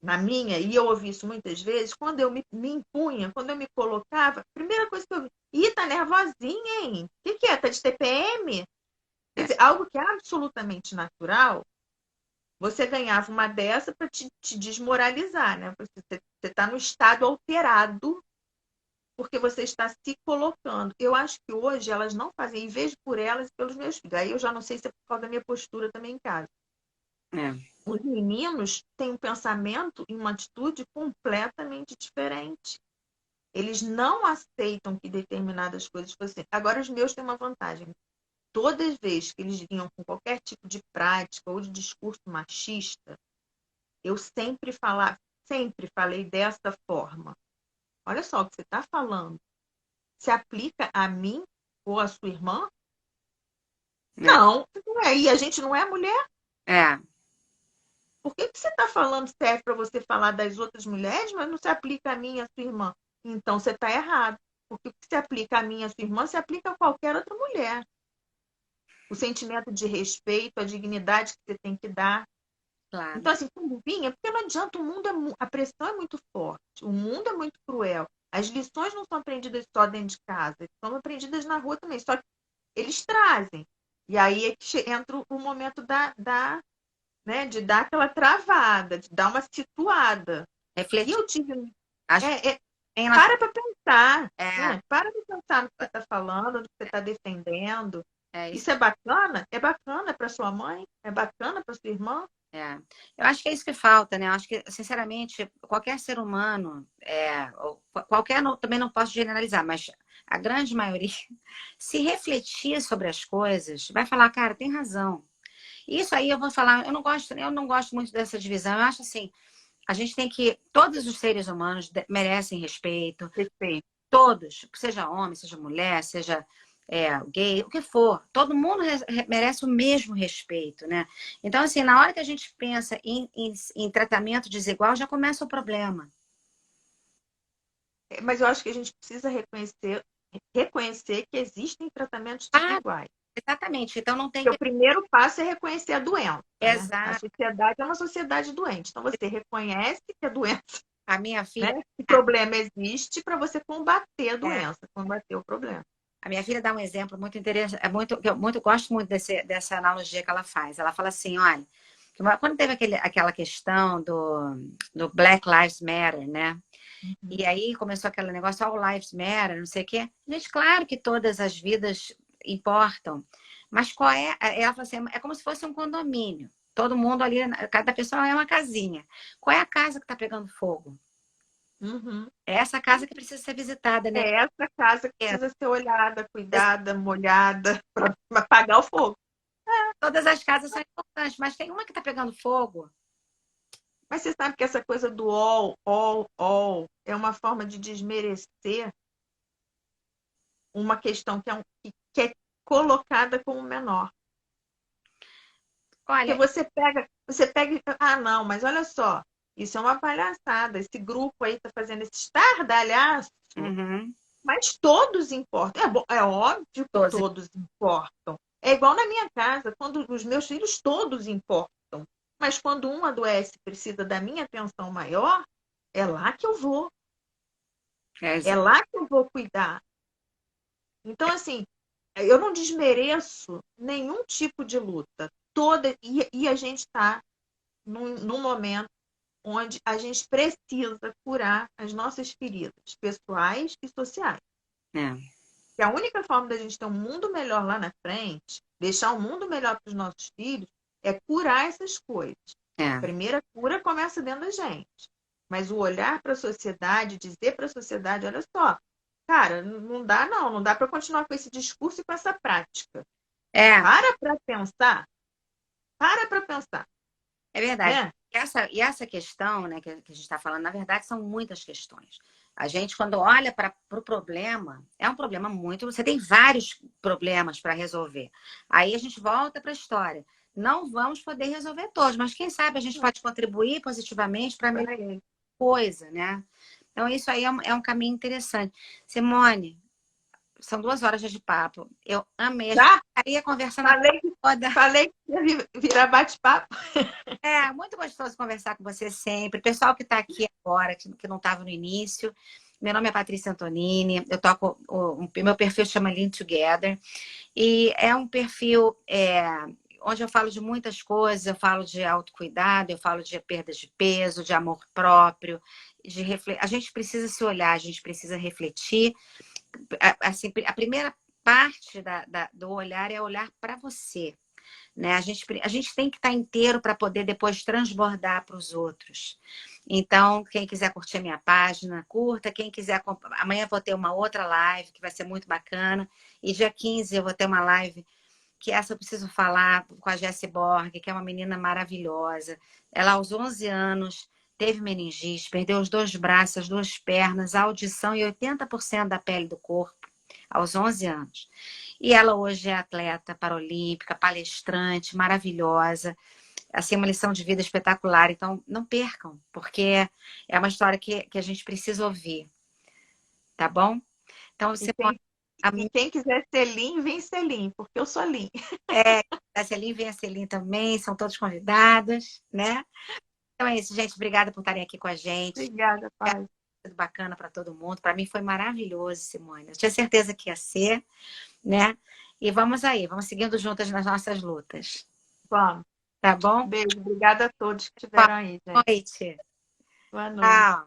na minha, e eu ouvi isso muitas vezes, quando eu me impunha, quando eu me colocava, a primeira coisa que eu vi, tá nervosinha, hein? O que é? Tá de TPM? Quer dizer, algo que é absolutamente natural, você ganhava uma dessa para te desmoralizar, né? Você está no estado alterado porque você está se colocando. Eu acho que hoje elas não fazem, e vejo por elas e pelos meus filhos. Aí eu já não sei se é por causa da minha postura também em casa. Os meninos têm um pensamento e uma atitude completamente diferente. Eles não aceitam que determinadas coisas fossem. Agora, os meus têm uma vantagem. Todas as vezes que eles vinham com qualquer tipo de prática ou de discurso machista, eu sempre falei dessa forma. Olha só o que você está falando. Se aplica a mim ou a sua irmã? Não. E a gente não é mulher? Por que você está falando serve para você falar das outras mulheres, mas não se aplica a mim e a sua irmã? Então você está errado. Porque o que se aplica a mim e a sua irmã se aplica a qualquer outra mulher. O sentimento de respeito, a dignidade que você tem que dar. Claro. Então, assim, quando vinha, porque não adianta, a pressão é muito forte, o mundo é muito cruel. As lições não são aprendidas só dentro de casa, são aprendidas na rua também. Só que eles trazem. E aí é que entra o momento né, de dar aquela travada, de dar uma situada. Refletir. E eu tive. Para pensar. Para de pensar no que você está falando, no que você está defendendo. Isso é bacana? É bacana para sua mãe? É bacana para sua irmã? Eu acho que é isso que falta, né? Eu acho que, sinceramente, qualquer ser humano, também não posso generalizar, mas a grande maioria, se refletir sobre as coisas, vai falar, cara, tem razão. Isso aí eu vou falar, eu não gosto muito dessa divisão. Eu acho assim, a gente tem que, todos os seres humanos merecem respeito. Respeito. Todos, seja homem, seja mulher, seja gay, o que for. Todo mundo merece o mesmo respeito, né? Então, assim, na hora que a gente pensa em tratamento desigual, já começa o problema. Mas eu acho que a gente precisa reconhecer que existem tratamentos desiguais. Exatamente. Então não tem que... O primeiro passo é reconhecer a doença. Exato. Né? A sociedade é uma sociedade doente. Então você reconhece que a doença. A minha filha. Né? O problema existe para você combater a doença, combater o problema. A minha filha dá um exemplo muito interessante, eu gosto muito dessa analogia que ela faz. Ela fala assim, olha, quando teve aquela questão do Black Lives Matter, né? Uhum. E aí começou aquele negócio, All Lives Matter, não sei o quê. Gente, claro que todas as vidas importam, mas qual é? Ela fala assim, é como se fosse um condomínio. Todo mundo ali, cada pessoa é uma casinha. Qual é a casa que está pegando fogo? Uhum. É essa casa que precisa ser visitada, né? É essa casa que precisa ser olhada, cuidada, molhada, para apagar o fogo. Todas as casas são importantes, mas tem uma que está pegando fogo. Mas você sabe que essa coisa do all é uma forma de desmerecer uma questão que é colocada como menor. Porque Olha, você pega e fala, ah, não, mas olha só, isso é uma palhaçada, esse grupo aí está fazendo esse estardalhaço, uhum, mas todos importam. É óbvio que 12. todos importam. É igual na minha casa, quando os meus filhos todos importam. Mas quando um adoece e precisa da minha atenção maior, é lá que eu vou. É, É lá que eu vou cuidar. Então, assim, eu não desmereço nenhum tipo de luta. E a gente está num momento onde a gente precisa curar as nossas feridas pessoais e sociais. é, Que a única forma da gente ter um mundo melhor lá na frente, deixar um mundo melhor para os nossos filhos, é curar essas coisas. A é. primeira cura começa dentro da gente. Mas o olhar para a sociedade, dizer para a sociedade, olha só, cara, não dá não, não dá para continuar com esse discurso e com essa prática. É, Para pensar, para pensar, é verdade. né? E essa questão, né, que a gente está falando, na verdade, são muitas questões. A gente, quando olha para o problema, é um problema muito. Você tem vários problemas para resolver. Aí a gente volta para a história. Não vamos poder resolver todos, mas quem sabe a gente pode contribuir positivamente para a melhor coisa, né? Então, isso aí é um caminho interessante. Simone, são 2 horas já de papo. Eu amei. A gente Já estaria conversando a falei, toda. falei que ia virar bate-papo. É muito gostoso conversar com você sempre. Pessoal que está aqui agora, que não estava no início. Meu nome é Patrícia Antonini. Eu toco. Meu perfil chama Lean Together. E é um perfil onde eu falo de muitas coisas. Eu falo de autocuidado, eu falo de perda de peso, de amor próprio. A gente precisa se olhar, a gente precisa refletir. Assim, a primeira parte do olhar é olhar para você. Né? A gente tem que estar inteiro para poder depois transbordar para os outros. Então, quem quiser curtir a minha página, curta. Quem quiser, amanhã eu vou ter uma outra live que vai ser muito bacana. E dia 15 eu vou ter uma live que essa eu preciso falar com a Jessie Borg, que é uma menina maravilhosa. Ela, aos 11 anos, teve meningite, perdeu os 2 braços, as 2 pernas, a audição e 80% da pele do corpo, aos 11 anos. E ela hoje é atleta paralímpica, palestrante, maravilhosa. Assim, uma lição de vida espetacular. Então, não percam, porque é uma história que a gente precisa ouvir. Tá bom? Então, E você quem, e quem quiser ser Lean, vem ser Lean, porque eu sou Lean. a Celine vem a Celine também, são todos convidados, né? Então é isso, gente. Obrigada por estarem aqui com a gente. Obrigada, Pai. Tudo bacana para todo mundo. Para mim foi maravilhoso, Simone. Eu tinha certeza que ia ser, né? E vamos aí, vamos seguindo juntas nas nossas lutas. Vamos. Tá bom? Beijo. Obrigada a todos que Boa estiveram aí, gente. noite. Boa noite. Tchau.